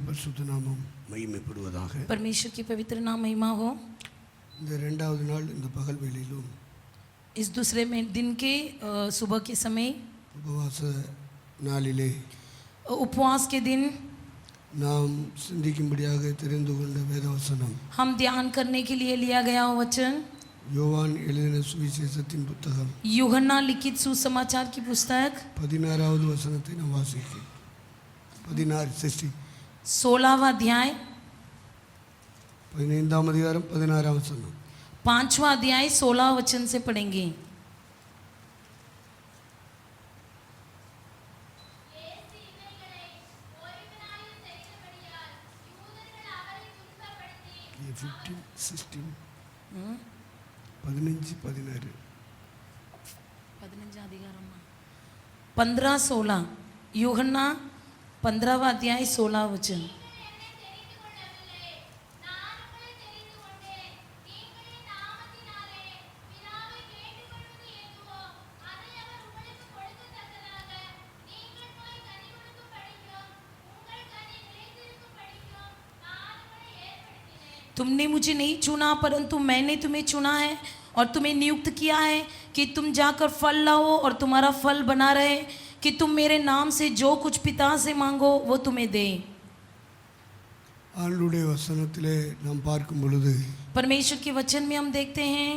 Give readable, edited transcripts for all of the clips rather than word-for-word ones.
பரிசுத்த நாமம் மகிமைப்படுவதாக. परमेश्वर की पवित्र नाम महिमा हो। இந்த இரண்டாவது நாள் இந்த பகல் வேளையிலும் इस दूसरे में दिन के सुबह के समय உபவாச நாளிலே उपवास के दिन நாம் சிந்திக்கும்படியாக தெரிந்து கொண்ட வேதவசனம் हम ध्यान करने के लिए लिया गया वचन யோவான் எழுதின சுவிசேஷத்தின் புத்தகம் यूहन्ना लिखित सुसमाचार की पुस्तक 16வது வசனத்தை நாம் வாசிக்கிறோம். 16वां अध्याय 15ஆம் அதிகாரம் 16ஆம் வசனம் 5वां अध्याय 16 वचन से पढ़ेंगे. ये 15 16 15 16 15-16 यूहन्ना 15वां अध्याय 16 वचन. तुमने मुझे नहीं चुना परंतु मैंने तुम्हें चुना है और तुम्हें नियुक्त किया है कि तुम जाकर फल लाओ और तुम्हारा फल बना रहे, कि तुम मेरे नाम से जो कुछ पिता से मांगो वो तुम्हें दे. ஆண்டவருடைய வசனத்திலே நாம் பார்க்கும் பொழுது परमेश्वर के वचन में हम देखते हैं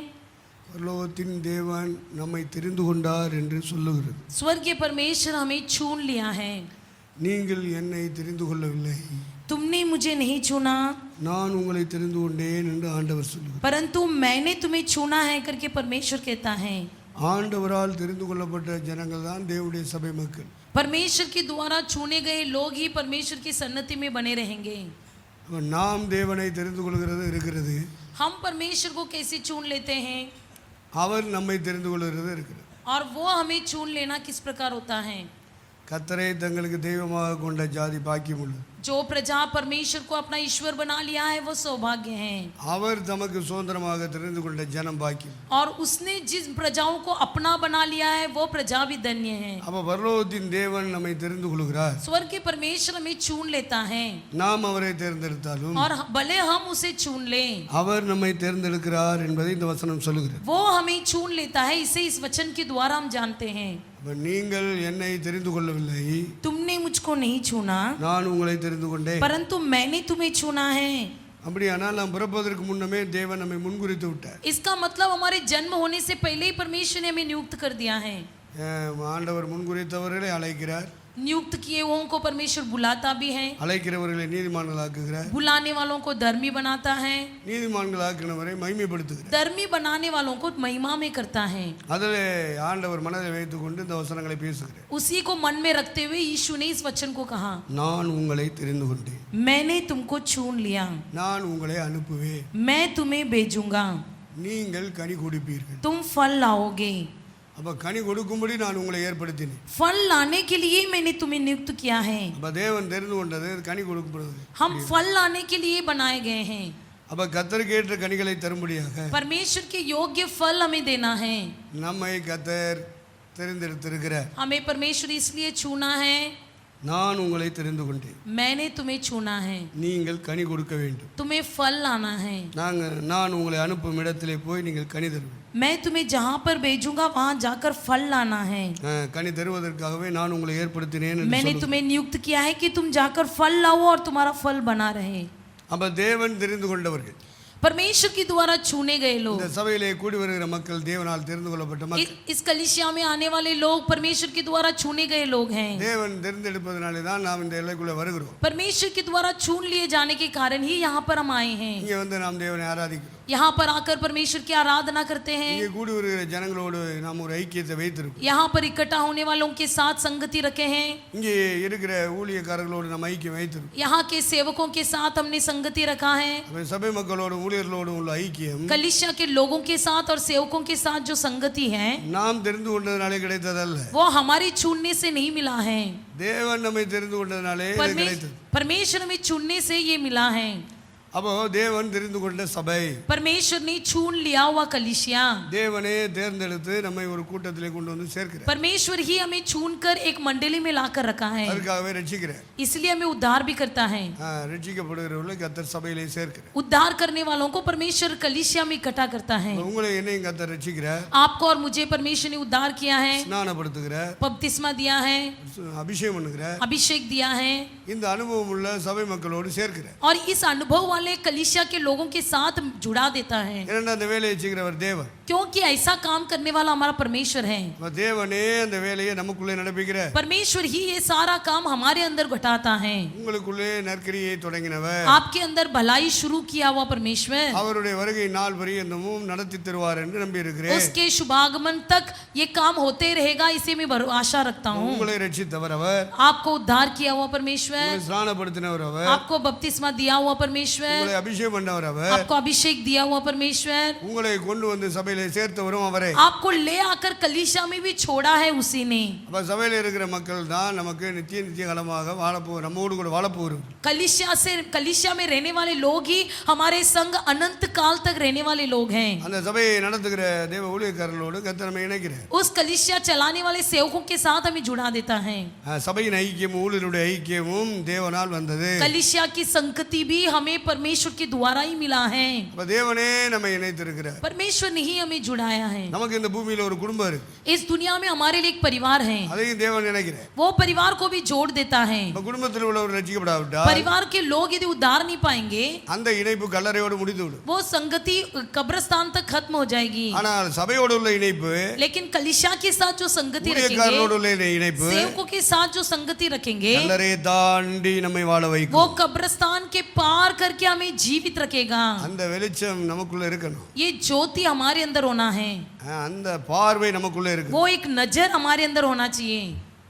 பரலோகத்தின் தேவன் நம்மை தெரிந்து கொண்டார் என்று சொல்லுகிறது. स्वर्गीय परमेश्वर हमें चुन लिया है. நீங்கள் என்னை தெரிந்து கொள்ளவில்லை, तुमने मुझे नहीं चुना நான் உங்களை தெரிந்து கொண்டேன் என்று ஆண்டவர் சொல்லுகிறார். परंतु मैंने तुम्हें चुना है करके परमेश्वर कहता है. ஆண்டவரால் தெரிந்து கொள்ளப்பட்ட ஜனங்கள் தான் தேவனுடைய சபை மக்கள். परमेश्वर के द्वारा चुने गए लोग ही परमेश्वर की सन्नति में बने रहेंगे. நாம் தேவனை தெரிந்து கொள்கிறது இருக்கிறது, हम परमेश्वर को कैसे चुन लेते हैं அவர் நம்மை தெரிந்து கொள்கிறது இருக்கிறது. और वो हमें चुन लेना किस प्रकार होता है. கர்த்தரை தங்களுக்கு தெய்வமாக கொண்ட ஜாதி பாக்கியம் உள்ளது. जो प्रजा परमेश्वर को अपना ईश्वर बना लिया है वो सौभाग्य है. அவர் தமக்கு சுதந்திரமாக தெரிந்து கொண்ட ஜனம் பாக்கியம். और उसने जिस प्रजाओं को अपना बना लिया है वो प्रजा भी धन्य है. அப்ப பரலோகத்தின் தேவன் நம்மை தெரிந்து கொள்கிறார். स्वर्ग के परमेश्वर हमें चुन लेता है. நாம் அவரை தேர்ந்தெடுத்தாலும் और भले हम उसे चुन लें, அவர் நம்மை தேர்ந்தெடுக்கிறார் என்பதை இந்த வசனம் சொல்லுகிறது. वो हमें चुन लेता है. इसे इस वचन के द्वारा हम जानते हैं. நீங்கள் என்னை தெரிந்து கொள்ளவில்லை, तुमने मुझको नहीं चुना நான் उங்களை தெரிந்து கொண்டேன், परंतु मैंने तुम्हें चुना है. அப்படியானால் நாம் பிறப்பதற்கு முன்னமே தேவன் நம்மை முன்குறித்து விட்டார். इसका मतलब हमारे जन्म होने से पहले ही परमेश्वर ने हमें नियुक्त कर दिया है. ஆண்டவர் முன்குறித்தவர்களை அழைக்கிறார், नियुक्त किए हुओं को परमेश्वर बुलाता भी है, அழைக்கிறவர்களை நீதிமான்களாக்குகிறார், बुलाने वालों को धर्मी बनाता है, நீதிமான்களாக்கினவரை மகிமைப்படுத்துகிறார், धर्मी बनाने वालों को महिमा में करता है. அதிலே ஆண்டவர் மனதை வைத்துக் கொண்டு இந்த வசனங்களை பேசுகிறார். उसी को मन में रखते हुए यीशु ने इस वचन को कहा, நான் உங்களை தெரிந்து கொண்டேன், मैंने तुमको चुन लिया, நான் உங்களை அனுப்புவேன், मैं तुम्हें भेजूंगा, நீங்கள் கனி கொடுப்பீர்கள். तुम फल लाओगे. அப்ப கனி கொடுக்கும்படி நான் உங்களை ஏற்படுத்தினேன். फल लाने के लिए मैंने तुम्हें नियुक्त किया है. அப்ப தேவன் தெரிந்து கொண்டது கனி கொடுக்கப்படுவது. हम फल लाने के लिए बनाए गए हैं. அப்ப கர்த்தருக்கு ஏற்ற கனிகளை தரும்படியாக परमेश्वर के योग्य फल हमें देना है. நம்மை கர்த்தர் தெரிந்தெடுத்திருக்கிறார். हमें परमेश्वर इसलिए चुना है, நான் உங்களை தெரிந்து கொண்டேன், मैंने तुम्हें चुना है, நீங்கள் கனி கொடுக்க வேண்டும், तुम्हें फल लाना है. நான் உங்களை அனுப்பும் இடத்திலே போய் நீங்கள் கனி தருவேன். मैं तुम्हें जहाँ पर भेजूंगा वहाँ जाकर फल लाना है. கனி தருவதற்காகவே நான் உங்களை ஏற்படுத்தினேன். मैंने तुम्हें नियुक्त किया है कि तुम जाकर फल लाओ और तुम्हारा फल बना रहे. அப்ப தேவன் தெரிந்து கொண்டவர்கள், परमेश्वर के द्वारा चुने गए लोग, இந்த சபையிலே கூடி வருகிற மக்கள் தேவனால் தெரிந்து கொள்ளப்பட்ட மக்கள். इस कलीसिया में आने वाले लोग परमेश्वर के द्वारा चुने गए लोग हैं. தேவன் தெரிந்தெடுப்பதனாலே தான் நாம் இந்த எல்லைக்குள்ள வருகிறோம். परमेश्वर के द्वारा चुन लिए जाने के कारण ही यहाँ पर हम आए हैं. இங்க வந்து நாம் தேவனை ஆராதிக்கிறோம். यहाँ पर आकर परमेश्वर की आराधना करते हैं. இங்கே கூடி வருகிற ஜனங்களோடு நாம் ஒரு ஐக்கியத்தை வைத்திருக்கோம். यहाँ पर इकट्ठा होने वालों के साथ संगति रखे हैं. இங்கே இருக்கிற ஊழியக்காரர்களோடு நாம் ஐக்கியம் வைத்திருக்கோம். यहाँ के सेवकों के साथ हमने संगति रखा है. சபை மக்களோடு ஊழியர்களோடு உள்ள ஐக்கியம் कलीसिया के लोगों के साथ और सेवकों के साथ जो संगति है நாம் தெரிந்து கொண்டதனாலே கிடைத்ததல்ல, वो हमारी चुनने से नहीं मिला है. தேவன் நம்மை தெரிந்து கொண்டதனாலே கிடைத்தது. परमेश्वर हमें चुनने से ये मिला है. அப்போ தேவன் தெரிந்து கொண்ட சபை, परमेश्वर ने चुन लिया हुआ कलीसिया, தேவனே தேர்ந்தெடுத்து நம்மை ஒரு கூட்டத்திலே கொண்டு வந்து சேர்க்கிறார். परमेश्वर ही हमें चुनकर एक मंडली में लाकर रखा है, அதுக்காகவே ரட்சிக்கிறார். इसलिए हमें उद्धार भी करता है। ரட்சிக்கப்படுகிறவர்களை கர்த்தர் சபையிலே சேர்க்கிறார். उद्धार करने वालों को परमेश्वर कलीसिया में इकट्ठा करता है। உங்களை என்னையும் கர்த்தர் ரட்சிக்கிறார், आपको और मुझे परमेश्वर ने उद्धार किया है, ஸ்நானப்படுத்துகிறார், बपतिस्मा दिया है, அபிஷேகம் பண்ணுகிறார். अभिषेक दिया है, இந்த அனுபவம் உள்ள சபை மக்களோடு சேர்க்கிறார். और इस अनुभव वाले कलीसिया के लोगों के साथ जुड़ा देता है, ஏன்னா அந்த வேலையை செய்கிறவர் தேவன். क्योंकि ऐसा काम करने वाला हमारा परमेश्वर है। தேவனே அந்த வேலையை நமக்குள்ளே நடப்பிக்கிறார். परमेश्वर ही ये सारा काम हमारे अंदर घटाता है। உங்களுக்குள்ளே நற்கிரியை தொடங்கினவர், आपके अंदर भलाई शुरू किया हुआ परमेश्वर அவருடைய வருகை நாள் பரியந்தமும் நடத்தி தருவார் என்று நம்பி இருக்கிறேன். उसके शुभागमन तक ये काम होते रहेगा, इसे मैं आशा रखता हूँ। உங்களை ரட்சித்தவர் அவர், आपको उद्धार किया हुआ परमेश्वर, உங்களை ஸ்நானப்படுத்தினவர் அவர், आपको बपतिस्मा दिया हुआ परमेश्वर, உங்களை அபிஷேகம் பண்ணவர் அவர், आपको अभिषेक दिया हुआ परमेश्वर, உங்களை கொண்டு வந்து சபையிலே சேர்த்தவரும் அவரே. आपको ले आकर कलीसिया में भी छोड़ा है उसी ने। அப்ப சபையில இருக்கிற மக்கள் தான் நமக்கு நித்திய நித்திய காலமாக வாழப்போர், நம்மோடு கூட வாழப்போர். कलीसिया में रहने वाले लोग ही हमारे संग अनंत काल तक रहने वाले लोग हैं। அந்த சபையை நடத்துகிற தேவ ஊழியக்காரர்களோடு கர்த்தர் நம்மை இணைக்கிறார். उस कलीसिया चलाने वाले सेवकों के साथ हमें जुड़ा देता है। சபையின் ஐக்கியமும் ஊழியருடைய ஐக்கியமும் தேவனால் வந்தது. कलीसिया की संगति भी हमें परमेश्वर के द्वारा ही मिला है। அப்ப தேவனே நம்மை இணைத்திருக்கிறார். परमेश्वर ने ही हमें जुड़ाया है। நமக்கு இந்த பூமியில ஒரு குடும்பம் இருக்கு, इस दुनिया में हमारे लिए एक परिवार है, அதையும் தேவன் இணைக்கிறார். वो परिवार को भी जोड़ देता है। அப்ப குடும்பத்தில் உள்ளவர் ரட்சிக்கப்படாவிட்டால் परिवार के लोग यदि उद्धार नहीं पाएंगे, அந்த இணைப்பு கல்லறையோடு முடிந்துவிடும். वो संगति कब्रिस्तान तक खत्म हो जाएगी। ஆனால் சபையோடு உள்ள இணைப்பு, लेकिन कलीसिया के साथ जो संगति ஊழியக்காரரோடு रखेंगे, உள்ள இணைப்பு सेवकों के साथ जो संगति रखेंगे, கல்லறையை தாண்டி நம்மை வாழ வைக்கும். वो कब्रिस्तान के पार करके हमें जीवित रखेगा। அந்த வெளிச்சம் நமக்குள்ள இருக்கணும், ये ज्योति हमारे अंदर होना है, அந்த பார்வை நமக்குள்ள இருக்கு. वो एक नजर हमारे अंदर होना चाहिए।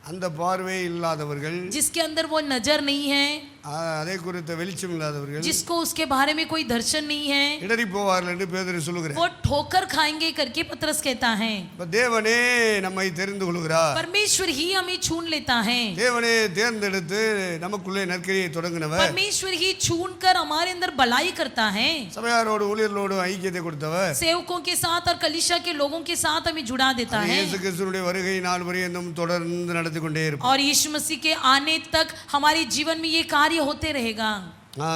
அந்த பார்வை இல்லாதவர்கள், जिसके अंदर वो नजर नहीं है, அதை குறித்த வெளிச்சம் இல்லாதவர்கள் जिसको उसके बारे में कोई दर्शन नहीं है, இடறி போவார்கள் என்று பேதுரு சொல்லுகிறார். वो ठोकर खाएंगे करके पतरस कहता है। தேவனே நம்மை தெரிந்து கொள்கிறார், परमेश्वर ही हमें चुन लेता है, தேவனே தேர்ந்தெடுத்து நமக்குள்ளே நற்கிரியை தொடங்கினவர், परमेश्वर ही चुन कर हमारे अंदर भलाई करता है, சபையாரோடு ஊழியர்களோடு ஐக்கியத்தை கொடுத்தவர், सेवकों के साथ और कलीसिया के लोगों के साथ हमें जुड़ा देता है, இயேசு கிறிஸ்துவினுடைய வருகை நாள் வரையும் தொடர்ந்து நடத்தி கொண்டே இருப்பார். और यीशु मसीह के आने तक हमारे जीवन में ये कार्य होते रहेगा।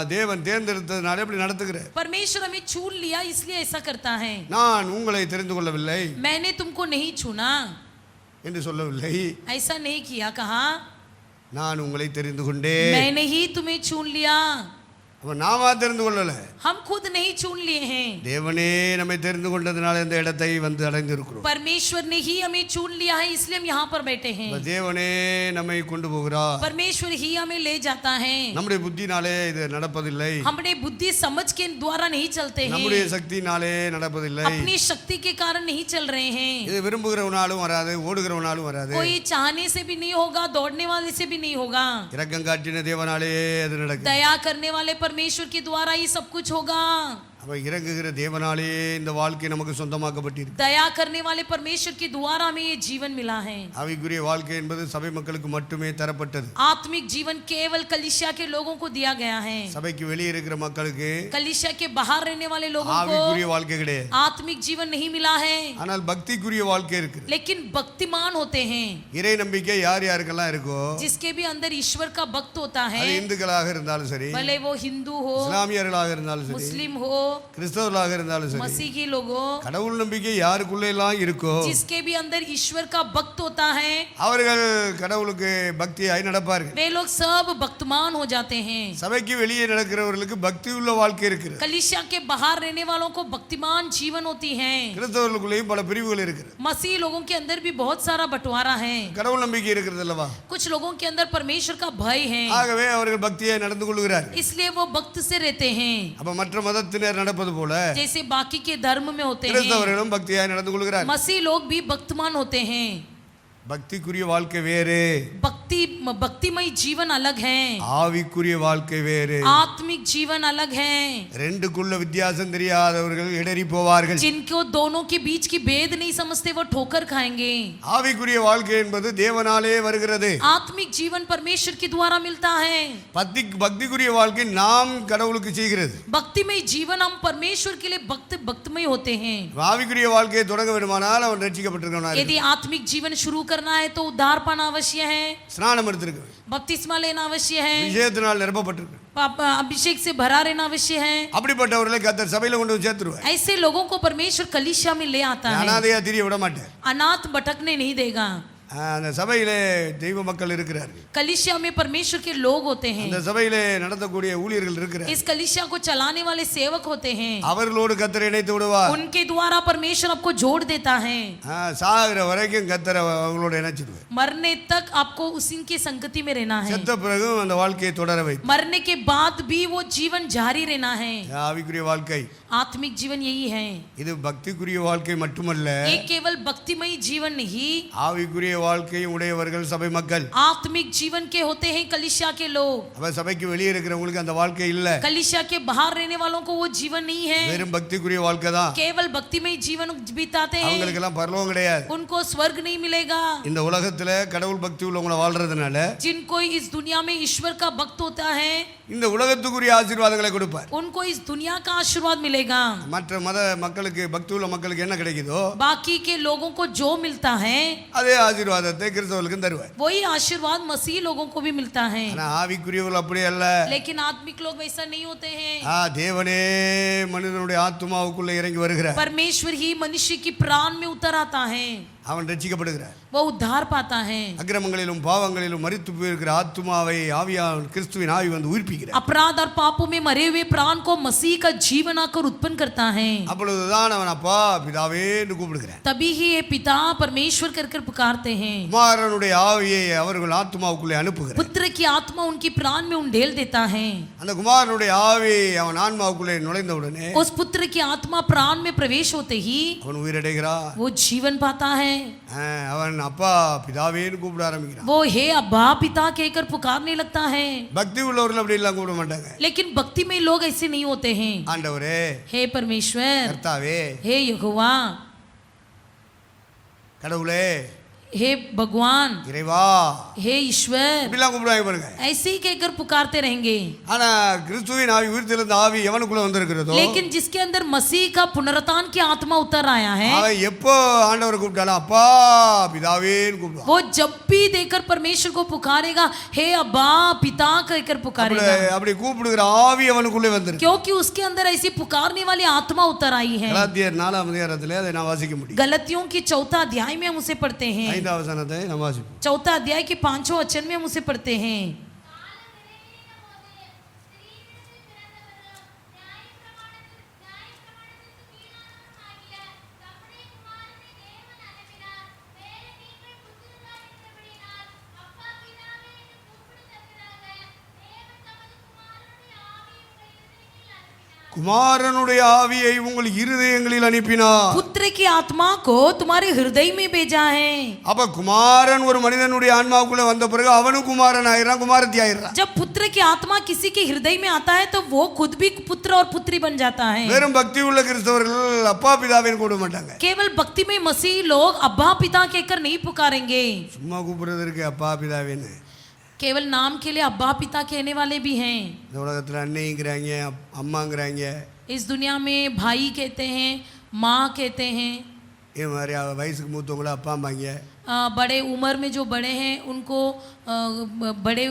தேவன் தேர்ந்தெடுத்ததுனால எப்படி நடத்துகிறார். परमेश्वर हमें चुन लिया इसलिए ऐसा करता है। நான் உங்களை தெரிந்து கொள்ளவில்லை मैंने तुमको नहीं चुना என்று சொல்லவில்லை, ऐसा नहीं किया, कहा நான் உங்களை தெரிந்து கொண்டேன். मैंने ही तुम्हें चुन लिया, அப்ப நாம தெரிந்து கொள்ளல, हम खुद नहीं चुन लिए हैं, தேவனே நம்மை தெரிந்து கொண்டதுனால இந்த இடத்தை வந்து அடைந்திருக்கிறோம். परमेश्वर ने ही हमें चुन लिया है, इसलिए हम यहाँ पर बैठे हैं। தேவனே நம்மை கொண்டு போகிறார், परमेश्वर ही हमें ले जाता है। நம்முடைய புத்தினாலே இது நடப்பதில்லை, हमने बुद्धि समझ के द्वारा नहीं चलते हैं, நம்முடைய சக்தினாலே நடப்பதில்லை. अपनी शक्ति के कारण नहीं चल रहे हैं। இது விரும்புகிறவனாலும் வராது, ஓடுகிறவனாலும் வராது, कोई चाहने से भी नहीं होगा, दौड़ने वाले से भी नहीं होगा, இரக்கம் காட்டின தேவனாலே அது நடக்கும். दया करने वाले परमेश्वर के द्वारा ही सब कुछ होगा। அப்ப இறங்குகிற தேவனாலே இந்த வாழ்க்கை நமக்கு சொந்தமாக்கப்பட்டிருக்கு. दया करने वाले परमेश्वर के द्वारा हमें ये जीवन मिला है। ஆவிக்குரிய வாழ்க்கை என்பது சபை மக்களுக்கு மட்டுமே தரப்பட்டது. आत्मिक जीवन केवल कलीसिया के लोगों को दिया गया है। சபைக்கு வெளியே இருக்கிற மக்களுக்கு कलीसिया के बाहर रहने वाले लोगों ஆவிக்குரிய को வாழ்க்கை கிடையாது. आत्मिक जीवन नहीं मिला है, ஆனால் பக்திக்குரிய வாழ்க்கை இருக்கு. लेकिन भक्तिमान होते हैं। இறை நம்பிக்கை யார் யாருக்கெல்லாம் இருக்கோ, जिसके भी अंदर ईश्वर का भक्त होता है, அது இந்துக்களாக இருந்தாலும் சரி, भले वो हिंदू हो, இஸ்லாமியர்களாக இருந்தாலும் சரி, मुस्लिम हो, கிறிஸ்தவர்களாக இருந்தாலும் சரி, मसीही लोग हो, கடவுள் நம்பிக்கை யாருக்குள்ள எல்லாம் இருக்கோ जिसके भी अंदर ईश्वर का भक्त होता है, அவர்கள் கடவுளுக்கு பக்தியாய் நடப்பார்கள். वे लोग सब भक्तमान हो जाते हैं। சபைக்கு வெளியே நடக்கிறவர்களுக்கு பக்தி உள்ள வாழ்க்கை இருக்கு. कलीसिया के बाहर रहने वालों को भक्तिमान जीवन होती है। கிறிஸ்தவர்களுக்குள்ளேயும் பல பிரிவுகள் இருக்கு. मसीह लोगों के अंदर भी बहुत सारा बंटवारा है। கடவுள் நம்பிக்கை இருக்கிறது அல்லவா, कुछ लोगों के अंदर परमेश्वर का भय है, ஆகவே அவர்கள் பக்தியாய் நடந்து கொள்கிறார்கள். इसलिए वो भक्त से रहते हैं। அப்ப மற்ற மதத்தினர் நடப்பது போல जैसे बाकी के धर्म में होते हैं, கிறிஸ்தவர்களும் பக்தியாய் நடந்து கொள்கிறார்கள். मसीह लोग भी भक्तमान होते हैं। பக்திக்குரிய வாழ்க்கை வேறு, भक्ति भक्तिमय जीवन अलग है, ஆவிக்குரிய வாழ்க்கை வேறு. आत्मिक जीवन अलग है. ரெண்டுக்குள்ள வித்தியாசம் தெரியாதவர்கள் இடறி போவார்கள். जिनको दोनों के बीच की भेद नहीं समझते वो ठोकर खाएंगे. ஆவிக்குரிய வாழ்க்கை என்பது தேவனாலே வருகிறது. आत्मिक जीवन परमेश्वर के द्वारा मिलता है. பக்திக்குரிய வாழ்க்கை நாம் கடவுளுக்கு செய்கிறது. भक्तिमय जीवन हम परमेश्वर के लिए भक्तमय होते हैं. ஆவிக்குரிய வாழ்க்கையை தொடங்க வேண்டுமானால் அவன் ரட்சிக்கப்பட்டிருக்கணும். यदि आत्मिक जीवन शुरू करना है तो उद्धार पाना अवश्य है, ஸ்நானம் எடுத்திருக்க, बपतिस्मा लेना अवश्य है, அபிஷேகத்தினால் நிரப்பப்பட்டிருக்க, अभिषेक से भरा रहना अवश्य है. அப்படிப்பட்டவர்களை கர்த்தர் சபையில கொண்டு வந்து சேர்த்துருவார். ऐसे लोगों को परमेश्वर कलीसिया में ले आता है. அனாதையா திரிய விட மாட்டார். अनाथ भटकने नहीं देगा. அந்த சபையிலே தெய்வ மக்கள் இருக்கிறார்கள். कलीसिया में परमेश्वर के लोग होते हैं. அந்த சபையிலே நடத்தக்கூடிய ஊழியர்கள் இருக்கிறார்கள். इस कलीसिया को चलाने वाले सेवक होते हैं. அவர்களோடு கர்த்தர் இணைத்து விடுவார். उनके द्वारा परमेश्वर आपको जोड़ देता है. சாகிற வரைக்கும் கர்த்தர் அவங்களோட இணைச்சிடுவார். मरने तक आपको उसी की संगति में रहना है. செத்த பிறகு அந்த வாழ்க்கையை தொடர வைப்பார். मरने के बाद भी वो जीवन जारी रहना है. ஆவிக்குரிய வாழ்க்கை, आत्मिक जीवन यही है. இது பக்திக்குரிய வாழ்க்கை மட்டுமல்ல, ये केवल भक्तिमय जीवन नहीं, ஆவிக்குரிய வாழ்க்கையை உடையவர்கள் சபை மக்கள். आत्मिक जीवन के होते हैं कलीसिया के लोग. அப்ப சபைக்கு வெளியே இருக்கிறவங்களுக்கு அந்த வாழ்க்கை இல்ல. कलीसिया के बाहर रहने वालों को वो जीवन नहीं है. வெறும் பக்திக்குரிய வாழ்க்கை தான். केवल भक्तिमय जीवन बिताते हैं. அவங்களுக்கு எல்லாம் பரலோகம் கிடையாது. उनको स्वर्ग नहीं मिलेगा. இந்த உலகத்துல கடவுள் பக்தி உள்ளவங்கள வாழ்றதுனால जिनको इस दुनिया में ईश्वर का भक्त होता है, இந்த உலகத்துக்குரிய ஆசீர்வாதங்களை கொடுப்பார். उनको इस दुनिया का आशीर्वाद मिलेगा. மற்ற மத மக்களுக்கு, பக்தி உள்ள மக்களுக்கு என்ன கிடைக்குதோ बाकी के लोगों को जो मिलता है அதே ஆசீர்வாதத்தை கிறிஸ்தவர்களுக்கும் தருவார். वही आशीर्वाद मसीह लोगों को भी मिलता है. ஆனா ஆவிக்குரியவர்கள் அப்படி அல்ல. लेकिन आत्मिक लोग वैसा नहीं होते हैं. தேவனே மனிதனுடைய ஆத்துமாவுக்குள்ள இறங்கி வருகிறார். परमेश्वर ही मनुष्य की प्राण में उतर आता है. அவன் ரட்சிக்கப்படுகிறார். वो उद्धार पाता है. அக்கிரமங்களிலும் பாவங்களிலும் மரித்து போயிருக்கிற ஆத்துமாவை ஆவியானவர் கிறிஸ்துவின் ஆவி வந்து உயிர்ப்பிக்கிறார். अपराध और पापों में मरे हुए प्राण को मसीह का जीवन आकर उत्पन्न करता है. அப்பொழுதுதான் அவன் அப்பா பிதாவே என்று கூப்பிடுகிறான். तभी ही ये पिता परमेश्वर कर पुकारते हैं. குமாரனுடைய ஆவியை அவர்கள் ஆத்துமாவுக்குள்ளே அனுப்புகிறார். पुत्र की आत्मा उनकी प्राण में उंडेल देता है. அந்த குமாரனுடைய ஆவி அவன் ஆன்மாவுக்குள்ளே நுழைந்த உடனே उस पुत्र की आत्मा प्राण में प्रवेश होते ही அவன் உயிரடைகிறான். वो जीवन पाता है. அவன் அப்பா பிதாவேன்னு கூப்பிட ஆரம்பிக்கிறான். वो हे अब्बा पिता कहकर पुकारने लगता है. பக்தி உள்ளவர்கள் அப்படி எல்லாம் கூப்பிட மாட்டாங்க. लेकिन भक्ति में लोग ऐसे नहीं होते हैं. ஆண்டவரே, हे परमेश्वर, கர்த்தாவே, हे यहोवा, கடவுளே, हे भगवान, இறைவா, हे ईश्वर, இப்படிலாம் கூப்பிடுவாங்க பாருங்க. ऐसे ही कहकर पुकारते रहेंगे. ஆனா கிறிஸ்துவின் ஆவி, உயிர்த்தெழுந்த ஆவி எவனுக்குள்ள வந்திருக்கிறதோ, लेकिन जिसके अंदर मसीह का पुनरुत्थान की आत्मा उतर आया है, அவன் எப்போ ஆண்டவரை கூப்பிட்டாலும் அப்பா பிதாவேன்னு கூப்பிடுவான். वो जब भी देखकर परमेश्वर को पुकारेगा, हे अब्बा पिता कहकर पुकारेगा. அப்படி கூப்பிடுகிற ஆவி அவனுக்குள்ளே வந்திருக்கு. क्योंकि उसके अंदर ऐसी पुकारने वाली आत्मा उतर आई है. கலாத்தியர் 4ஆம் அதிகாரத்திலே அதை நான் வாசிக்க முடியும். गलतियों की 4 अध्याय में हम उसे पढ़ते हैं. 5ஆம் வசனத்தை நான் வாசிப்போம். 4 अध्याय के 5वें वचन में हम उसे पढ़ते हैं. குமாரனுடைய ஆவியை உங்கள் இருதயங்களில் அனுப்பினார். पुत्र की आत्मा को तुम्हारे हृदय में भेजा है. அப்ப குமாரன் ஒரு மனிதனுடைய ஆன்மாவுக்குள்ள வந்த பிறகு அவனும் குமாரன் ஆயிரான், குமாரத்தி ஆயிரான். जब पुत्र की आत्मा किसी के हृदय में आता है तो वो खुद भी पुत्र और पुत्री बन जाता है. வெறும் பக்தி உள்ள கிறிஸ்தவர்கள் அப்பா பிதாவேன்னு கூப்பிட மாட்டாங்க. केवल भक्ति में मसीह लोग अब्बा पिता कहकर नहीं पुकारेंगे. சும்மா கூப்பிடுறதுக்கு அப்பா பிதாவேன்னு. केवल नाम के लिए अब्बा पिता कहने वाले भी हैं. இந்த உலகத்துல அன்னைங்கிறாங்க, அம்மாங்கிறாங்க. इस दुनिया में भाई कहते हैं, माँ कहते हैं. இது மாதிரி வயசுக்கு மூத்தவங்கள அப்பாம்பாங்க. बड़े उम्र में जो बड़े हैं उनको बड़े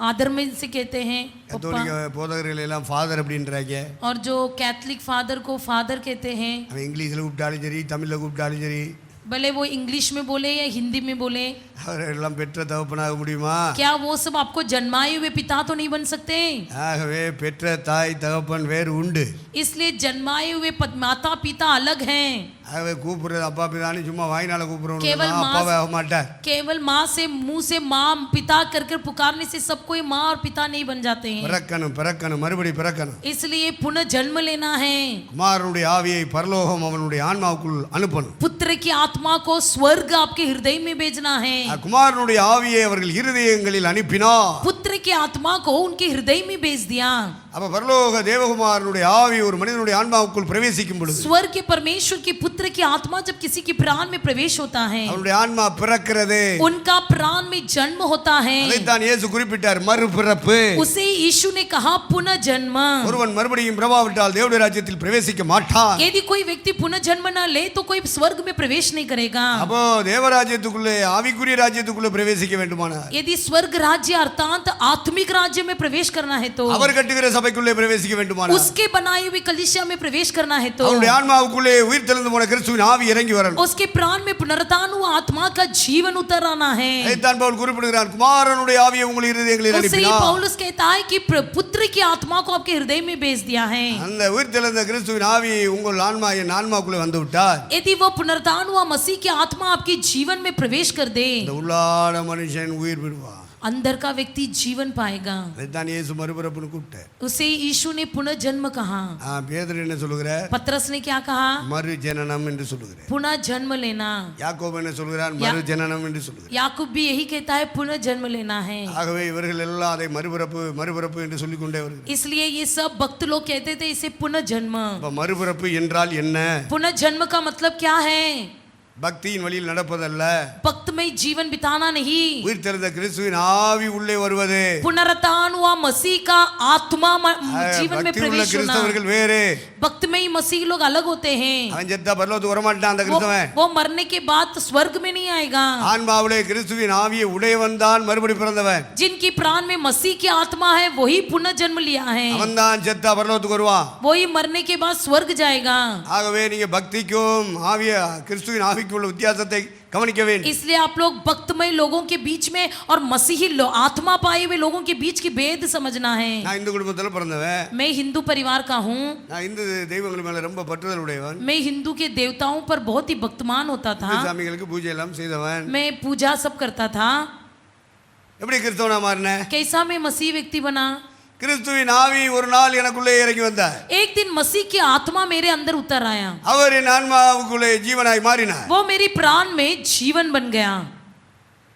आदर में से कहते हैं. கத்தோலிக்க போதகர்கள் எல்லாம் ஃபாதர் அப்படின்றாங்க. और जो कैथलिक फादर को फादर कहते हैं. அவன் இங்கிலீஷ்ல கூப்பிட்டாலும் சரி, தமிழ்ல கூப்பிட்டாலும் சரி, भले वो इंग्लिश में बोले या हिंदी में बोले. அவரெல்லாம் பெற்ற தகப்பனாக முடியுமா? क्या वो सब आपको जन्माए हुए पिता तो नहीं बन सकते? ஆகவே பெற்ற தாய் தகப்பன் வேறு உண்டு. इसलिए जन्माए हुए माता पिता अलग हैं. ஆகவே கூப்பிடுறது அப்பா பிதான்னு சும்மா வாய்னால கூப்பிடுறவங்க केवल அப்பாவே ஆக மாட்டார். केवल माँ से मुंह से माँ पिता कर कर पुकारने से सब कोई माँ और पिता नहीं बन जाते हैं. பிறக்கணும் பிறக்கணும் மறுபடி பிறக்கணும். इसलिए पुनः जन्म लेना है. குமாரனுடைய ஆவியை பரலோகம் அவனுடைய ஆன்மாவுக்குள் அனுப்பணும். पुत्र की आत्मा को स्वर्ग आपके हृदय में भेजना है. குமாரனுடைய ஆவியை அவர்கள் இருதயங்களில் அனுப்பினார். पुत्र की आत्मा को उनके हृदय में भेज दिया. அப்ப பரலோக தேவகுமாரனுடைய ஆவி ஒரு மனிதனுடைய ஆன்மாவுக்குள் பிரவேசிக்கும் பொழுது स्वर्ग के परमेश्वर के पुत्र की आत्मा जब किसी के प्राण में प्रवेश होता है, அவனுடைய ஆன்மா பிறக்கிறது. उनका प्राण में जन्म होता है. அதைத்தான் இயேசு குறிப்பிட்டார், மறுபிறப்பு. उसे यीशु ने कहा पुनः जन्म. ஒருவன் மறுபடியும் பிறவாவிட்டால் தேவனுடைய ராஜ்யத்தில் பிரவேசிக்க மாட்டான். यदि कोई व्यक्ति पुनः जन्म न ले तो कोई स्वर्ग में प्रवेश नहीं करेगा. அப்போ தேவராஜ்யத்துக்குள்ளே ஆவிக்குரிய ராஜ்யத்துக்குள்ளே பிரவேசிக்க வேண்டுமானார், यदि स्वर्ग राज्य अर्थात आत्मिक राज्य में प्रवेश करना है तो, அவர் கட்டுகிற சபைக்குள்ளே பிரவேசிக்க வேண்டுமானார், उसके बनाई हुई कलीसिया में प्रवेश करना है तो, அவருடைய ஆன்மாவுக்குள்ளே உயிர் தெழுந்து போன கிறிஸ்துவின் ஆவி இறங்கி வரணும். उसके प्राण में पुनरुत्थान हुआ आत्मा का जीवन उतर आना है. அதைத்தான் பவுல் குறிப்பிடுகிறார், குமாரனுடைய ஆவியை உங்கள் இருதயங்களில் उससे அனுப்பினார். पौलुस कहता है कि पुत्र की आत्मा को आपके हृदय में भेज दिया है. அந்த உயிர் தெழுந்த கிறிஸ்துவின் ஆவி உங்கள் ஆன்மா என் ஆன்மாவுக்குள்ளே வந்து விட்டார். यदि वो पुनरुत्थान हुआ मसीह की आत्मा आपके जीवन में प्रवेश कर दे, இந்த உள்ளான மனுஷன் உயிர் விடுவார். अंदर का व्यक्ति जीवन पाएगा. அதைத்தான் இயேசு மறுபிறப்புன்னு கூப்பிட்டார். उसे यीशु ने पुनः जन्म कहा. பேதுரு என்ன சொல்லுகிறார்? पतरस ने क्या कहा? மறு ஜனனம் என்று சொல்லுகிறார். पुनः जन्म लेना. யாக்கோபு என்ன சொல்கிறார்? மறு ஜனனம் என்று சொல்லுகிறார். याकूब भी यही कहता है पुनः जन्म लेना है. ஆகவே இவர்கள் எல்லாம் அதை மறுபிறப்பு மறுபிறப்பு என்று சொல்லிக் கொண்டே வருகிறார். इसलिए ये सब भक्त लोग कहते थे इसे पुनः जन्म. அப்ப மறுபிறப்பு என்றால் என்ன? पुनः जन्म का मतलब क्या है? பக்தியின் வழியில் நடப்பதல்ல, भक्तमय जीवन बिताना नहीं. உயிர் தெழுந்த கிறிஸ்துவின் ஆவி உள்ளே வருவது. पुनरुत्थान हुआ मसीह का आत्मा जीवन में பக்தி உள்ள प्रवेश होना. கிறிஸ்தவர்கள் வேறு. भक्तमय मसीह लोग अलग होते हैं. அவன் செத்தா பரலோகத்துக்கு வரமாட்டான் அந்த கிறிஸ்தவன். वो मरने के बाद तो स्वर्ग में नहीं आएगा. ஆன்மாவிலே கிறிஸ்துவின் ஆவியை உடையவன் தான் மறுபடி பிறந்தவன். जिनकी प्राण में मसीह की आत्मा है वही पुनः जन्म लिया है. அவன் தான் செத்தா பரலோகத்துக்கு வருவான். वही मरने के बाद स्वर्ग जाएगा. ஆகவே நீங்க பக்திக்கும் ஆவிய கிறிஸ்துவின் ஆவிக்கும் உள்ள வித்தியாசத்தை கவனிக்க வேண்டும். इसलिए आप लोग भक्तमय लोगों के बीच में और मसीही आत्मा पाए हुए लोगों के बीच की भेद समझना है. நான் இந்து குடும்பத்துல பிறந்தவன். मैं हिंदू परिवार का हूँ. நான் இந்து தெய்வங்கள் மேல ரொம்ப பற்றுதல் உடையவன். मैं हिंदू के देवताओं पर बहुत ही भक्तमान होता था. சாமிகளுக்கு பூஜை எல்லாம் செய்தவன். मैं पूजा सब करता था. எப்படி கிறிஸ்தவனா மாறின? कैसा मैं मसीह व्यक्ति बना? கிறிஸ்துவின் ஆவி ஒரு நாள் எனக்குள்ளே இறங்கி வந்தார். एक दिन मसीह की आत्मा मेरे अंदर उतर आया. அவர் என் ஆன்மாவுக்குள்ளே ஜீவனாய் மாறினார். वो मेरी प्राण में जीवन बन गया.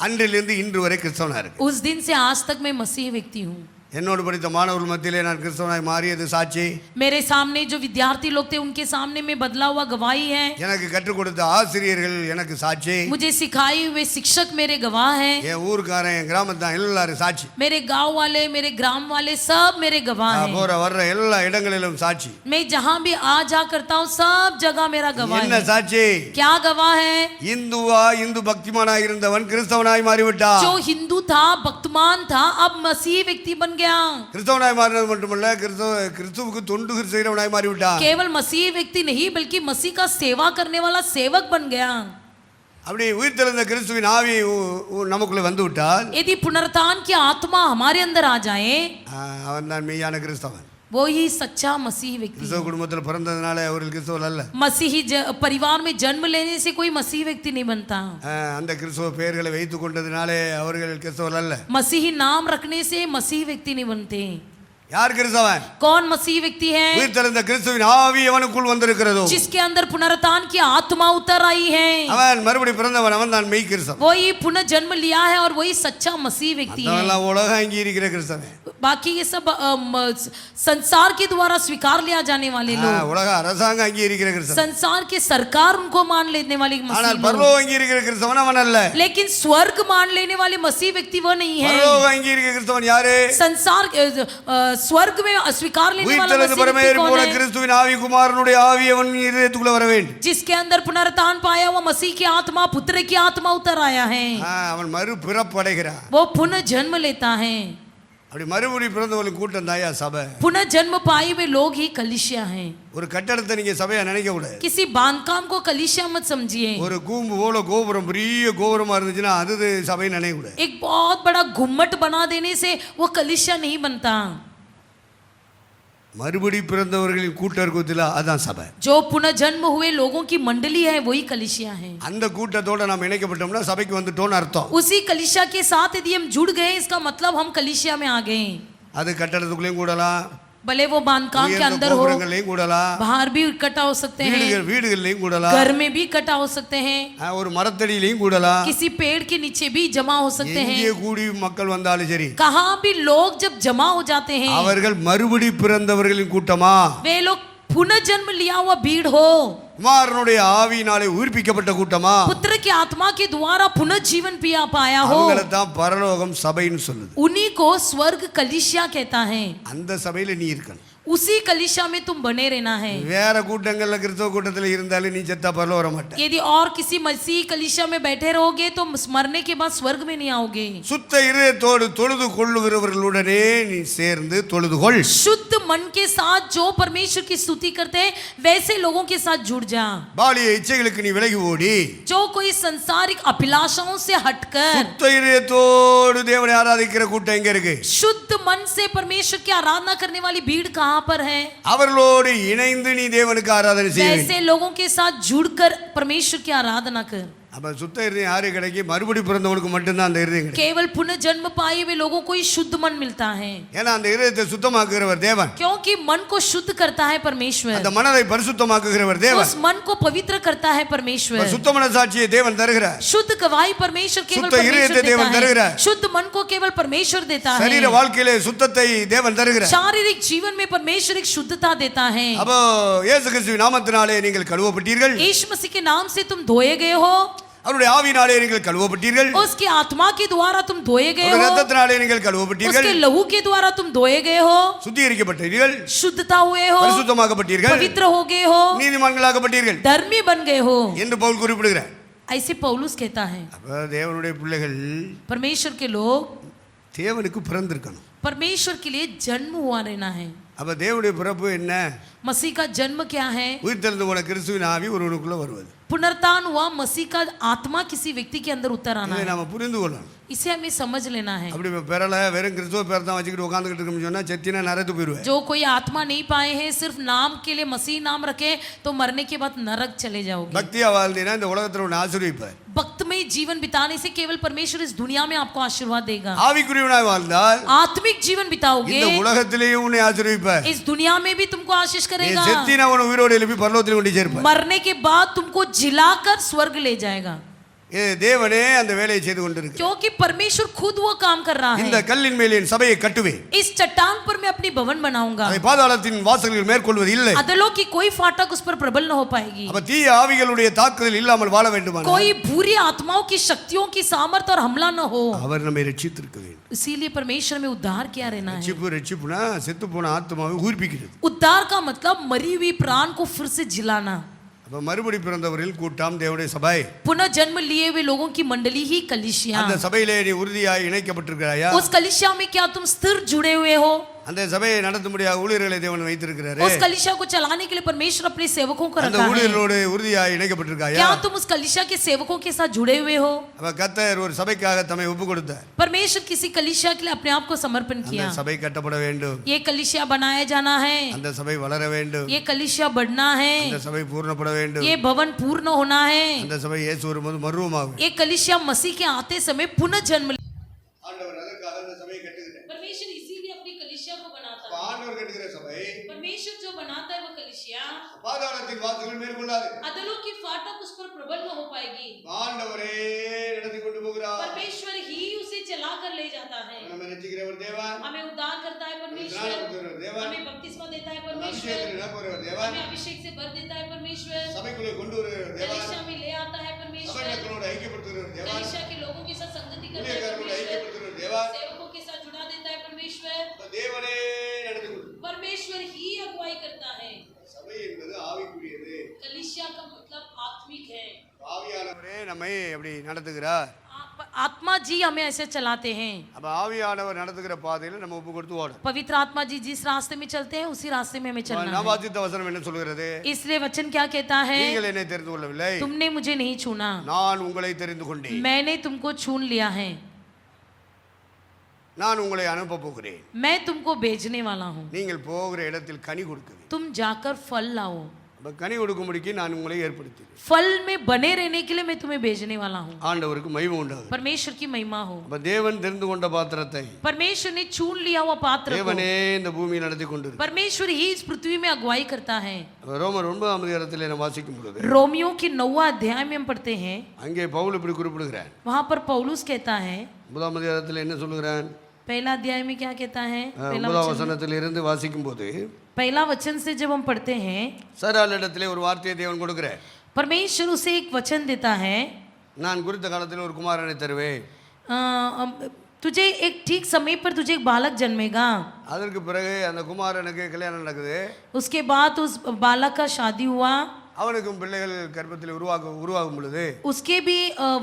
அன்றிலிருந்து இன்று வரை கிறிஸ்தவனா இருக்கு. उस दिन से आज तक मैं मसीह व्यक्ति हूँ. என்னோடு படித்த மாணவர்கள் மத்தியிலே நான் கிறிஸ்தவனாய் மாறியது சாட்சி. मेरे सामने जो विद्यार्थी लोग थे उनके सामने में बदला हुआ गवाही है. எனக்கு கற்றுக் கொடுத்த ஆசிரியர்கள் எனக்கு சாட்சி. मुझे सिखाए हुए शिक्षक मेरे गवाह हैं. என் ஊர்க்காரன் என் கிராமத்தான் எல்லாரும் சாட்சி. मेरे गांव वाले मेरे ग्राम वाले सब मेरे गवाह हैं. போற வர்ற எல்லா இடங்களிலும் சாட்சி. मैं जहाँ भी आ जा करता हूँ सब जगह मेरा गवाह என்ன है. சாட்சி? क्या गवाह है? இந்து பக்திமானாய் இருந்தவன் கிறிஸ்தவனாய் மாறிவிட்டான். जो हिंदू था भक्तमान था अब मसीह व्यक्ति बन गया. கிறிஸ்தவனாய் மாறினது மட்டுமல்ல, கிறிஸ்துவுக்கு தொண்டு செய்கிறவனாய் மாறிவிட்டான். केवल मसीह व्यक्ति नहीं बल्कि मसीह का सेवा करने वाला सेवक बन गया. அப்படி உயிர்த்தெழுந்த கிறிஸ்துவின் ஆவி நமக்குள்ள வந்து விட்டால், यदि पुनरुत्थान की आत्मा हमारे अंदर आ जाए, அவன் தான் மெய்யான கிறிஸ்தவன். वो ही सच्चा मसीह व्यक्ति. கிறிஸ்தவ குடும்பத்தில் பிறந்ததுனால அவர்கள் கிறிஸ்தவர்கள் அல்ல. मसीही परिवार में जन्म लेने से कोई मसीह व्यक्ति नहीं बनता. அந்த கிறிஸ்தவ பெயர்களை வைத்துக் கொண்டதினாலே அவர்கள் கிறிஸ்தவர்கள் அல்ல. मसीही नाम रखने से मसीह व्यक्ति नहीं बनते. யார் கிறிஸ்தவன்? कौन मसीह व्यक्ति है? உயிர்த்தெழுந்த கிறிஸ்துவின் ஆவி அவனுக்குள் வந்திருக்கிறதோ, जिसके अंदर पुनरुत्थान की आत्मा उतर आई है, அவன் மறுபடி பிறந்தவன், அவன் தான் மெய் கிறிஸ்தவன். वही पुनः जन्म लिया है और वही सच्चा मसीह व्यक्ति है. அதெல்லாம் உலகம் அங்கீகரிக்கிற கிறிஸ்தவன். बाकी ये सब संसार के द्वारा स्वीकार लिया जाने वाले लोग, உலக அரசாங்கம் அங்கீகரிக்கிற கிறிஸ்தவன். संसार के सरकार उनको मान लेने वाले मसीह ஆனால் लोग. பரலோகம் அங்கீகரிக்கிற கிறிஸ்தவன் அவன் அல்ல. लेकिन स्वर्ग मान लेने वाले मसीह व्यक्ति वो नहीं है. பரலோகம் அங்கீகரிக்கிற கிறிஸ்தவன் யாரு? संसार स्वर्ग में स्वीकार लेने वाला உயிர்த்தெழுந்து मसीह व्यक्ति பரமேறி कौन போன है? கிறிஸ்துவின் ஆவி குமாரனுடைய ஆவி அவன் இதயத்துக்குள்ள வர வேண்டும். जिसके अंदर पुनरुत्थान पाया हुआ मसीह की आत्मा पुत्र की आत्मा उतर आया है, அவன் மறுபிறப்படைகிறான். वो पुनः जन्म लेता है. அப்படி மறுபடி பிறந்தவர்களுக்கு கூட்டம் தாயா சபை. पुनः जन्म पाए हुए लोग ही कलीसिया हैं. ஒரு கட்டடத்தை நீங்க சபையா நினைக்க கூடாது. किसी बांधकाम को कलीसिया मत समझिए. ஒரு கூம்பு போல கோபுரம் பெரிய கோபுரமா இருந்துச்சுன்னா அது சபை நினைக்க கூடாது. एक बहुत बड़ा घुम्मट बना देने से वो कलीसिया नहीं बनता. மறுபடி பிறந்தவர்களின் கூட்டத்தில் அதான் சபை. जो पुनर्जन्म हुए लोगों की मंडली है वही कलीसिया है. அந்த கூட்டத்தோட நாம் இணைக்கப்பட்டோம்னா சபைக்கு வந்துட்டோம்னு அர்த்தம். उसी कलीसिया के साथ यदि हम जुड़ गए इसका मतलब हम कलीसिया में आ गए. அது கட்டடத்துக்குள்ளேயும் கூடலாம், भले वो बांधकाम के अंदर हो, கூடலாம், बाहर भी इकट्ठा हो सकते हैं, வீடுகள்லயும் கூடலாம், घर में भी इकट्ठा हो सकते हैं, ஒரு மரத்தடியிலயும் கூடலாம், किसी पेड़ के नीचे भी जमा हो सकते हैं. எங்கே கூடி மக்கள் வந்தாலும் சரி, कहाँ भी लोग जब जमा हो जाते हैं, அவர்கள் மறுபடி பிறந்தவர்களின் கூட்டமா, वे लोग पुनर्जन्म लिया हुआ भीड़ हो, குமாரனுடைய ஆவியினாலே உயிர்ப்பிக்கப்பட்ட கூட்டமா, पुत्र की आत्मा के द्वारा पुनर्जीवन पिया पाया हो, அவங்கள தான் பரலோகம் சபைன்னு சொல்லுது. उन्हीं को स्वर्ग कलीसिया कहता है. அந்த சபையில நீ இருக்கணும். उसी कलीसिया में तुम बने रहना है. வேற கூட்டங்கள்ல கிறிஸ்தவ கூட்டத்துல இருந்தாலும் நீ செத்தா பரலோகம் வர மாட்ட. यदि और किसी मसीह कलीसिया में बैठे रहोगे तो मरने के बाद स्वर्ग में नहीं आओगे. சுத்த இதயத்தோடு தொழுது கொள்ளுகிறவர்களுடனே நீ சேர்ந்து தொழுது கொள். शुद्ध मन के साथ जो परमेश्वर की स्तुति करते हैं वैसे लोगों के साथ जुड़ जा. பாலிய இச்சைகளுக்கு நீ விலகி ஓடி, जो कोई संसारिक अभिलाषाओं से हटकर சுத்த இதயத்தோடு தேவனை ஆராதிக்கிற கூட்டம் எங்க இருக்கு? शुद्ध मन से परमेश्वर की आराधना करने वाली भीड़ कहाँ पर है? அவர்களோடு இணைந்து நீ தேவனுக்கு ஆராதனை செய்ய வேண்டும். वैसे लोगों के साथ जुड़कर परमेश्वर की आराधना कर. அப்ப சுத்த இருதயம் யாரு கிடைக்கும்? மறுபடி பிறந்தவனுக்கு மட்டும்தான் அந்த இருதயம் கிடைக்கும். केवल पुनर्जन्म पाए हुए लोगों को ही शुद्ध मन मिलता है. ஏன்னா அந்த இருதயத்தை சுத்தமாக்குகிறவர் தேவன். क्योंकि मन को शुद्ध करता है परमेश्वर. அந்த மனதை பரிசுத்தமாக்குகிறவர் தேவன். उस मन को पवित्र करता है परमेश्वर. சுத்த மனசாட்சியை தேவன் தருகிறார். शुद्ध गवाही परमेश्वर केवल शुद्ध हृदय परमेश्वर देवन देता தருகிறார். है. शुद्ध मन को केवल परमेश्वर देता है. சரீர வாழ்க்கையிலே சுத்தத்தை தேவன் தருகிறார். शारीरिक जीवन में परमेश्वर एक शुद्धता देता है. அப்போ இயேசு கிறிஸ்துவின் நாமத்தினாலே நீங்கள் கழுவப்பட்டீர்கள். यीशु मसीह के नाम से तुम धोए गए हो. அவருடைய ஆவியினாலே நீங்கள் கழுவப்பட்டீர்கள். उसके आत्मा के द्वारा तुम धोए गए हो. இரத்தத்தினாலே நீங்கள் கழுவப்பட்டீர்கள். उसके लहू के द्वारा तुम धोए गए हो. சுத்திகரிக்கப்பட்டீர்கள். शुद्धता हुए हो. பரிசுத்தமாக்கப்பட்டீர்கள். पवित्र हो गए हो. நீதிமான்களாக்கப்பட்டீர்கள் धर्मी बन गए हो என்று பவுல் குறிப்பிடுகிறார். ऐसे पौलुस कहता है. அப்ப தேவனுடைய பிள்ளைகள் परमेश्वर के लोग தேவனுக்கு பிறந்திருக்கணும். परमेश्वर के लिए जन्म हुआ रहना है. அப்ப தேவனுடைய பிறப்பு என்ன? मसीह का जन्म क्या है? உயிர்த்தெழுந்து போன கிறிஸ்துவின் ஆவி ஒருவனுக்குள்ள வருவது. पुनरुत्थान हुआ मसीह का आत्मा किसी व्यक्ति के अंदर उतर आना இதை है. நாம புரிந்து கொள்ளணும். इसे हमें समझ लेना है. அப்படி பெறல வெறும் கிறிஸ்துவ பேர் தான் வச்சுக்கிட்டு உட்காந்துக்கிட்டு இருக்கோம்னு சொன்னா செத்தினா நரத்து போயிடுவேன். जो कोई आत्मा नहीं पाए हैं सिर्फ नाम के लिए मसीह नाम रखे तो मरने के बाद नरक चले जाओगे. பக்தியா வாழ்ந்தீனா இந்த உலகத்துல உன்னை ஆசீர்வதிப்பார். भक्तमय जीवन बिताने से केवल परमेश्वर इस दुनिया में आपको आशीर्वाद देगा. ஆவிக்குரியவனாய் வாழ்ந்தால் आत्मिक जीवन बिताओगे இந்த உலகத்திலேயும் உன்னை ஆசீர்வதிப்பார். इस दुनिया में भी तुमको आशीष நீ करेगा. செத்தினா உன்னை உயிரோடு எழுப்பி பரலோகத்தில் கொண்டு சேர்ப்பார். मरने के बाद तुमको जिलाकर स्वर्ग ले जाएगा. தேவனே அந்த வேலையை செய்து கொண்டிருக்கிறார். क्योंकि परमेश्वर खुद वो काम कर रहा இந்த है. கல்லின் மேல் என் சபையை கட்டுவேன். इस चट्टान पर मैं अपनी भवन बनाऊंगा. அதை பாதாளத்தின் வாசல்கள் மேற்கொள்வது இல்லை. अधलों की कोई फाटक उस पर प्रबल न हो पाएगी. அப்ப தீய ஆவிகளுடைய தாக்குதல் இல்லாமல் வாழ வேண்டுமானால் कोई बुरी आत्माओं की शक्तियों की सामर्थ्य और हमला न हो. அவர் நம்மை ரட்சித்திருக்க வேண்டும். इसीलिए परमेश्वर में उद्धार किया रहना है. ரட்சிப்புனா செத்து போன ஆத்மாவை உயிர்ப்பிக்கிறது. उद्धार का मतलब मरी हुई प्राण को फिर से जिलाना. அப்ப மறுபடி பிறந்தவர்கள் கூட்டம் தேவனுடைய சபை. पुनः जन्म लिए हुए लोगों की मंडली ही कलीसिया. அந்த சபையிலே நீ உறுதியாய் இணைக்கப்பட்டிருக்கிறாயா? उस कलीसिया में क्या तुम स्थिर जुड़े हुए हो? அந்த சபையை நடத்தும்படியாக ஊழியர்களை தேவன் வைத்திருக்கிறாரே. उस कलीसिया को चलाने के लिए परमेश्वर अपने सेवकों को அந்த रखा है. ஊழியர்களோடு உறுதியாய் இணைக்கப்பட்டிருக்காயா? क्या तुम उस कलीसिया के सेवकों के साथ जुड़े हुए हो? அப்ப கர்த்தர் ஒரு சபைக்காக தம்மை ஒப்புக்கொடுத்தார். परमेश्वर किसी कलीसिया के लिए अपने आप को समर्पण அந்த किया. சபை கட்டப்பட வேண்டும். ये कलीसिया बनाया जाना है. அந்த சபை வளர வேண்டும். ये कलीसिया बढ़ना है. அந்த சபை பூர்ணப்பட வேண்டும். ये भवन पूर्ण होना है. அந்த சபை இயேசு வரும்போது மறுரூபமாகும். ये कलीसिया मसीह के आते समय पुनः जन्म. ஆண்டவர் அதற்காக அந்த சபையை கட்டுகிறார். परमेश्वर इसीलिए अपनी कलीसिया को बनाता है. ஆண்டவர் கட்டுகிற சபை परमेश्वर जो बनाता है वो कलीसिया பாதாளத்தின் வாசல்கள் மேற்கொள்ளாது. अधलों की फाटक उस पर प्रबल न हो पाएगी. ஆண்டவரே நடத்தி கொண்டு போகிறார். परमेश्वर ही उसे चला कर ले जाता है. நம்மை ரட்சிக்கிறவர் தேவன். हमें उद्धार करता है परमेश्वर. हमें बपतिस्मा देता है परमेश्वर. हमें अभिषेक से भर देता है परमेश्वर. சபைக்குள்ளே கொண்டு வருகிறவர் தேவன். कलीसिया में ले आता है परमेश्वर. சபைகளோடு ஐக்கியப்படுத்துகிறவர் தேவன். कलीसिया के लोगों के साथ संगति करता है ஊழியக்காரர்களோடு परमेश्वर. ஐக்கியப்படுத்துகிறவர் தேவன். सेवकों के साथ जुड़ा देता है परमेश्वर. தேவனே நடத்தி கொண்டு. परमेश्वर ही अगुवाई करता है. சபை என்பது ஆவிக்குரியது. कलीसिया का मतलब आत्मिक है. ஆவியானவரே நம்மை அப்படி நடத்துகிறார். आत्मा जी हमें ऐसे चलाते हैं. அப்ப ஆவியானவர் நடத்துகிற பாதையில நம்ம ஒப்பு கொடுத்து ஓடணும். पवित्र आत्मा जी जिस रास्ते में चलते हैं उसी रास्ते में हमें चलना நான் है. வாசித்த வசனம் என்ன சொல்கிறது? इसलिए वचन क्या कहता है? நீங்கள் என்னை தெரிந்து கொள்ளவில்லை, तुमने मुझे नहीं छूना, நான் உங்களை தெரிந்து கொண்டேன். मैंने तुमको छून लिया है. நான் உங்களை அனுப்ப போகிறேன். मैं तुमको भेजने वाला हूँ, நீங்கள் போகிற இடத்தில் கனி கொடுக்க வேண்டும். तुम जाकर फल लाओ. அப்ப கனி கொடுக்கும்படிக்கு நான் உங்களை ஏற்படுத்தினேன். फल में बने रहने के लिए मैं तुम्हें भेजने वाला हूँ. ஆண்டவருக்கு மகிமை உண்டாகும். परमेश्वर की महिमा हो. அப்ப தேவன் தெரிந்து கொண்ட பாத்திரத்தை परमेश्वर ने चुन लिया हुआ पात्र को தேவனே இந்த பூமியை நடத்தி கொண்டிருக்கிறார். परमेश्वर ही इस पृथ्वी में अगुवाई करता है. ரோமர் 9ஆம் அதிகாரத்திலே நாம் வாசிக்கும் பொழுது रोमियो के 9वां अध्याय में हम पढ़ते हैं, அங்கே பவுல் இப்படி குறிப்பிடுகிறார். वहां पर पौलुस कहता है, 9ஆம் அதிகாரத்தில் என்ன சொல்லுகிறான்? पहला अध्याय में क्या कहता है? 9ஆம் வசனத்தில் இருந்து வாசிக்கும் போது पहला वचन से जब हम पढ़ते हैं, சாராளிடத்திலே ஒரு வார்த்தையை தேவன் கொடுக்கிறார். परमेश्वर उसे एक वचन देता है, நான் குறித்த காலத்தில் ஒரு குமாரனை தருவேன். तुझे एक ठीक समय पर तुझे एक बालक जन्मेगा. அதற்கு பிறகு அந்த குமாரனுக்கு கல்யாணம் நடக்குது. उसके बाद उस बालक का शादी हुआ. அவனுக்கும் பிள்ளைகள் கர்ப்பத்தில் உருவாகும் பொழுது उसके भी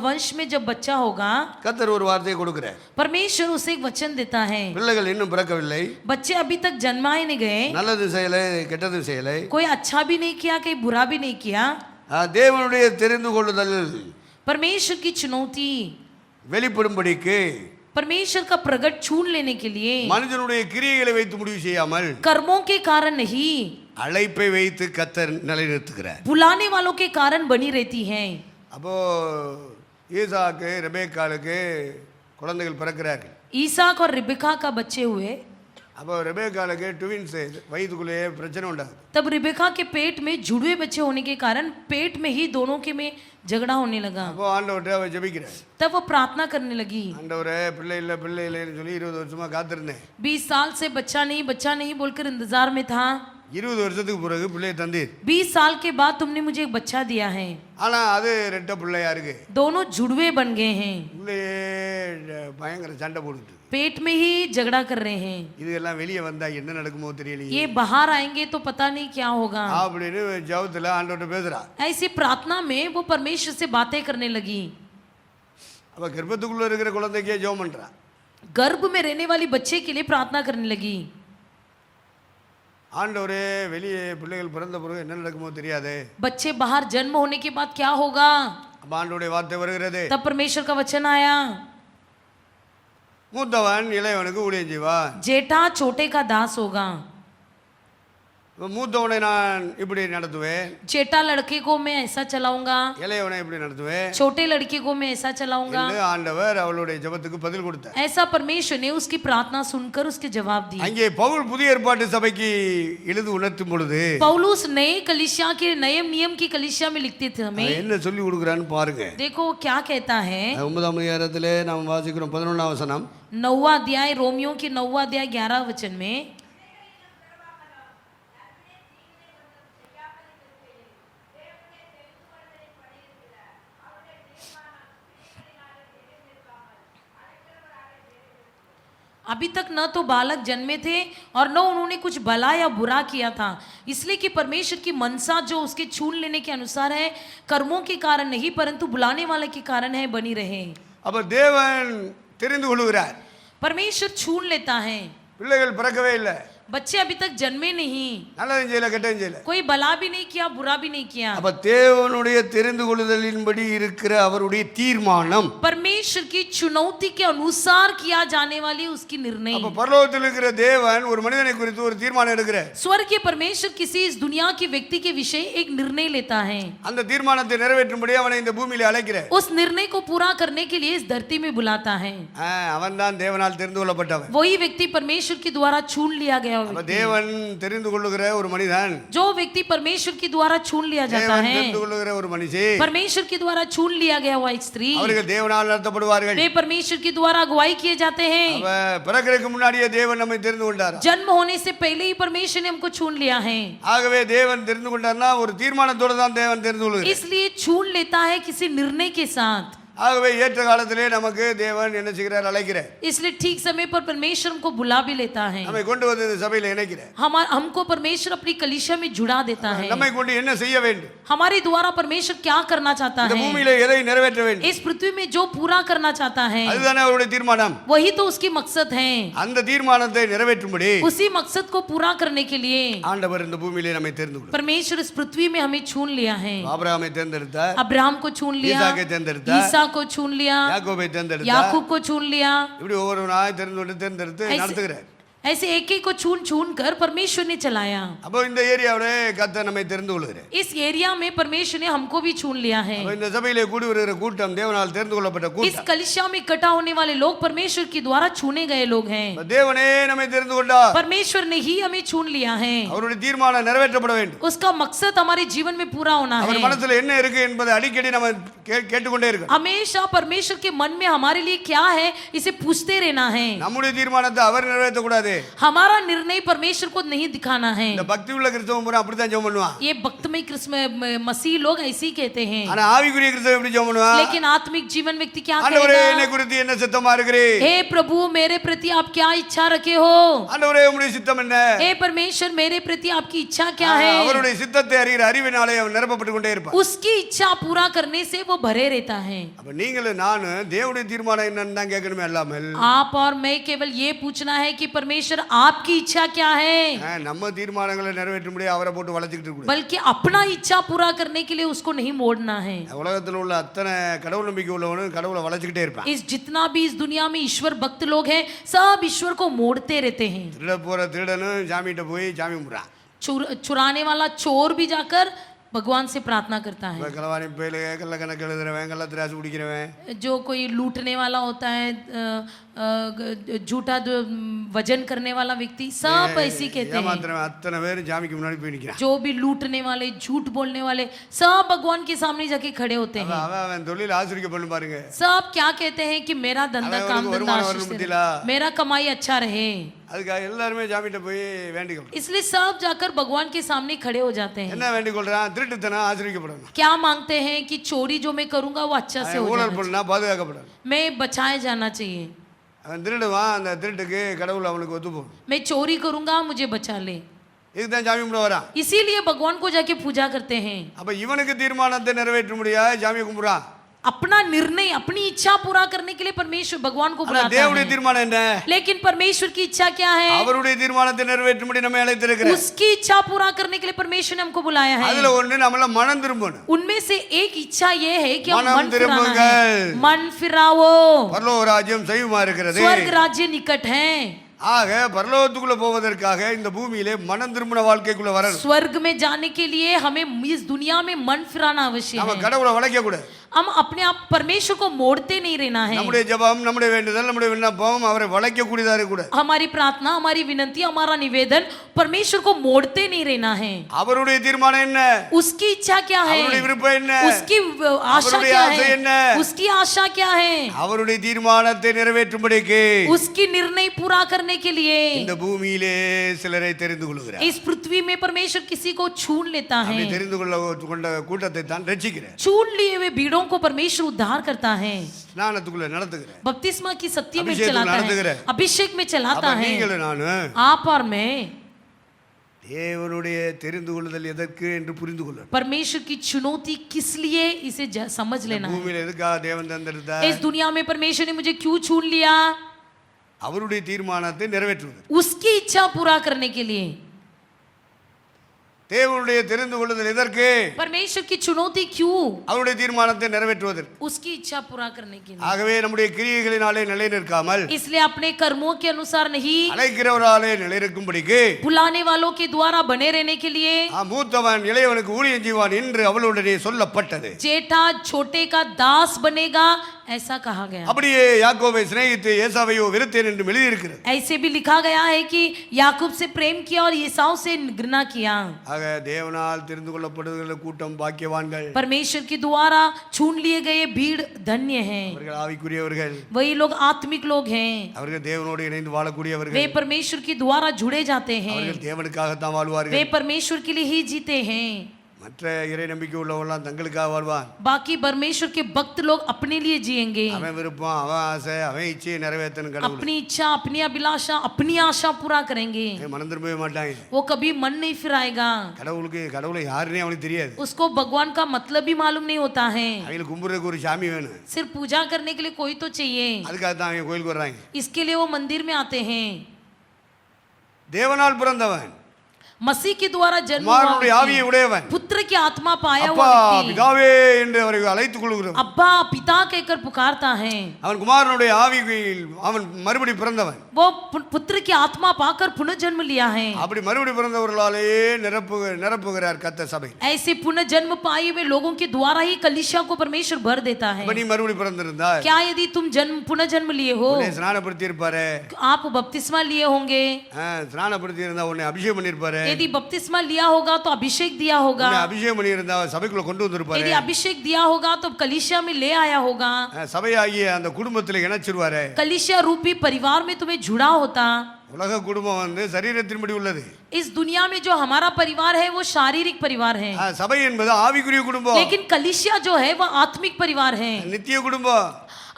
वंश में जब बच्चा होगा, கர்த்தர் ஒரு வார்த்தையை கொடுக்கிறார். परमेश्वर उसे एक वचन देता है. பிள்ளைகள் இன்னும் பிறக்கவில்லை, बच्चे अभी तक जन्माए नहीं गए, நல்லது செய்யலை கெட்டது செய்யலை, कोई अच्छा भी नहीं किया, कोई बुरा भी नहीं किया. தேவனுடைய தெரிந்து கொள்ளுதல் परमेश्वर की चुनौती, வெளிப்படும்படிக்கு परमेश्वर का प्रगट छून लेने के लिए மனிதனுடைய கிரியைகளை வைத்து முடிவு செய்யாமல் कर्मों के कारण नहीं, அழைப்பை வைத்து கர்த்தர் நிலைநிறுத்துகிறார். बुलाने वालों के कारण बनी रहती है. அப்போ ஈசாக்கு ரெபேக்காளுக்கு குழந்தைகள் பிறக்கிறார்கள். ईसाक और रिबेका का बच्चे हुए. அப்போ ரெபேக்காளுக்கு ட்வின்ஸ் வயிற்றுக்குள்ளேயே பிரச்சனை உண்டாகுது. तब रिबेका के पेट में जुड़वे बच्चे होने के कारण पेट में ही दोनों के में झगड़ा होने लगा. அப்போ ஆண்டவர்கிட்ட அவ ஜெபிக்கிறார். तब वो प्रार्थना करने लगी, ஆண்டவரே பிள்ளை இல்லைன்னு சொல்லி 20 வருஷமா காத்திருந்தேன். 20 साल से बच्चा नहीं बोलकर इंतजार में था. 20 வருஷத்துக்கு பிறகு பிள்ளையை தந்தீர். 20 साल के बाद तुमने मुझे एक बच्चा दिया है. ஆனா அது ரெட்ட பிள்ளையா இருக்கு. दोनों जुड़वे बन गए हैं, உள்ளே பயங்கர சண்டை போடுது. पेट में ही झगड़ा कर रहे हैं. இதெல்லாம் வெளியே வந்தா என்ன நடக்குமோ தெரியலையே. ये बाहर आएंगे तो पता नहीं क्या होगा. அப்படின்னு ஜெபத்துல ஆண்டவர்கிட்ட பேசுறா. ऐसी प्रार्थना में वो परमेश्वर से बातें करने लगी. அவ கர்ப்பத்துக்குள்ள இருக்கிற குழந்தைக்கே ஜெபம் பண்றா. गर्भ में रहने वाली बच्चे के लिए प्रार्थना करने लगी. ஆண்டவரே வெளியே பிள்ளைகள் பிறந்த பிறகு என்ன நடக்குமோ தெரியாதே. बच्चे बाहर जन्म होने के बाद क्या होगा? அப்ப ஆண்டவருடைய வார்த்தை வருகிறது. तब परमेश्वर का वचन आया, மூத்தவன் இளையவனுக்கு ஊழியம் செய்வான். जेठा छोटे का दास होगा. மூத்தவனை நான் இப்படி நடத்துவேன், जेठा लड़के को मैं ऐसा चलाऊंगा, இளையவனை இப்படி நடத்துவேன் छोटे लड़के को मैं ऐसा चलाऊंगा. என்று ஆண்டவர் அவளுடைய ஜெபத்துக்கு பதில் கொடுத்தார். ऐसा परमेश्वर ने उसकी प्रार्थना सुनकर उसके जवाब दिए. அங்கே பவுல் புதிய ஏற்பாட்டு சபைக்கு எழுதி உணர்த்தும் பொழுது पौलुस नए कलीसिया के नए नियम की कलीसिया में लिखते थे हमें. என்ன சொல்லி கொடுக்குறான்னு பாருங்க. देखो वो क्या कहता है. 9ஆம் அதிகாரத்திலே நாம் வாசிக்கிறோம் 11ஆம் வசனம். 9वां अध्याय, रोमियो के 9वां अध्याय 11 वचन में, अभी तक न तो बालक जन्मे थे और न उन्होंने कुछ भला या बुरा किया था, इसलिए कि परमेश्वर की मनसा जो उसके छून लेने के अनुसार है, कर्मों के कारण नहीं परंतु बुलाने वाले के कारण है, बनी रहे. அப்ப தேவன் தெரிந்து கொள்கிறார். परमेश्वर छून लेता है. பிள்ளைகள் பிறக்கவே இல்லை, बच्चे अभी तक जन्मे नहीं, நல்லதும் செய்யல கெட்டதும் செய்யல. कोई भला भी नहीं किया, बुरा भी नहीं किया. அப்ப தேவனுடைய தெரிந்து கொள்ளுதலின்படி இருக்கிற அவருடைய தீர்மானம், परमेश्वर की चुनौती के अनुसार किया जाने वाली उसकी निर्णय. அப்ப பரலோகத்தில் இருக்கிற தேவன் ஒரு மனிதனை குறித்து ஒரு தீர்மானம் எடுக்கிறார். स्वर्ग के परमेश्वर किसी इस दुनिया के व्यक्ति के विषय एक निर्णय लेता है. அந்த தீர்மானத்தை நிறைவேற்றும்படி அவனை இந்த பூமியில அழைக்கிறார். उस निर्णय को पूरा करने के लिए इस धरती में बुलाता है. அவன் தான் தேவனால் தெரிந்து கொள்ளப்பட்டவன். वही व्यक्ति परमेश्वर के द्वारा छून लिया गया அப்ப தேவன் தெரிந்து கொள்ளுகிற ஒரு மனிதன், जो व्यक्ति परमेश्वर के द्वारा छून लिया जाता தேவன் है, தெரிந்து கொள்ளுகிற ஒரு மனுஷி, परमेश्वर के द्वारा छून लिया गया हुआ एक स्त्री, அவர்கள் தேவனால் நடத்தப்படுவார்கள். वे परमेश्वर के द्वारा अगुवाई किए जाते हैं. அவ பிறக்கிறதுக்கு முன்னாடியே தேவன் நம்மை தெரிந்து கொண்டார். जन्म होने से पहले ही परमेश्वर ने हमको छून लिया है. ஆகவே தேவன் தெரிந்து கொண்டார்னா ஒரு தீர்மானத்தோட தான் தேவன் தெரிந்து கொள்கிறார். इसलिए छून लेता है किसी निर्णय के साथ. ஆகவே ஏற்ற காலத்திலே நமக்கு தேவன் என்ன செய்கிறார், அழைக்கிறார். इसलिए ठीक समय पर परमेश्वर हमको बुला भी लेता है. நம்மை கொண்டு வந்து இந்த சபையில இணைக்கிறார். हमको परमेश्वर अपनी कलीसिया में जुड़ा देता है. நம்மை கொண்டு என்ன செய்ய வேண்டும், हमारे द्वारा परमेश्वर क्या करना चाहता இந்த है, பூமியில எதை நிறைவேற்ற வேண்டும், इस पृथ्वी में जो पूरा करना चाहता है, அதுதானே அவருடைய தீர்மானம். वही तो उसकी मकसद है. அந்த தீர்மானத்தை நிறைவேற்றும்படி उसी मकसद को पूरा करने के लिए ஆண்டவர் இந்த பூமியிலே நம்மை தெரிந்து கொண்டார். परमेश्वर इस पृथ्वी में हमें छून लिया है. ஆபிரகாமை தேர்ந்தெடுத்தார், अब्राहम को छून लिया, ஈசாக்கை தேர்ந்தெடுத்தார், ईसा को छून लिया, யாக்கோபை தேர்ந்தெடுத்தார். याकूब को छून लिया। இப்படி ஒவ்வொருவனாய் தேர்ந்தெடுத்து நடத்துகிறார். ऐसे एक एक को छून छून कर परमेश्वर ने चलाया। அப்போ இந்த ஏரியாவிலே கர்த்தர் நம்மை தெரிந்து கொள்கிறார். इस एरिया में परमेश्वर ने हमको भी छून लिया है। அப்போ இந்த சபையிலே கூடி வருகிற கூட்டம் தேவனால் தெரிந்து கொள்ளப்பட்ட इस கூட்டம். कलीसिया में इकट्ठा होने वाले लोग परमेश्वर के द्वारा चुने गए लोग हैं। தேவனே நம்மை தெரிந்து கொண்டார். परमेश्वर ने ही हमें छून लिया है। அவருடைய தீர்மானம் நிறைவேற்றப்பட வேண்டும். उसका मकसद हमारे जीवन में पूरा होना அவர் है। மனசுல என்ன இருக்கு என்பதை அடிக்கடி நம்ம கேட்டுக்கொண்டே இருக்கணும். हमेशा परमेश्वर के मन में हमारे लिए क्या है इसे पूछते रहना है। நம்முடைய தீர்மானத்தை அவர் நிறைவேற்ற கூடாது. हमारा निर्णय परमेश्वर को नहीं दिखाना है। இந்த பக்தி உள்ள கிறிஸ்தவன் பூரா அப்படிதான் ஜெபம் பண்ணுவான். ये भक्तमय मसीह लोग ऐसे ही कहते हैं। ஆனா ஆவிக்குரிய கிறிஸ்தவன் எப்படி ஜெபம் பண்ணுவான்? लेकिन आत्मिक जीवन व्यक्ति क्या ஆண்டவரே कहेगा? என்னை குறித்து என்ன சித்தமா இருக்கிறீர்? हे प्रभु मेरे प्रति आप क्या इच्छा रखे हो? ஆண்டவரே உம்முடைய சித்தம் என்ன? हे परमेश्वर मेरे प्रति आपकी इच्छा क्या है? அவருடைய சித்தத்தை அறிகிற அறிவினாலே அவன் நிரப்பப்பட்டு கொண்டே இருப்பான். उसकी इच्छा पूरा करने से वो भरे रहता है। அப்ப நீங்களும் நானும் தேவனுடைய தீர்மானம் என்னன்னு தான் கேட்கணுமே அல்லாமல் आप और मैं केवल ये पूछना है कि परमेश्वर आपकी इच्छा क्या है, நம்ம தீர்மானங்களை நிறைவேற்ற முடியாது அவரை போட்டு வளைச்சிக்கிட்டு இருக்கக்கூடாது. बल्कि अपना इच्छा पूरा करने के लिए उसको नहीं मोड़ना है। உலகத்தில் உள்ள அத்தனை கடவுள் நம்பிக்கை உள்ளவனும் கடவுளை வளைச்சிக்கிட்டே இருப்பான். इस जितना भी इस दुनिया में ईश्वर भक्त लोग हैं सब ईश्वर को मोड़ते रहते हैं। திருட போற திருடனும் சாமிகிட்ட போய் சாமி கும்பிடுறான். चुराने वाला चोर भी जाकर भगवान से प्रार्थना करता है। களவாணி பேரு கள்ள கணக்கு எழுதுறவன் கள்ள திராசு குடிக்கிறவன் जो कोई लूटने वाला होता है, झूठा वजन करने वाला व्यक्ति सब ऐसी कहते हैं। ஏமாத்துறவன் அத்தனை பேர் சாமிக்கு முன்னாடி போய் நிக்கிறான். जो भी लूटने वाले झूठ बोलने वाले सब भगवान के सामने जाके खड़े होते हैं। அவன் தொழில் ஆசிரியப்படும் பாருங்க. सब क्या कहते हैं कि मेरा धंधा काम धंधा வருமானம் आशीष வரணும் से பத்திலா. मेरा कमाई अच्छा रहे, அதுக்காக எல்லாருமே சாமிகிட்ட போய் வேண்டிக்கணும். इसलिए सब जाकर भगवान के सामने खड़े हो जाते हैं। என்ன வேண்டிக்கொள்றான்? திருட்டுத்தனம் ஆசிரியப்படணும். क्या मांगते हैं कि चोरी जो मैं करूंगा वो अच्छा से हो ஊழல் जाए, பண்ணா பாதுகாக்கப்படணும். मैं बचाए जाना चाहिए। அவன் திருடுவான், அந்த திருட்டுக்கு கடவுள் அவனுக்கு ஒத்து போகும். मैं चोरी करूंगा मुझे बचा ले, இதுதான் சாமி கும்பிட வரான். इसीलिए भगवान को जाके पूजा करते हैं। அப்ப இவனுக்கு தீர்மானத்தை நிறைவேற்ற முடியாது சாமியை கும்பிடுறான். अपना निर्णय अपनी इच्छा पूरा करने के लिए परमेश्वर भगवान को ஆனா बुलाता தேவனுடைய है। தீர்மானம் என்ன? लेकिन परमेश्वर की इच्छा क्या है? அவருடைய தீர்மானத்தை நிறைவேற்றும்படி நம்மை அழைத்திருக்கிறார். उसकी इच्छा पूरा करने के लिए परमेश्वर ने हमको बुलाया है। அதுல ஒண்ணு நம்மள மனம் திரும்பணும். उनमें से एक इच्छा ये है कि हम மனம் मन फिराना है। திரும்புங்கள். मन फिराओ, பரலோக ராஜ்யம் சமீபமா இருக்கிறது. स्वर्ग राज्य निकट है। ஆக பரலோகத்துக்குள்ள போவதற்காக இந்த பூமியிலே மனம் திரும்பின வாழ்க்கைக்குள்ள வரணும். स्वर्ग में जाने के लिए हमें इस दुनिया में मन फिराना आवश्यक நம்ம है। கடவுளை வளைக்க கூடாது. हम अपने आप परमेश्वर को मोड़ते नहीं रहना है। நம்முடைய ஜெபம், நம்முடைய வேண்டுதல், நம்முடைய விண்ணப்பம் அவரை வளைக்க கூடியதா இருக்க கூடாது. हमारी प्रार्थना, हमारी विनती, हमारा निवेदन परमेश्वर को मोड़ते नहीं रहना है। அவருடைய தீர்மானம் என்ன? उसकी इच्छा क्या है, அவருடைய விருப்பம் என்ன? उसकी आशा அவருடைய क्या ஆசை என்ன? है, उसकी आशा क्या है, அவருடைய தீர்மானத்தை நிறைவேற்றும்படிக்கு उसकी निर्णय पूरा करने के लिए இந்த பூமியிலே சிலரை தெரிந்து கொள்கிறார். इस पृथ्वी में परमेश्वर किसी को छून लेता है। அப்படி தெரிந்து கொண்ட கூட்டத்தை தான் ரட்சிக்கிறார். छून लिए हुए भीड़ों को परमेश्वर उद्धार करता है, ஸ்நானத்துக்குள்ள நடத்துகிறார். बपतिस्मा की सत्य में अभिषेक चलाता நடத்துகிற. है, अभिषेक में चलाता அப்ப है। நீங்களும் நானும் आप और मैं தேவனுடைய தெரிந்து கொள்ளுதல் எதற்கு என்று புரிந்து கொள்ளணும். परमेश्वर की चुनौती किस लिए इसे समझ लेना है। பூமியில எதுக்காக தேவன் தந்திருந்தார்? इस दुनिया में परमेश्वर ने मुझे क्यों चुन लिया? அவருடைய தீர்மானத்தை நிறைவேற்றுவது. उसकी इच्छा पूरा करने के लिए। தேவனுடைய தெரிந்து கொள்ளுதல் எதற்கு? परमेश्वर की चुनौती क्यों? அவருடைய தீர்மானத்தை நிறைவேற்றுவதற்கு. उसकी इच्छा पूरा करने के लिए। ஆகவே நம்முடைய கிரியைகளினாலே நிலை நிற்காமல் इसलिए अपने कर्मों के अनुसार नहीं, அழைக்கிறவராலே நிலை நிற்கும்படிக்கு बुलाने वालों के द्वारा बने रहने के लिए மூத்தவன் இளையவனுக்கு ஊழியம் செய்வான் என்று அவளுடனே சொல்லப்பட்டது. जेठा छोटे का दास बनेगा ऐसा कहा गया। அப்படியே யாக்கோபை சிநேகித்து ஏசாவையோ வெறுத்தேன் என்று எழுதியிருக்கிறது. ऐसे भी लिखा गया है कि याकूब से प्रेम किया और एसाव से घृणा किया। ஆக தேவனால் தெரிந்து கொள்ளப்படுகிற கூட்டம் பாக்கியவான்கள். परमेश्वर के द्वारा चुन लिए गए भीड़ धन्य हैं। அவர்கள் ஆவிக்குரியவர்கள். वही लोग आत्मिक लोग हैं, அவர்கள் தேவனோடு இணைந்து வாழக்கூடியவர்கள். वे परमेश्वर के द्वारा जुड़े जाते हैं, அவர்கள் தேவனுக்காகத்தான் வாழ்வார்கள். वे परमेश्वर के लिए ही जीते हैं। மற்ற இறை நம்பிக்கை உள்ளவங்களாம் தங்களுக்காக வாழ்வான். बाकी परमेश्वर के भक्त लोग अपने लिए जिएंगे। அவன் விருப்பம், அவன் ஆசை, அவன் இச்சையை நிறைவேற்றணும் கடவுள். अपनी इच्छा, अपनी अभिलाषा, अपनी आशा पूरा करेंगे। மனம் திரும்பவே மாட்டாங்க. वो कभी मन नहीं फिराएगा। கடவுளை யாருன்னே அவனுக்கு தெரியாது. उसको भगवान का मतलब भी मालूम नहीं होता है। அவங்களுக்கு கும்பிடுறதுக்கு ஒரு சாமி வேணும். सिर्फ पूजा करने के लिए कोई तो चाहिए, அதுக்காக தான் அவங்க கோயிலுக்கு வர்றாங்க. इसके लिए वो मंदिर में आते हैं। தேவனால் பிறந்தவன் मसीह के द्वारा जन्म हुआ குமாரனுடைய ஆவியை व्यक्ति, உடையவன் पुत्र की आत्मा पाया அப்பா हुआ व्यक्ति பிதாவே என்று அவரை அழைத்துக் கொள்கிறவன் अब्बा पिता कहकर पुकारता है। அவன் குமாரனுடைய ஆவியில் அவன் மறுபடி பிறந்தவன் वो पुत्र की आत्मा पाकर पुनर्जन्म लिया है। அப்படி மறுபடி பிறந்தவர்களாலே நிரப்புகிறார் கர்த்தர் சபை ऐसे पुनर्जन्म पाए हुए लोगों के द्वारा ही कलीसिया को परमेश्वर भर देता है। நீ மறுபடி பிறந்திருந்தால் क्या यदि तुम पुनर्जन्म लिए हो, உன்னை ஸ்நானப்படுத்தி இருப்பாரு, आप बपतिस्मा लिए होंगे, ஸ்நானப்படுத்தி இருந்தா உன்னை அபிஷேகம் பண்ணிருப்பாரு, यदि बपतिस्मा लिया होगा तो अभिषेक दिया होगा, உன்னை अभिषेகம் பண்ணி இருந்தா சபைக்குள்ள கொண்டு வந்திருப்பாரு, यदि अभिषेक दिया होगा तो कलीसिया में ले आया होगा, சபையாகிய அந்த குடும்பத்துல இணைச்சிருவாரு, कलीसिया रूपी परिवार में तुम्हें जुड़ा होता। உலக குடும்பம் வந்து சரீரத்தின்படி உள்ளது, इस दुनिया में जो हमारा परिवार है वो शारीरिक परिवार है, சபை என்பது ஆவிக்குரிய குடும்பம், लेकिन कलीसिया जो है वो आत्मिक परिवार है, நித்திய குடும்பம்,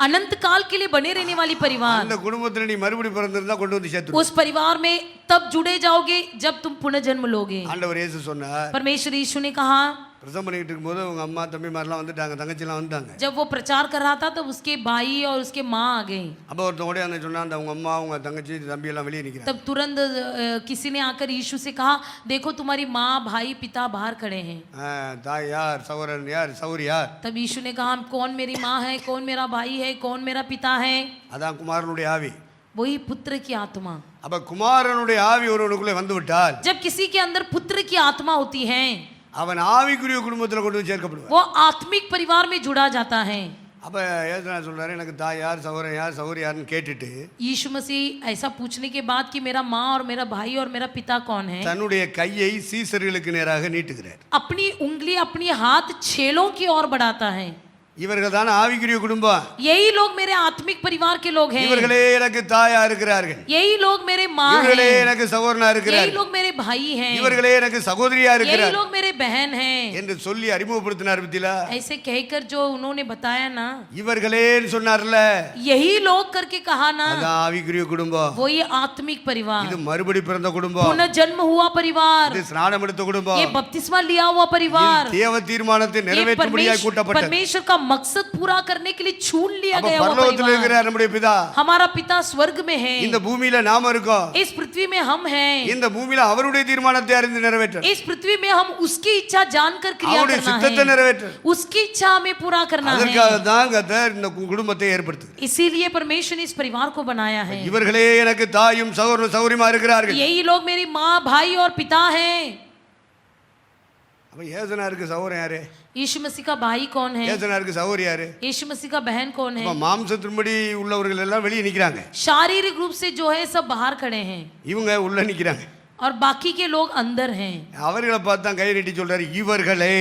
अनंत काल के लिए बने रहने वाली परिवार। அந்த குடும்பத்துல நீ மறுபடி பிறந்திருந்தா கொண்டு வந்து சேர்த்து उस परिवार में तब जुड़े जाओगे जब तुम पुनर्जन्म लोगे। ஆண்டவர் இயேசு சொன்னார், परमेश्वर यीशु ने कहा, பிரசவம் பண்ணிட்டு இருக்கும்போது உங்க அம்மா தம்பி மாதிரிலாம் வந்துட்டாங்க, தங்கச்சிலாம் வந்துட்டாங்க, जब वो प्रचार कर रहा था तो उसके भाई और उसके माँ आ गए। அப்போ ஒருத்தன் ஓடி வந்து சொன்னா, அந்த உங்க அம்மா உங்க தங்கச்சி தம்பி எல்லாம் வெளியே நிக்கிறாங்க, तब तुरंत किसी ने आकर यीशु से कहा, देखो तुम्हारी माँ भाई पिता बाहर खड़े हैं। தாய் யார், சகோதரன் யார், சௌரி யார்? तब यीशु ने कहा, कौन मेरी माँ है, कौन मेरा भाई है, कौन मेरा पिता है? அதான் குமாரனுடைய ஆவி. वही पुत्र की आत्मा। அப்ப குமாரனுடைய ஆவி ஒருவனுக்குள்ளே வந்து விட்டால், जब किसी के अंदर पुत्र की आत्मा होती है, அவன் ஆவிக்குரிய குடும்பத்துல கொண்டு வந்து சேர்க்கப்படுவான், वो आत्मिक परिवार में जुड़ा जाता है। அப்ப ஏசுனா சொல்றாரு, எனக்கு தாய் யார், சகோதரன் யார், சௌரி யாருன்னு கேட்டுட்டு यीशु मसीह ऐसा पूछने के बाद कि मेरा माँ और मेरा भाई और मेरा पिता कौन है, தன்னுடைய கையை சீசர்களுக்கு நேராக நீட்டுகிறார். अपनी उंगली अपनी हाथ छेलों की ओर बढ़ाता है। இவர்கள் தான் ஆவிக்குரிய குடும்பம், यही लोग मेरे आत्मिक परिवार के लोग हैं, இவர்களே எனக்கு தாயா இருக்கிறார்கள், यही लोग मेरे माँ இவர்களே हैं, எனக்கு சகோதரனா यही இருக்கிறார், लोग मेरे भाई हैं, இவர்களே எனக்கு சகோதரியா यही இருக்கிறார் लोग मेरे बहन हैं। என்று சொல்லி அறிமுகப்படுத்தினார். பத்திலா ऐसे कहकर जो उन्होंने बताया ना, இவர்களேன்னு சொன்னார்ல, यही लोग करके कहा ना, அதான் ஆவிக்குரிய குடும்பம், वो ये आत्मिक परिवार, இது மறுபடி பிறந்த குடும்பம், पुनर्जन्म हुआ परिवार, இது ஸ்நானம் எடுத்த குடும்பம், ये बपतिस्मा लिया हुआ परिवार, இது தேவ தீர்மானத்தை ये நிறைவேற்றும்படியாய் கூட்டப்பட்டது. परमेश्वर का मकसद पूरा करने के लिए चुन लिया அப்ப गया हुआ பரலோகத்தில் परिवार। இருக்கிற நம்முடைய பிதா, हमारा पिता स्वर्ग में है, இந்த பூமியில நாம இருக்கோம், इस पृथ्वी में हम हैं, இந்த பூமியில அவருடைய தீர்மானத்தை அறிந்து நிறைவேற்ற, इस पृथ्वी में हम उसकी इच्छा जानकर क्रिया அவருடைய करना சித்தத்தை है, நிறைவேற்ற, उसकी इच्छा हमें पूरा करना அதற்காக है। தான் கர்த்தர் இந்த குடும்பத்தை ஏற்படுத்துகிறார். इसीलिए परमेश्वर ने इस परिवार को बनाया है। இவர்களே எனக்கு தாயும் சகோதரனும் சௌரியமா இருக்கிறார்கள். यही लोग मेरी माँ भाई और पिता हैं। அப்ப ஏசனாருக்கு சகோதரன் யாரு, यीशु मसीह का भाई कौन है, ஏசனாருக்கு சகோதரி யாரு? यीशु मसीह का बहन कौन है? அப்ப மாம்சத்தின்படி உள்ளவர்கள் எல்லாம் வெளியே நிக்கிறாங்க, शारीरिक रूप से जो है सब बाहर खड़े हैं இவங்க உள்ள நிக்கிறாங்க. और बाकी के लोग अंदर हैं। அவர்களை பார்த்து தான் கை நீட்டி சொல்றாரு, இவர்களே,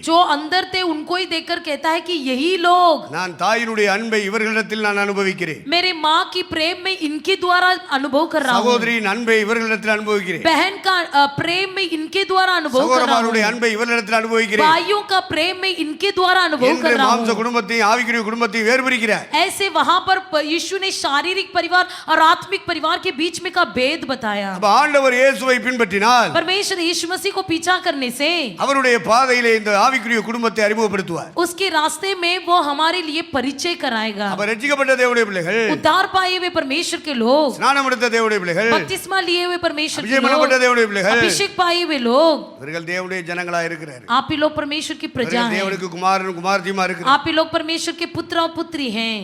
जो अंदर थे उनको ही देखकर कहता है कि यही लोग, நான் தாயினுடைய அன்பை இவர்களிடத்தில் நான் அனுபவிக்கிறேன், मेरे माँ की प्रेम में इनके द्वारा अनुभव कर रहा हूँ, சகோதரியின் அன்பை இவர்களிடத்தில் அனுபவிக்கிறேன், बहन का प्रेम में इनके द्वारा अनुभव कर रहा சகோதரமாருடைய हूँ, அன்பை இவர்களிடத்தில் அனுபவிக்கிறேன், भाइयों का प्रेम में इनके द्वारा अनुभव என்று कर रहा மாம்ச हूँ। குடும்பத்தையும் ஆவிக்குரிய குடும்பத்தையும் வேறுபிரிக்கிறார். ऐसे वहां पर यीशु ने शारीरिक परिवार और आत्मिक परिवार के बीच में का भेद बताया। அப்ப ஆண்டவர் இயேசுவை பின்பற்றினால் परमेश्वर यीशु मसीह को पीछा करने से அவருடைய பாதையிலே இந்த ஆவிக்குரிய குடும்பத்தை அறிமுகப்படுத்துவார். उसके रास्ते में वो हमारे लिए परिचय कराएगा। அப்ப ரட்சிக்கப்பட்ட தேவனுடைய பிள்ளைகள், उद्धार पाए हुए परमेश्वर के लोग, ஸ்நானம் எடுத்த தேவனுடைய பிள்ளைகள், बपतिस्मा लिए हुए परमेश्वर के அபிஷேகம் பண்ணப்பட்ட लोग, தேவனுடைய பிள்ளைகள், अभिषेक पाए हुए लोग, இவர்கள் தேவனுடைய ஜனங்களா இருக்கிறார்கள். आप ही लोग परमेश्वर की प्रजा இவர்கள் हैं, தேவனுக்கு குமாரனும் குமாரத்தியுமா இருக்கிறார்கள். आप ही लोग परमेश्वर के पुत्र और पुत्री हैं।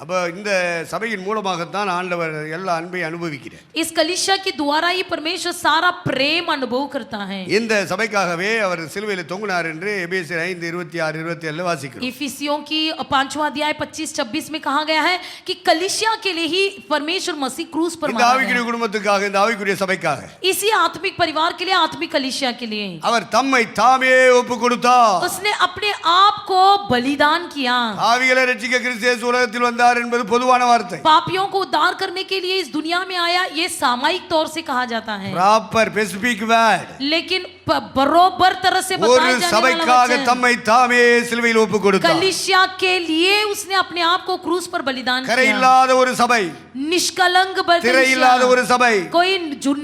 அப்ப இந்த சபையின் மூலமாகத்தான் ஆண்டவர் எல்லா அன்பை அனுபவிக்கிறார். इस कलीसिया के द्वारा ही परमेश्वर सारा प्रेम अनुभव करता है। இந்த சபைக்காகவே அவர் சிலுவையில் தொங்கினார் என்று எபேசியர் 5:26-27 வாசிக்கிறோம். इफिसियों की 5वां अध्याय 25-26 में कहा गया है कि कलीसिया के लिए ही परमेश्वर मसीह क्रूस पर இந்த मारा ஆவிக்குரிய गया। குடும்பத்துக்காக, இந்த ஆவிக்குரிய சபைக்காக इसी आत्मिक परिवार के लिए, आत्मिक कलीसिया के लिए அவர் தம்மை தாமே ஒப்பு கொடுத்தார். उसने अपने आप को बलिदान किया। ஆவிகளை ரட்சிக்க கிறிஸ்து இயேசு உலகத்தில் வந்தார் என்பது பொதுவான வார்த்தை. पापियों को उद्धार करने के लिए इस दुनिया में आया, ये सामायिक तौर से कहा जाता है, ப்ராப்பர் ஸ்பெசிபிக் வேர்ட். लेकिन बरोबर तरह से ஒரு बताया जाने वाला சபைக்காக वचन, தம்மை தாமே சிலுவையில் ஒப்பு கொடுத்தார். कलीसिया के लिए उसने अपने आप को क्रूस पर बलिदान கரை किया। இல்லாத ஒரு சபை, निष्कलंक திரை இல்லாத ஒரு कलीसिया, சபை, कोई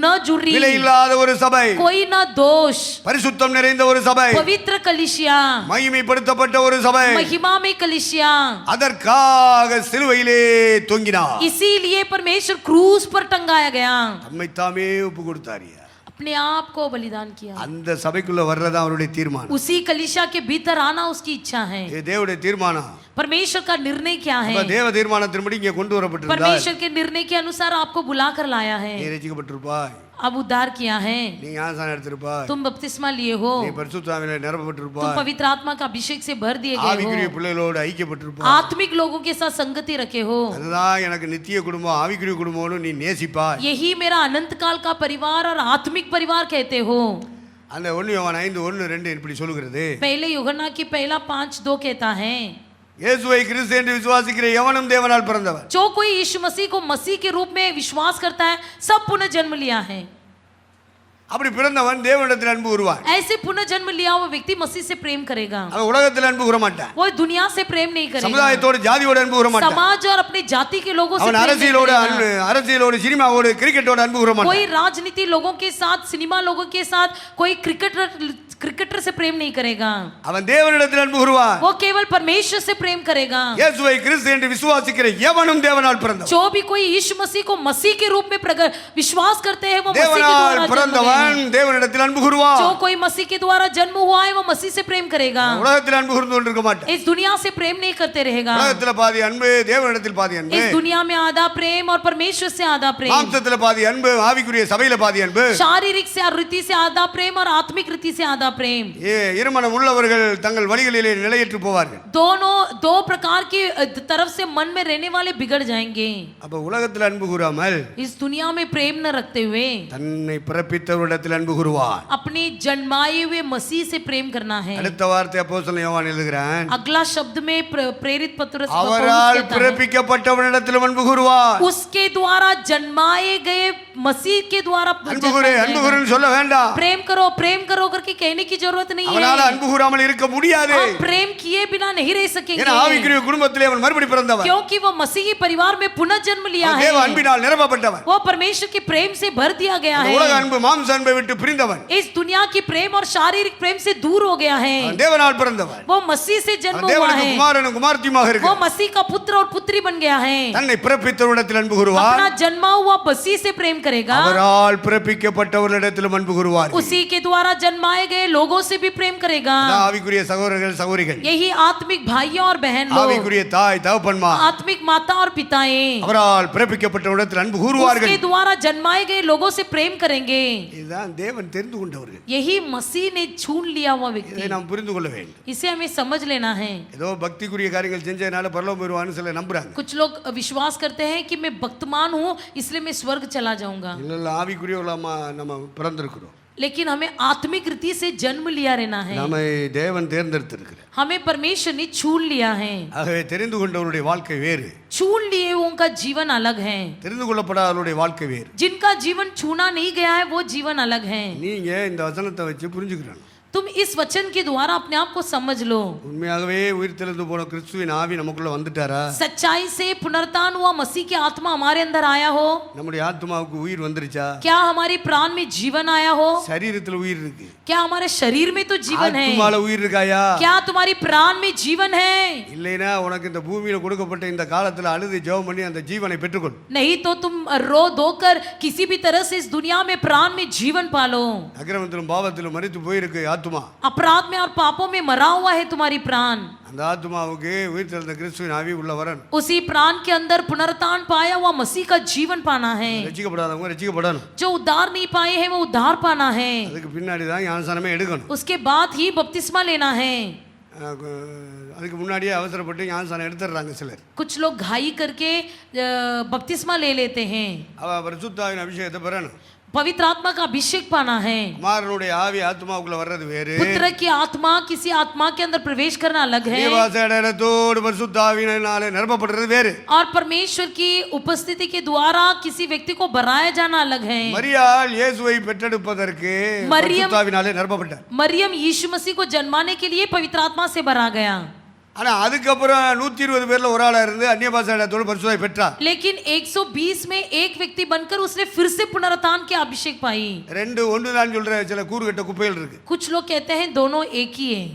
न जुर्री, விலை இல்லாத ஒரு சபை, कोई ना दोष, பரிசுத்தம் நிறைந்த ஒரு சபை, पवित्र कलीसिया, மகிமைப்படுத்தப்பட்ட ஒரு சபை, महिमा में कलीसिया। அதற்காக சிலுவையிலே தொங்கினார். इसीलिए परमेश्वर क्रूस पर टंगाया गया, தம்மை தாமே ஒப்பு கொடுத்தார். अपने आप को बलिदान किया। அந்த சபைக்குள்ள வர்றதா அவருடைய தீர்மானம். उसी कलीसिया के भीतर आना उसकी इच्छा है। இது தேவனுடைய தீர்மானம். परमेश्वर का निर्णय क्या है? தேவ தீர்மானத்தின்படி இங்கே கொண்டு வரப்பட்டிருந்தால் परमेश्वर के निर्णय के अनुसार आपको बुलाकर लाया है। நீ ரட்சிக்கப்பட்டிருப்பாய், अब उद्धार किया है, நீ ஞானஸ்நானம் எடுத்திருப்பாய், तुम बपतिस्मा लिए हो, நீ பரிசுத்த ஆவியினாலே तुम நிரப்பப்பட்டிருப்பாய், पवित्र आत्मा का अभिषेक से भर दिए गए ஆவிக்குரிய हो, பிள்ளைகளோடு ஐக்கியப்பட்டிருப்பாய். आत्मिक लोगों के साथ संगति रखे हो। அதுதான் எனக்கு நித்திய குடும்பம், ஆவிக்குரிய குடும்பம்னு நீ நேசிப்பாய். यही मेरा अनंत काल का परिवार और आत्मिक परिवार कहते हो। அந்த 1 யோவான் 5:1-2 இப்படி சொல்லுகிறது. पहले यूहन्ना की पहला 5:2 कहता है, இயேசுவை கிறிஸ்து என்று விசுவாசிக்கிற எவனும் தேவனால் பிறந்தவன். जो कोई यीशु मसीह को मसीह के रूप में विश्वास करता है सब पुनः जन्म लिया है। அப்படி பிறந்தவன் தேவனிடத்தில் அன்பு கூறுவான். ऐसे पुनः जन्म लिया हुआ व्यक्ति मसीह से प्रेम करेगा। அவன் உலகத்தில் அன்பு கூற மாட்டான். वो दुनिया से प्रेम नहीं करेगा, சமுதாயத்தோடு ஜாதியோடு அன்பு கூற மாட்டான். समाज और अपनी जाति के लोगों से அவன் प्रेम नहीं அரசியலோடு करेगा। அரசியலோடு சினிமாவோடு கிரிக்கெட்டோடு அன்பு கூற மாட்டான். कोई राजनीति लोगों के साथ, सिनेमा लोगों के साथ, कोई क्रिकेटर से प्रेम नहीं करेगा। அவன் தேவனிடத்தில் அன்பு கூறுவான். वो केवल परमेश्वर से प्रेम करेगा। இயேசுவை கிறிஸ்து என்று விசுவாசிக்கிற எவனும் தேவனால் பிறந்தவன். जो भी कोई यीशु मसीह को मसीह के रूप में विश्वास करते हैं वो मसीह के தேவனால் द्वारा जन्म பிறந்தவன் लिए हैं। தேவனிடத்தில் அன்பு கூறுவான். जो कोई मसीह के द्वारा जन्म हुआ है वो मसीह से प्रेम करेगा। உலகத்தில் அன்பு கூர்ந்து கொண்டிருக்க மாட்டான். इस दुनिया से प्रेम नहीं करते रहेगा। உலகத்தில் பாதி அன்பு, தேவனிடத்தில் பாதி அன்பு. इस दुनिया में आधा प्रेम और परमेश्वर से आधा प्रेम, மாம்சத்தில் பாதி அன்பு, ஆவிக்குரிய சபையில பாதி அன்பு. शारीरिक से रीति से आधा प्रेम और आत्मिक रीति से आधा प्रेम। இருமனம் உள்ளவர்கள் தங்கள் வழிகளிலே நிலையற்று போவார்கள். दोनों दो प्रकार की तरफ से मन में रहने वाले बिगड़ जाएंगे। அப்ப உலகத்தில் அன்பு கூறாமல் इस दुनिया में प्रेम न रखते हुए தன்னை பிறப்பித்தவரிடத்தில் அன்பு கூறுவான். अपने जन्माए हुए मसीह से प्रेम करना है। அடுத்த வார்த்தை அப்போஸ்தலன் யோவான் எழுதுகிறான். अगला शब्द में प्रेरित पतरस அவரால் பிறப்பிக்கப்பட்டவரிடத்தில் அன்பு கூறுவான். उसके द्वारा जन्माए गए मसीह के द्वारा அன்பு கூறுன்னு சொல்ல வேண்டாம். प्रेम करो करके कहने की जरूरत नहीं है। அவனால அன்பு கூறாமல் இருக்க முடியாது. आप प्रेम किए बिना नहीं रह सकेंगे, ஏன்னா ஆவிக்குரிய குடும்பத்திலே அவன் மறுபடி பிறந்தவன். क्योंकि वो मसीही परिवार में पुनः जन्म लिया है। தேவ அன்பினால் நிரப்பப்பட்டவன். वो परमेश्वर के प्रेम से भर दिया गया है। உலக அன்பு மாம்ச அன்பை விட்டு பிரிந்தவன். इस दुनिया की प्रेम और शारीरिक प्रेम से दूर हो गया है। அவன் தேவனால் பிறந்தவன். वो मसीह से जन्म हुआ தேவனுக்கு है। குமாரனும் குமாரத்தியுமாக वो இருக்கிறான். मसीह का पुत्र और पुत्री बन गया है। தன்னை பிறப்பித்தவரிடத்தில் அன்பு கூறுவான். अपना जन्मा हुआ मसीह से प्रेम करेगा। அவரால் பிறப்பிக்கப்பட்டவரிடத்திலும் அன்பு கூறுவார். उसी के द्वारा जन्माए गए लोगों से भी प्रेम करेगा। ஆவிக்குரிய சகோதரர்கள் சகோதரிகள், यही आत्मिक भाइयों और बहन लोग, ஆவிக்குரிய தாய் தகப்பன்மார் आत्मिक माता और पिताएं அவரால் பிறப்பிக்கப்பட்டவரிடத்தில் அன்பு கூறுவார்கள். उसके द्वारा जन्माए गए लोगों से प्रेम करेंगे। இதுதான் தேவன் தெரிந்து கொண்டவர்கள். यही मसीह ने छून लिया हुआ இதை व्यक्ति, நாம் புரிந்து கொள்ள வேண்டும். इसे हमें समझ लेना है। ஏதோ பக்திக்குரிய காரியங்கள் செஞ்சதுனால பரலோகம் போயிருவான்னு சில நம்புறாங்க. कुछ लोग विश्वास करते हैं कि मैं भक्तमान हूँ इसलिए मैं स्वर्ग चला जाऊंगा, இல்ல ஆவிக்குரியவர்களாமா நம்ம பிறந்திருக்கிறோம். लेकिन हमें आत्मिक रीति से जन्म लिया रहना है। நம்மை தேவன் தேர்ந்தெடுத்திருக்கிறார். हमें परमेश्वर ने छून लिया है। ஆகவே தெரிந்து கொண்டவருடைய வாழ்க்கை வேறு, छून लिए हुओं का जीवन अलग है। தெரிந்து கொள்ளப்படாதவருடைய வாழ்க்கை வேறு. जिनका जीवन छूना नहीं गया है वो जीवन अलग है। நீங்க இந்த வசனத்தை வச்சு புரிஞ்சுக்கிறோம். तुम इस वचन के द्वारा अपने आप को समझ लो। உண்மையாகவே உயிர்த்தெழுந்து போன கிறிஸ்துவின் ஆவி நமக்குள்ள வந்துட்டாரா? सच्चाई से पुनरुत्थान हुआ मसीह की आत्मा हमारे अंदर आया हो? நம்முடைய ஆத்மாவுக்கு உயிர் வந்துருச்சா? क्या हमारी प्राण में जीवन आया हो? சரீரத்தில் உயிர் இருக்கு. क्या हमारे शरीर में तो जीवन है? ஆத்மால உயிர் இருக்காயா? क्या तुम्हारी प्राण में जीवन है? இல்லைனா உனக்கு இந்த பூமியில கொடுக்கப்பட்ட இந்த காலத்துல அழுது ஜெபம் பண்ணி அந்த ஜீவனை பெற்றுக்கொள். नहीं तो तुम रो धोकर किसी भी तरह से इस दुनिया में प्राण में जीवन पालो। அக்கிரமத்திலும் பாவத்திலும் மரித்து போயிருக்கு ஆத்மா. अपराध में और पापों में मरा हुआ है तुम्हारी प्राण। அந்த ஆத்மாவுக்கு உயிர்த்தெழுந்த கிறிஸ்துவின் ஆவி உள்ள வரணும். उसी प्राण के अंदर पुनरुत्थान पाया हुआ मसीह का जीवन पाना है। ரட்சிக்கப்படாதவங்க ரட்சிக்கப்படணும். जो उद्धार नहीं पाए हैं वो उद्धार पाना है। அதுக்கு பின்னாடி தான் ஞானஸ்நானமே எடுக்கணும். उसके बाद ही बपतिस्मा लेना है। அதுக்கு முன்னாடியே அவசரப்பட்டு ஞானஸ்நானம் எடுத்துறாங்க சிலர். कुछ लोग घाई करके बपतिस्मा ले लेते हैं। அவ பரிசுத்தாவின் அபிஷேகத்தை பெறணும். पवित्र आत्मा का अभिषेक पाना है। குமாரனுடைய ஆவி ஆத்மாவுக்குள்ள வர்றது வேறு, पुत्र की आत्मा किसी आत्मा के अंदर प्रवेश करना अलग है, நிவாசத்தோடு பரிசுத்தாவினாலே நிரப்பப்படுறது வேறு. और परमेश्वर की उपस्थिति के द्वारा किसी व्यक्ति को भराया जाना अलग है। மரியாள் இயேசுவை பெற்றெடுப்பதற்கு பரிசுத்தாவினாலே நிரப்பப்பட்டார். मरियम यीशु मसीह को जन्माने के लिए पवित्र आत्मा से भरा गया। ஆனா அதுக்கப்புறம் 120 பேர்ல ஒரு ஆளா இருந்து அந்நிய பாஷையோட பரிசுத்தாவி பெற்றார். लेकिन 120 में एक व्यक्ति बनकर उसने फिर से पुनरुत्थान की अभिषेक पाई। ரெண்டு ஒன்று தான் சொல்ற சில கூறுகட்ட குப்பைகள் இருக்கு. कुछ लोग कहते हैं दोनों एक ही है,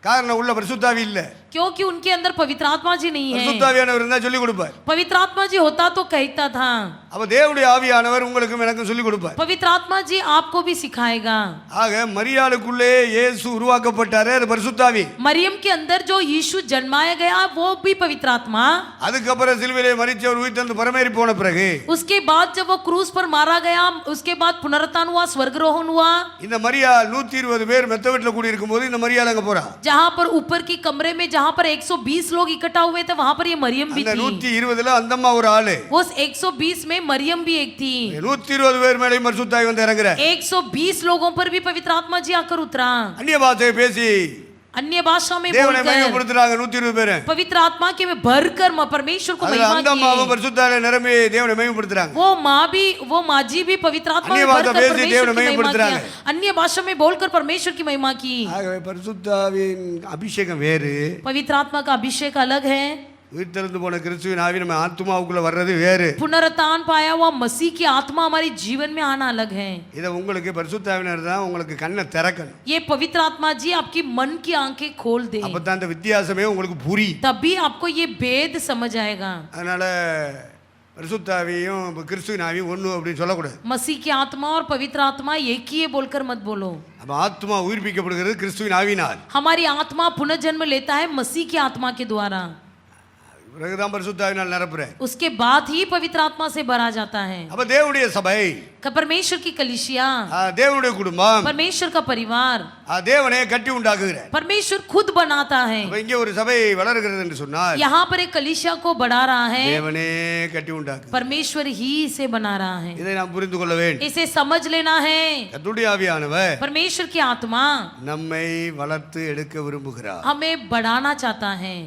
காரணம் உள்ள பரிசுத்தாவி இல்ல. क्योंकि उनके अंदर पवित्र आत्मा जी नहीं है। பரிசுத்தாவியானவர் இருந்தா சொல்லி கொடுப்பார். पवित्र आत्मा जी होता तो कहता था। அப்ப தேவனுடைய ஆவியானவர் உங்களுக்கும் எனக்கும் சொல்லி கொடுப்பார். पवित्र आत्मा जी आपको भी सिखाएगा। ஆக மரியாளுக்குள்ளே இயேசு உருவாக்கப்பட்டாரே அது பரிசுத்தாவி. मरियम के अंदर जो यीशु जन्माया गया वो भी पवित्र आत्मा। அதுக்கப்புறம் சிலுவையிலே மரிச்சவர் உயிர்த்தெழுந்து பரமேறி போன பிறகு उसके बाद जब वो क्रूस पर मारा गया, उसके बाद पुनरुत्थान हुआ, स्वर्गारोहण हुआ। இந்த மரியாள் 120 பேர் மெத்த வீட்டுல கூடி இருக்கும்போது இந்த மரியாள் அங்க போறா. जहां पर ऊपर की कमरे में जहां पर 120 लोग इकट्ठा हुए थे वहां पर ये मरियम भी அந்த थी। 120ல அந்தம்மா ஒரு ஆளு. उस 120 में मरियम भी एक थी। 120 பேர் மேலயும் பரிசுத்தாவி வந்து இறங்குற. 120 लोगों पर भी पवित्र आत्मा जी आकर उतरा। அந்நிய பாஷை பேசி अन्य भाषा में தேவனை बोलकर மகிமைப்படுத்துறாங்க 120 பேர். पवित्र आत्मा के में भरकर परमेश्वर को அதுல महिमा அந்தம்மாவும் की। பரிசுத்தாவில நிரம்பி தேவனை மகிமைப்படுத்துறாங்க. वो माँ जी भी पवित्र आत्मा में अन्य भाषा भरकर भेज परमेश्वर देव ने की महिमा महिमा पड़ता किया। है। अन्य भाषा में बोलकर परमेश्वर की महिमा की। ஆகவே பரிசுத்தாவின் அபிஷேகம் வேறு, पवित्र आत्मा का अभिषेक अलग है। உயிர்த்தெழுந்து போன கிறிஸ்துவின் ஆவி நம்ம ஆத்துமாவுக்குள்ள வர்றது வேறு. पुनरुत्थान पाया हुआ मसीह की आत्मा हमारे जीवन में आना अलग है। இத உங்களுக்கு பரிசுத்தாவினர் தான் உங்களுக்கு கண்ணை திறக்கணும். ये पवित्र आत्मा जी आपकी मन की आंखें खोल दे, அப்பதான் அந்த வித்தியாசமே உங்களுக்கு புரியும். तभी आपको ये भेद समझ आएगा। அதனால பரிசுத்தாவியும் கிறிஸ்துவின் ஆவியும் ஒண்ணு அப்படின்னு சொல்லக்கூடாது. मसीह की आत्मा और पवित्र आत्मा एक ही है बोलकर मत बोलो। அப்ப ஆத்மா உயிர்ப்பிக்கப்படுகிறது கிறிஸ்துவின் ஆவியினால். हमारी आत्मा पुनर्जन्म लेता है मसीह की आत्मा के द्वारा। பிறகுதான் பரிசுத்தாவினால் நிரப்புற. उसके बाद ही पवित्र आत्मा से भरा जाता है। அப்ப தேவனுடைய சபை, परमेश्वर की कलीसिया, தேவனுடைய குடும்பம், परमेश्वर का परिवार தேவனே கட்டி உண்டாக்குகிறார். परमेश्वर खुद बनाता है। அப்ப இங்கே ஒரு சபை வளர்கிறது என்று சொன்னால் यहाँ पर एक कलीसिया को बढ़ा रहा है, தேவனே கட்டி உண்டாக்கு. परमेश्वर ही इसे बना रहा है। இதை நாம் புரிந்து கொள்ள வேண்டும். इसे समझ लेना है। கர்த்தருடைய ஆவியானவர் परमेश्वर की आत्मा நம்மை வளர்த்து எடுக்க விரும்புகிறார். हमें बढ़ाना चाहता है।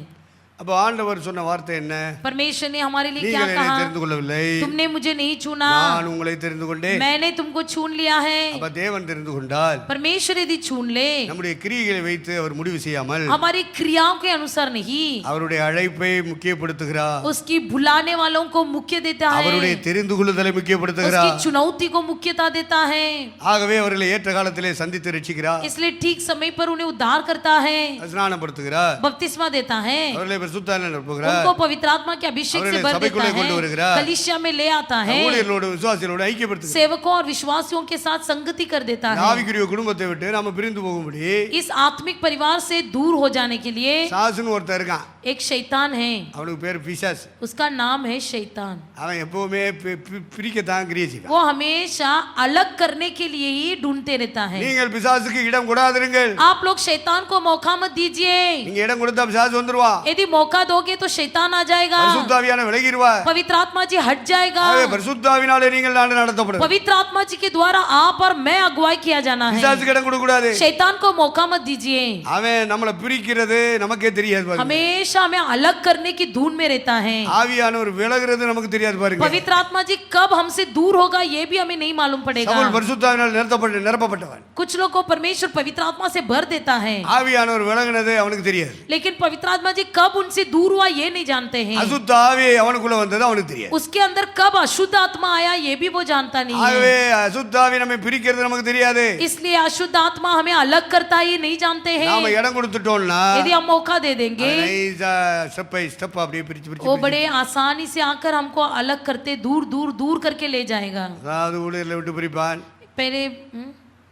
அப்ப ஆண்டவர் சொன்ன வார்த்தை என்ன? परमेश्वर ने हमारे लिए क्या நீங்கள் என்னை कहा? தெரிந்து கொள்ளவில்லை, तुमने मुझे नहीं चुना, நான் உங்களை தெரிந்து கொண்டேன். मैंने तुमको चुन लिया है। அப்ப தேவன் தெரிந்து கொண்டால் परमेश्वर यदि चुन ले, நம்முடைய கிரியைகளை வைத்து அவர் முடிவு செய்யாமல் हमारी क्रियाओं के अनुसार नहीं, அவருடைய அழைப்பை முக்கியப்படுத்துகிறார். उसकी बुलाने वालों को मुख्य देता है, அவருடைய தெரிந்து கொள்ளுதலை उसकी முக்கியப்படுத்துகிறார். चुनौती को मुख्यता देता है। ஆகவே அவர்களை ஏற்ற காலத்திலே சந்தித்து ரட்சிக்கிறார், इसलिए ठीक समय पर उन्हें उद्धार करता है, ஸ்நானப்படுத்துகிறார், बपतिस्मा देता है, அவர்களை பரிசுத்தாவியால் நிரப்புகிறார், उनको पवित्र आत्मा के अभिषेक से भर देता है, कलीसिया में ले आता है, ஊழியர்களோடு விசுவாசிகளோடு ஐக்கியப்படுத்துகிறார். सेवकों और विश्वासियों के साथ संगति कर देता है। ஆவிக்குரிய குடும்பத்தை விட்டு நாம பிரிந்து போகும்படி इस आत्मिक परिवार से दूर हो जाने के लिए சாசுன்னு ஒருத்தர் இருக்கான். एक शैतान है, அவனுக்கு பேர் பிசாஸ். उसका नाम है शैतान। அவன் எப்பவுமே பிரிக்கத்தான் கிரியை செய்வான். वो हमेशा अलग करने के लिए ही ढूंढते रहता है। நீங்கள் பிசாசுக்கு இடம் கொடாதிருங்கள். आप लोग शैतान को मौका मत दीजिए। நீங்க இடம் கொடுத்தா பிசாசு வந்துருவான். यदि मौका दोगे तो शैतान आ जाएगा, பரிசுத்தாவியான விலகிடுவார். पवित्र आत्मा जी हट जाएगा। பரிசுத்தாவினாலே நீங்கள் நாடு நடத்தப்படும். पवित्र आत्मा जी के द्वारा आप और मैं अगुवाई किया जाना है। பிசாசுக்கு இடம் கொடுக்க கூடாது. शैतान को मौका मत दीजिए। அவன் நம்மளை பிரிக்கிறது நமக்கே தெரியாது பாருங்க. हमेशा हमें अलग करने की धुन में रहता है। ஆவியானவர் விலகிறது நமக்கு தெரியாது பாருங்க. पवित्र आत्मा जी कब हमसे दूर होगा ये भी हमें नहीं मालूम पड़ेगा। சவுல் பரிசுத்தாவினால் நிரப்பப்பட்டவன். कुछ लोग को परमेश्वर पवित्र आत्मा से भर देता है, ஆவியானவர் விலகினது அவனுக்கு தெரியாது. लेकिन पवित्र आत्मा जी कब उनसे दूर हुआ ये नहीं जानते हैं। அசுத்த ஆவி அவனுக்குள்ள வந்தது அவனுக்கு தெரியாது. उसके अंदर कब अशुद्ध आत्मा आया ये भी वो जानता नहीं ஆகவே है। அசுத்த ஆவி நம்மை பிரிக்கிறது நமக்கு தெரியாது. इसलिए अशुद्ध आत्मा हमें अलग करता है ये नहीं जानते நாம हैं। இடம் கொடுத்துட்டோம்னா यदि हम मौका दे देंगे ஸ்டெப் பை ஸ்டெப் அப்படியே பிரிச்சு वो பிரிச்சு बड़े आसानी से आकर हमको अलग करते दूर दूर दूर करके ले जाएगा। அதாவது ஊழியர்களை விட்டு பிரிப்பான், पहले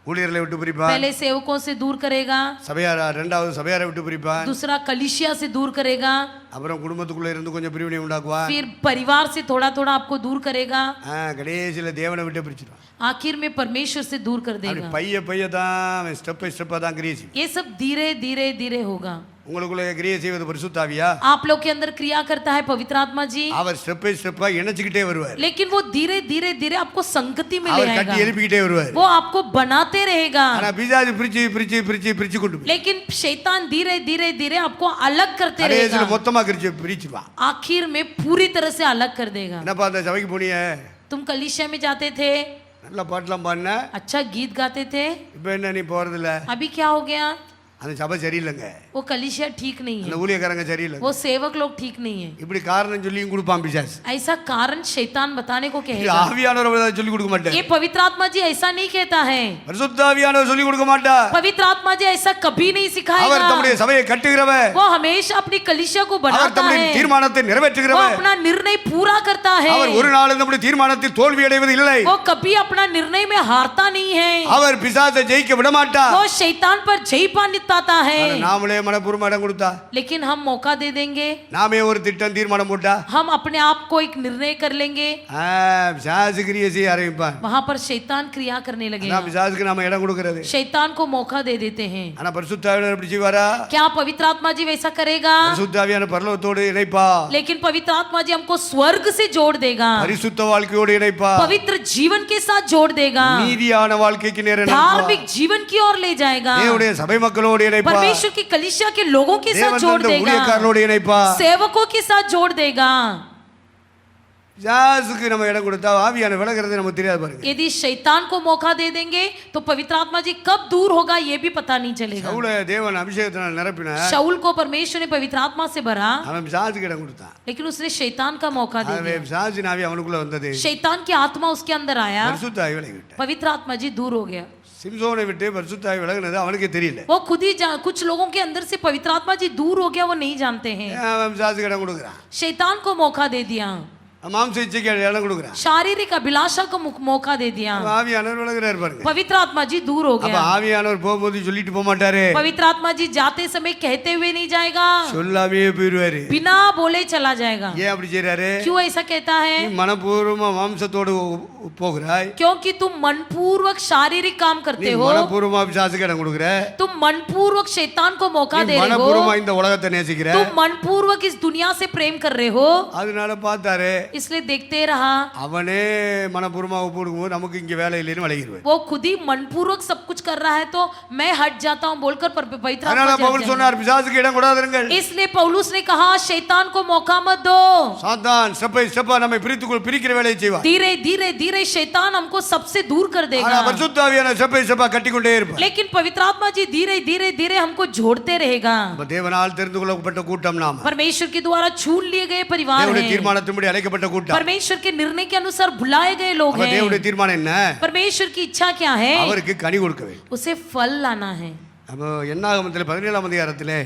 ஊழியர்களை விட்டு பிரிப்பான், पहले सेवकों से दूर करेगा, சபையார ரெண்டாவது சபையாரை விட்டு பிரிப்பான், दूसरा कलीसिया से दूर करेगा, அப்புறம் குடும்பத்துக்குள்ள இருந்து கொஞ்சம் பிரிவினை உண்டாக்குவான், फिर परिवार से थोड़ा थोड़ा आपको दूर करेगा, கடைசியில தேவனை விட்டு பிரிச்சிடுவான். आखिर में परमेश्वर से दूर कर அப்படி देगा। பைய தான் ஸ்டெப் பை ஸ்டெப்பா தான் கிரியை செய்யும். ये सब धीरे धीरे धीरे होगा। உங்களுக்குள்ள கிரியை செய்வது பரிசுத்தாவியா? आप लोग के अंदर क्रिया करता है पवित्र आत्मा जी, அவர் ஸ்டெப் பை ஸ்டெப்பா இணைச்சிக்கிட்டே வருவார். लेकिन वो धीरे धीरे धीरे आपको संगति में ले அவர் आएगा, கட்டி எழுப்பிக்கிட்டே வருவார். वो आपको बनाते रहेगा। ஆனா பிசாசு பிரிச்சு பிரிச்சு பிரிச்சு பிரிச்சு கொண்டு போய் लेकिन शैतान धीरे धीरे धीरे आपको अलग करते கடைசியில रहेगा, மொத்தமா பிரிச்சுவான். आखिर में पूरी तरह से अलग कर देगा। என்னப்பா அந்த சபைக்கு போனிய? तुम कलीसिया में जाते थे, நல்ல பாட்டெல்லாம் பாடின, अच्छा गीत गाते थे, இப்ப என்ன நீ போறது இல்ல? अभी क्या हो गया? அந்த சபை சரியில்லைங்க, वो कलीसिया ठीक नहीं அந்த है, ஊழியக்காரங்க சரியில்லை, वो सेवक लोग ठीक नहीं है। இப்படி காரணம் சொல்லியும் கொடுப்பான் பிசாசு. ऐसा कारण शैतान बताने को இது कहेगा। ஆவியானவர் சொல்லி கொடுக்க மாட்டார், ये पवित्र आत्मा जी ऐसा नहीं कहता है, பரிசுத்த ஆவியானவர் சொல்லி கொடுக்க மாட்டார். पवित्र आत्मा जी ऐसा कभी नहीं அவர் सिखाएगा। தம்முடைய சபையை கட்டுகிறவர், वो हमेशा अपनी कलीसिया को அவர் बनाता தம்முடைய है, தீர்மானத்தை वो நிறைவேற்றுகிறவர். अपना निर्णय पूरा करता है, அவர் ஒரு நாள் நம்முடைய தீர்மானத்தில் தோல்வி அடைவது இல்லை. वो कभी अपना निर्णय में हारता नहीं है, அவர் பிசாசை ஜெயிக்க விட மாட்டார். वो शैतान पर जय पाता है। ஆனா நாமளே மனப்பூர்வமா இடம் கொடுத்தா, लेकिन हम मौका दे देंगे, நாமே ஒரு திட்டம் தீர்மானம் போட்டா, हम अपने आप को एक निर्णय कर लेंगे, பிசாசு கிரியை செய்ய ஆரம்பிப்பான். वहां पर शैतान क्रिया करने அதான் लगेगा, பிசாசுக்கு நாம இடம் கொடுக்கிறது. शैतान को मौका दे देते हैं। ஆனா பரிசுத்த ஆவியானவர் எப்படி செய்வாரா? क्या पवित्र आत्मा जी वैसा करेगा? பரிசுத்த ஆவியானவர் பரலோகத்தோடு இணைப்பா, लेकिन पवित्र आत्मा जी हमको स्वर्ग से जोड़ देगा, பரிசுத்த வாழ்க்கையோடு இணைப்பா, पवित्र जीवन के साथ जोड़ देगा, நீதியான வாழ்க்கைக்கு நேர धार्मिक जीवन की ओर ले जाएगा, தேவனுடைய சபை மக்களோடு இணைப்பா, परमेश्वर की कलीसिया के लोगों के साथ தேவன் जोड़ தந்த देगा, ஊழியக்காரரோடு இணைப்பா. सेवकों के साथ जोड़ देगा। பிசாசுக்கு நம்ம இடம் கொடுத்தா ஆவியான விலகிறது நமக்கு தெரியாது பாருங்க. यदि शैतान को मौका दे देंगे तो पवित्र आत्मा जी कब दूर होगा ये भी पता नहीं चलेगा। சவுல தேவன் அபிஷேகத்தினால் நிரப்பின, शाऊल को परमेश्वर ने पवित्र आत्मा से भरा, அவன் பிசாசுக்கு இடம் கொடுத்தான். लेकिन उसने शैतान का मौका दे அவன் दिया, பிசாசின் ஆவி அவனுக்குள்ள வந்தது, शैतान की आत्मा उसके अंदर आया, பரிசுத்த ஆவி விலகி விட்டான். पवित्र आत्मा जी दूर हो गया। சிம்சோனை விட்டு பரிசுத்த ஆவி விலகினது அவனுக்கே தெரியல. वो खुद ही कुछ लोगों के अंदर से पवित्र आत्मा जी दूर हो गया, वो नहीं जानते हैं। அவன் பிசாசுக்கு இடம் கொடுக்குறான், शैतान को मौका दे दिया, மாம்ச இச்சைக்கு இடம் கொடுக்குறான், शारीरिक अभिलाषा को मौका दे दिया, ஆவியானவர் விலகிறார் பாருங்க. पवित्र आत्मा जी दूर हो அப்ப गया। ஆவியானவர் போகும்போது சொல்லிட்டு போக மாட்டாரு, पवित्र आत्मा जी जाते समय कहते हुए नहीं जाएगा, சொல்லாமே போயிடுவாரு. बिना बोले चला जाएगा। ஏன் அப்படி செய்யறாரு? क्यों ऐसा कहता है? நீ மனப்பூர்வமா மாம்சத்தோடு போகிறாய், क्योंकि तुम मनपूर्वक शारीरिक काम நீ करते हो, மனப்பூர்வமா பிசாசுக்கு இடம் கொடுக்குற, तुम मनपूर्वक शैतान को मौका நீ दे रहे மனப்பூர்வமா हो, இந்த உலகத்தை நேசிக்கிற. तुम मनपूर्वक इस दुनिया से प्रेम कर रहे हो। அதனால பார்த்தாரு, इसलिए देखते रहा, அவனே மனப்பூர்வமா ஒப்பு கொடுக்கும்போது நமக்கு இங்க வேலை இல்லைன்னு விலகிடுவேன். वो खुद ही मनपूर्वक सब कुछ कर रहा है तो मैं हट जाता हूँ बोलकर पवित्र அதனால आत्मा பவுல் जग சொன்னார், பிசாசுக்கு இடம் கொடாதீர்கள். जाएगा। इसलिए पौलुस ने कहा शैतान को मौका मत दो। சாத்தான் ஸ்டெப் பை ஸ்டெப்பா நம்மை பிரிக்கிற வேலையை செய்வார். धीरे धीरे धीरे शैतान हमको सबसे दूर कर ஆனா देगा, பரிசுத்த ஆவியானவர் ஸ்டெப் பை ஸ்டெப்பா கட்டிக்கொண்டே இருப்பார். लेकिन पवित्र आत्मा जी धीरे धीरे धीरे हमको जोड़ते रहेगा। அப்ப தேவனால் தெரிந்து கொள்ளப்பட்ட கூட்டம் நாம, परमेश्वर के द्वारा चुन लिए गए परिवार தேவனுடைய हैं, தீர்மானத்தின்படி அழைக்கப்பட்ட கூட்டம். परमेश्वर के निर्णय के अनुसार बुलाए गए लोग அப்ப தேவனுடைய हैं। தீர்மானம் என்ன? परमेश्वर की इच्छा क्या है? அவருக்கு கனி கொடுக்க வேண்டும். उसे फल लाना है। அப்போ என்னாகமத்தில் 17ஆம் அதிகாரத்திலே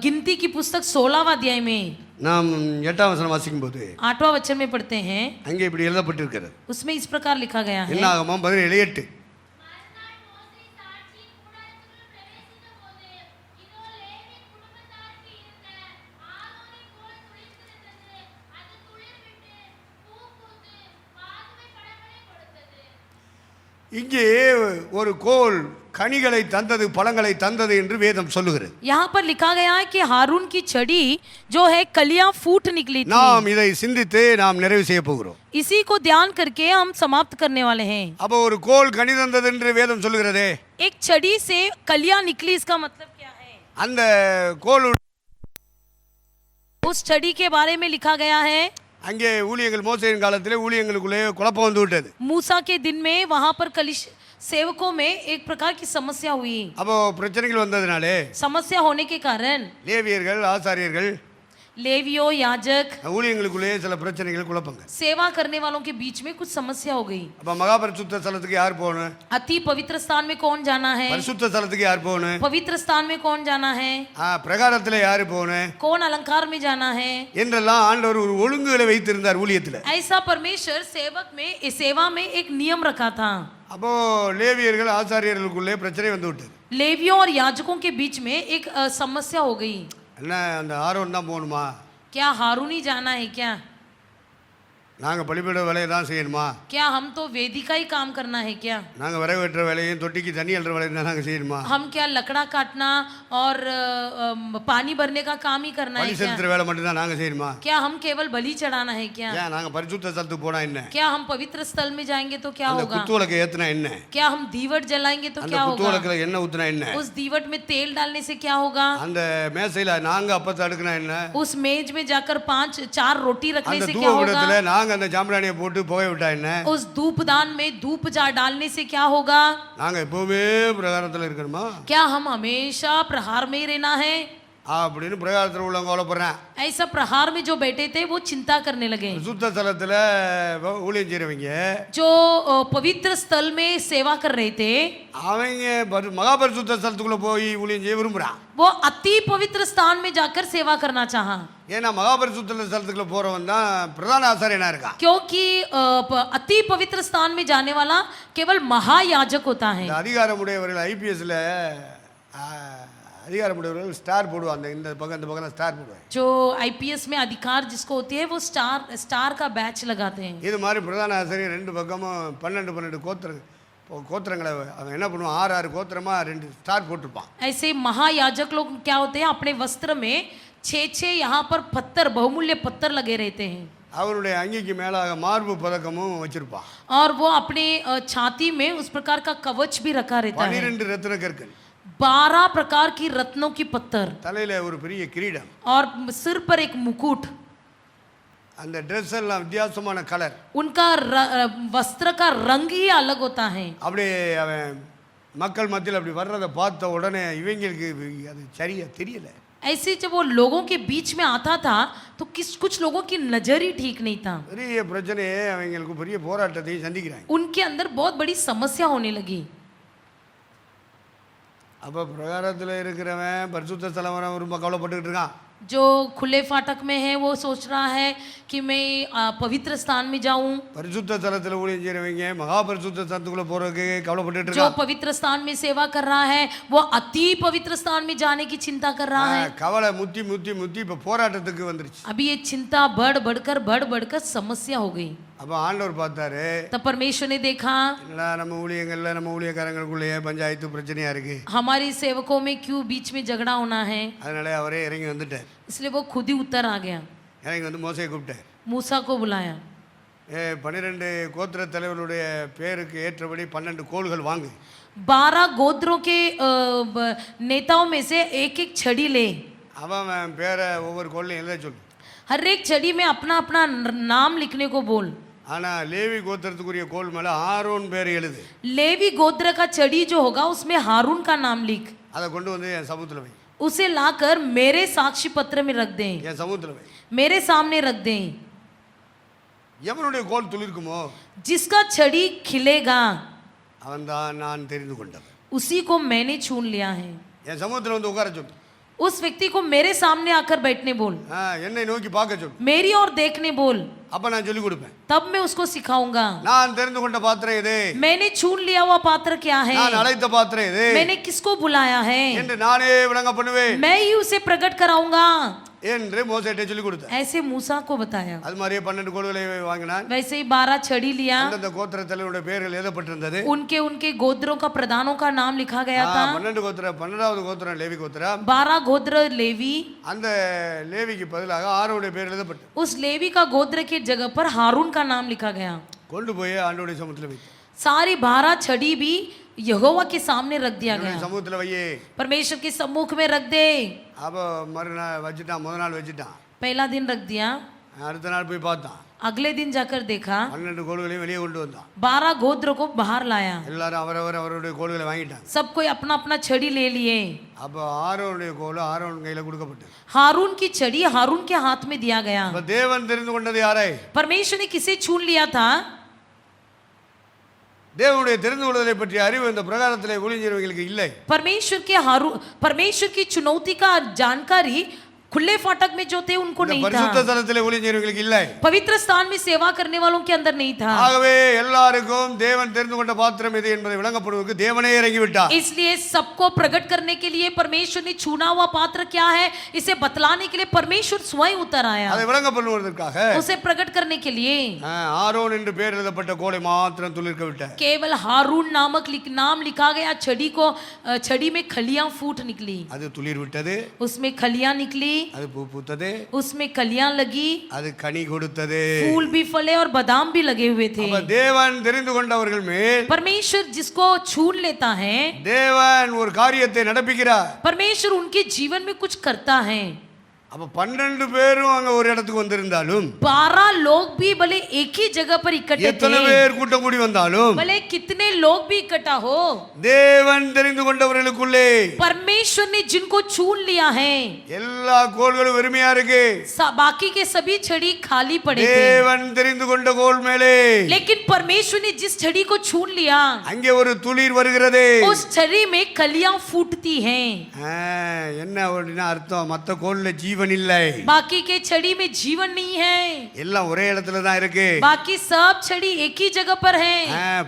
गिनती की पुस्तक 16वां अध्याय में நாம் 8ஆம் வசனம் வாசிக்கும் போது 8वां वचन में पढ़ते हैं, அங்கே இப்படி எழுதப்பட்டிருக்கிறது. उसमें इस प्रकार लिखा गया है, என்னாகமம் 17:8. இங்கே ஒரு கோல் கனிகளை தந்தது, பழங்களை தந்தது என்று வேதம் சொல்லுகிறது. यहाँ पर लिखा गया है कि हारून की छड़ी जो है कलियां फूट निकली थी। நாம் இதை சிந்தித்து நாம் நிறைவு செய்ய போகிறோம். इसी को ध्यान करके हम समाप्त करने वाले हैं। அப்போ ஒரு கோல் கனி தந்தது என்று வேதம் சொல்லுகிறதே, एक छड़ी से कलियां निकली, इसका मतलब क्या है? அந்த கோல் उस छड़ी के बारे में लिखा गया है, அங்கே ஊழியர்கள் மோசேயின் காலத்திலே ஊழியங்களுக்குள்ளே குழப்பம் வந்து விட்டது. मूसा के दिन में वहां पर सेवकों में एक प्रकार की समस्या हुई। அப்போ பிரச்சனைகள் வந்ததுனாலே समस्या होने के कारण லேவியர்கள், ஆசாரியர்கள், लेवियो, याजक, ஊழியங்களுக்குள்ளே சில பிரச்சனைகள், குழப்பங்கள். सेवा करने वालों के बीच में कुछ समस्या हो गई। அப்ப மகாபரிசுத்த ஸ்தலத்துக்கு யார் போகணும்? अति पवित्र स्थान में कौन जाना है? பரிசுத்த ஸ்தலத்துக்கு யார் போகணும்? पवित्र स्थान में कौन जाना है? பிரகாரத்துல யார் போகணும் कौन अलंकार में जाना है? என்றெல்லாம் ஆண்டவர் ஒரு ஒழுங்குகளை வைத்திருந்தார் ஊழியத்துல. ऐसा परमेश्वर सेवा में एक नियम रखा था। அப்போ லேவியர்கள், ஆசாரியர்களுக்குள்ளே பிரச்சனை வந்து விட்டது. लेवियों और याजकों के बीच में एक समस्या हो गई। என்ன அந்த ஆரோன் தான் போகணுமா? क्या हारून ही जाना है क्या? நாங்க பலிபீட வேலையை தான் செய்யணுமா? क्या हम तो वेदिका ही काम करना है क्या? நாங்க விறகு வெட்டுற வேலையும் தொட்டிக்கு தண்ணி அள்ளுற வேலையும் தான் நாங்க செய்யணுமா? हम क्या लकड़ा काटना और पानी भरने का काम ही करना है பலி क्या? செலுத்துற வேலை மட்டும் தான் நாங்க செய்யணுமா? क्या हम केवल बलि चढ़ाना है क्या? ஏன் நாங்க பரிசுத்த ஸ்தலத்துக்கு போனா என்ன? क्या हम पवित्र स्थल में जाएंगे तो क्या அந்த होगा? குத்துவிளக்கை ஏத்துனா என்ன? क्या हम दीवट जलाएंगे तो அந்த क्या होगा? குத்துவிளக்குல எண்ணெய் ஊத்துனா என்ன? उस दीवट में तेल डालने से क्या होगा? அந்த மேசையில நாங்க அப்பத்தை அடுக்குனா என்ன? उस मेज में जाकर 4 रोटी रखने அந்த से क्या होगा? தூபபீடத்துல நாங்க நாங்க அந்த சாம்பிராணியை போட்டு புகை விட்டா என்ன? उस धूपदान में धूप डालने से क्या होगा? நாங்க எப்பவுமே பிரகாரத்துல இருக்கணுமா? क्या हम हमेशा प्रहार में ही रहना है? அப்படின்னு பிரகாரத்தில் உள்ளவங்க கவலைப்படுறேன். ऐसा प्रहार में जो बैठे थे वो चिंता करने लगे. சுத்த ஸ்தலத்துல ஊழியம் செய்றவங்க, जो पवित्र स्थल में सेवा कर रहे थे, அவங்க மகாபரிசுத்த ஸ்தலத்துக்குள்ள போய் ஊழியம் செய்ய விரும்புறான். वो अति पवित्र स्थान में जाकर सेवा करना चाहा. ஏன்னா மகாபரிசுத்த ஸ்தலத்துக்குள்ள போறவன் தான் பிரதான ஆசாரியனா இருக்கான். क्योंकि अति पवित्र स्थान में जाने वाला केवल महायाजक होता है. இந்த அதிகாரமுடையவர்கள் ஐபிஎஸ்ல அதிகாரமுடையவர்கள் ஸ்டார் போடுவாங்க. இந்த பக்கம் இந்த பக்கம் ஸ்டார் போடுவாங்க. जो आईपीएस में अधिकार जिसको होती है वो स्टार का बैच लगाते हैं. இது மாதிரி பிரதான ஆசாரியர் ரெண்டு பக்கமும் 12 கோத்திரங்களை அவன் என்ன பண்ணுவான், 6 கோத்திரமா 2 ஸ்டார் போட்டிருப்பான். ऐसे महायाजक लोग क्या होते हैं, अपने वस्त्र में 6 यहाँ पर पत्थर, बहुमूल्य पत्थर लगे रहते हैं. அவருடைய அங்கிக்கு மேலாக மார்பு பதக்கமும் வச்சிருப்பான். और वो अपने छाती में उस प्रकार का कवच भी रखा रहता है. 12 ரத்தின கற்கள், 12 प्रकार की रत्नों की पत्थर, தலையில ஒரு பெரிய கிரீடம், और सिर पर एक मुकुट. அந்த ட்ரெஸ் எல்லாம் வித்தியாசமான கலர். उनका वस्त्र का रंग ही अलग होता है. அப்படியே அவன் மக்கள் மத்தியில் அப்படி வர்றதை பார்த்த உடனே இவங்களுக்கு அது சரியா தெரியல. ऐसे जब वो लोगों के बीच में आता था तो कुछ लोगों की नजर ही ठीक नहीं था. பெரிய பிரச்சனையே, அவங்களுக்கு பெரிய போராட்டத்தை சந்திக்கிறாங்க. उनके अंदर बहुत बड़ी समस्या होने लगी. அப்போ பிரகாரத்தில் இருக்கிறவன் பரிசுத்த ஸ்தலம் ரொம்ப கவலைப்பட்டுக்கிட்டு இருக்கான். जो खुले फाटक में है वो सोच रहा है कि मैं पवित्र स्थान में जाऊं. பரிசுத்த ஸ்தலத்தில் ஊழியம் செய்றவங்க மகா பரிசுத்த ஸ்தலத்துக்குள்ள போறதுக்கு கவலைப்பட்டுட்டு जो இருக்கான். पवित्र स्थान में सेवा कर रहा है वो अति पवित्र स्थान में जाने की चिंता कर रहा है. கவலை முத்தி முத்தி முத்தி இப்போ போராட்டத்துக்கு வந்துருச்சு. अभी ये चिंता बढ़ बढ़कर समस्या हो गई. அப்போ ஆண்டவர் பார்த்தாரு, तब परमेश्वर ने देखा என்னடா நம்ம ஊழியங்கள்ல நம்ம ஊழியக்காரங்களுக்குள்ளேயே பஞ்சாயத்து பிரச்சனையா இருக்கு. हमारे सेवकों में क्यों बीच में झगड़ा होना है. அதனால அவரே இறங்கி வந்துட்டார். इसलिए वो खुद ही उतर आ गया. இறங்கி வந்து மோசையை கூப்பிட்டார். मूसा को बुलाया. 12 கோத்திர தலைவருடைய பேருக்கு ஏற்றபடி 12 கோல்கள் வாங்கு. 12 गोत्रों के नेताओं में से एक छड़ी ले. அவன் பேரை ஒவ்வொரு கோல்லையும் எழுத சொல்லு. हर एक छड़ी में अपना अपना नाम लिखने को बोल. ஆனா லேவி கோத்திரத்துக்குரிய கோல் மேல ஆரோன் பேர் எழுது. लेवी गोत्र का छड़ी जो होगा उसमें हारून का नाम लिख. அதை கொண்டு வந்து என் சமூகத்துல வை. उसे लाकर मेरे साक्षी पत्र में रख दें. என் சமூகத்துல வை. मेरे सामने रख दें. எவனுடைய கோல் துளிர்க்குமோ जिसका छड़ी खिलेगा அவன்தான் நான் தெரிந்து கொண்டவன். उसी को मैंने चुन लिया है. என் சமூகத்துல வந்து உட்கார சொல்லு. उस व्यक्ति को मेरे सामने आकर बैठने बोल. என்னை நோக்கி பார்க்க சொல்லு. मेरी ओर देखने बोल. அப்ப நான் சொல்லி கொடுப்பேன். तब मैं उसको सिखाऊंगा. நான் தெரிந்து கொண்ட பாத்திரம் இது. मैंने चुन लिया हुआ पात्र क्या है. நான் அழைத்த பாத்திரம் இது. मैंने किसको बुलाया है. என்று நானே விளங்க பண்ணுவேன். मैं ही उसे प्रकट कराऊंगा. என்று மோசேட்டை சொல்லி கொடுத்தார். ऐसे मूसा को बताया. அது மாதிரியே 12 கோல்களை வாங்கினான். वैसे ही 12 छड़ी लिया. அந்த கோத்திர தலைவருடைய பெயர்கள் எழுதப்பட்டிருந்தது. उनके गोत्रों का प्रधानों का नाम लिखा गया था. 12வது கோத்திரம் லேவி கோத்திரம். 12 गोत्र लेवी. அந்த லேவிக்கு பதிலாக ஆரோனுடைய பெயர் எழுதப்பட்டது. उस लेवी का गोत्र की जगह पर हारून का नाम लिखा गया. கொண்டு போய் ஆண்டவருடைய சமூகத்துல வை. सारी 12 छड़ी भी यहोवा के सामने रख दिया गया. சமூகத்துல வையே. परमेश्वर के सम्मुख में रख दे. அப்ப மறுநாள் வச்சுட்டான், முதல் நாள் வச்சுட்டான். पहला दिन रख दिया. அடுத்த நாள் போய் பார்த்தான். अगले दिन जाकर देखा 12 கோல்களையும் வெளியே கொண்டு வந்தான். 12 गोत्र को बाहर लाया. எல்லாரும் அவருடைய கோல்களை வாங்கிட்டாங்க. सब कोई अपना अपना छड़ी ले लिए. அப்ப ஆரோனுடைய கோல் ஆரோன் கையில கொடுக்கப்பட்டது. हारून की छड़ी हारून के हाथ में दिया गया. அப்ப தேவன் தெரிந்து கொண்டது யாரை? परमेश्वर ने किसे चुन लिया था. தேவனுடைய தெரிந்து கொள்வதை பற்றிய அறிவு இந்த பிரகாரத்திலே ஊழியம் செய்றவங்களுக்கு இல்லை. परमेश्वर की चुनौती का जानकारी खुले फाटक में जो थे उनको नहीं பரிசுத்த था. ஸ்தலத்திலே ஊழியம் செய்றவங்களுக்கு இல்லை. पवित्र स्थान में सेवा करने वालों के अंदर नहीं था. ஆகவே எல்லாருக்கும் தேவன் தெரிந்து கொண்ட பாத்திரம் இது என்பதை விளங்கப்படுவதற்கு தேவனே இறங்கி விட்டார். इसलिए सबको प्रकट करने के लिए परमेश्वर ने चुना हुआ पात्र क्या है इसे बतलाने के लिए परमेश्वर स्वयं उतर आया. அதை விளங்கப்படுவதற்காக उसे प्रकट करने के लिए ஆரோன் என்று பெயர் எழுதப்பட்ட கோலை மாத்திரம் துளிர்க்க விட்டார். केवल हारून नामक नाम लिखा गया छड़ी में खलियां फूट निकली. அது துளிர் விட்டது. उसमें खलियां निकली. அது பூ பூத்தது. उसमें कलियां लगी. அது கனி கொடுத்தது. फूल भी फले और बादाम भी लगे हुए थे. அப்ப தேவன் தெரிந்து கொண்டவர்கள் மேல் परमेश्वर जिसको छून लेता है தேவன் ஒரு காரியத்தை நடப்பிக்கிறார். परमेश्वर उनके जीवन में कुछ करता है. அப்ப 12 பேரும் அங்க ஒரு இடத்துக்கு வந்திருந்தாலும் 12 लोग भी भले एक ही जगह पर इकट्ठे எத்தனை थे, பேர் கூட்டம் கூடி வந்தாலும் भले कितने लोग भी इकट्ठा हो, தேவன் தெரிந்து கொண்டவர்களுக்குள்ளே परमेश्वर ने जिनको चुन लिया है, எல்லா கோல்களும் வெறுமையா இருக்கு. बाकी के सभी छड़ी खाली पड़े थे, தேவன் தெரிந்து கொண்ட கோல் மேலே लेकिन परमेश्वर ने जिस छड़ी को चुन लिया அங்கே ஒரு துளிர் வருகிறது. उस छड़ी में कलियां फूटती हैं। என்ன அப்படின்னா அர்த்தம், மத்த கோல்ல ஜீவன் இல்லை, बाकी के छड़ी में जीवन नहीं है, எல்லாம் ஒரே இடத்துல தான் இருக்கு. बाकी सब छड़ी एक ही जगह पर है।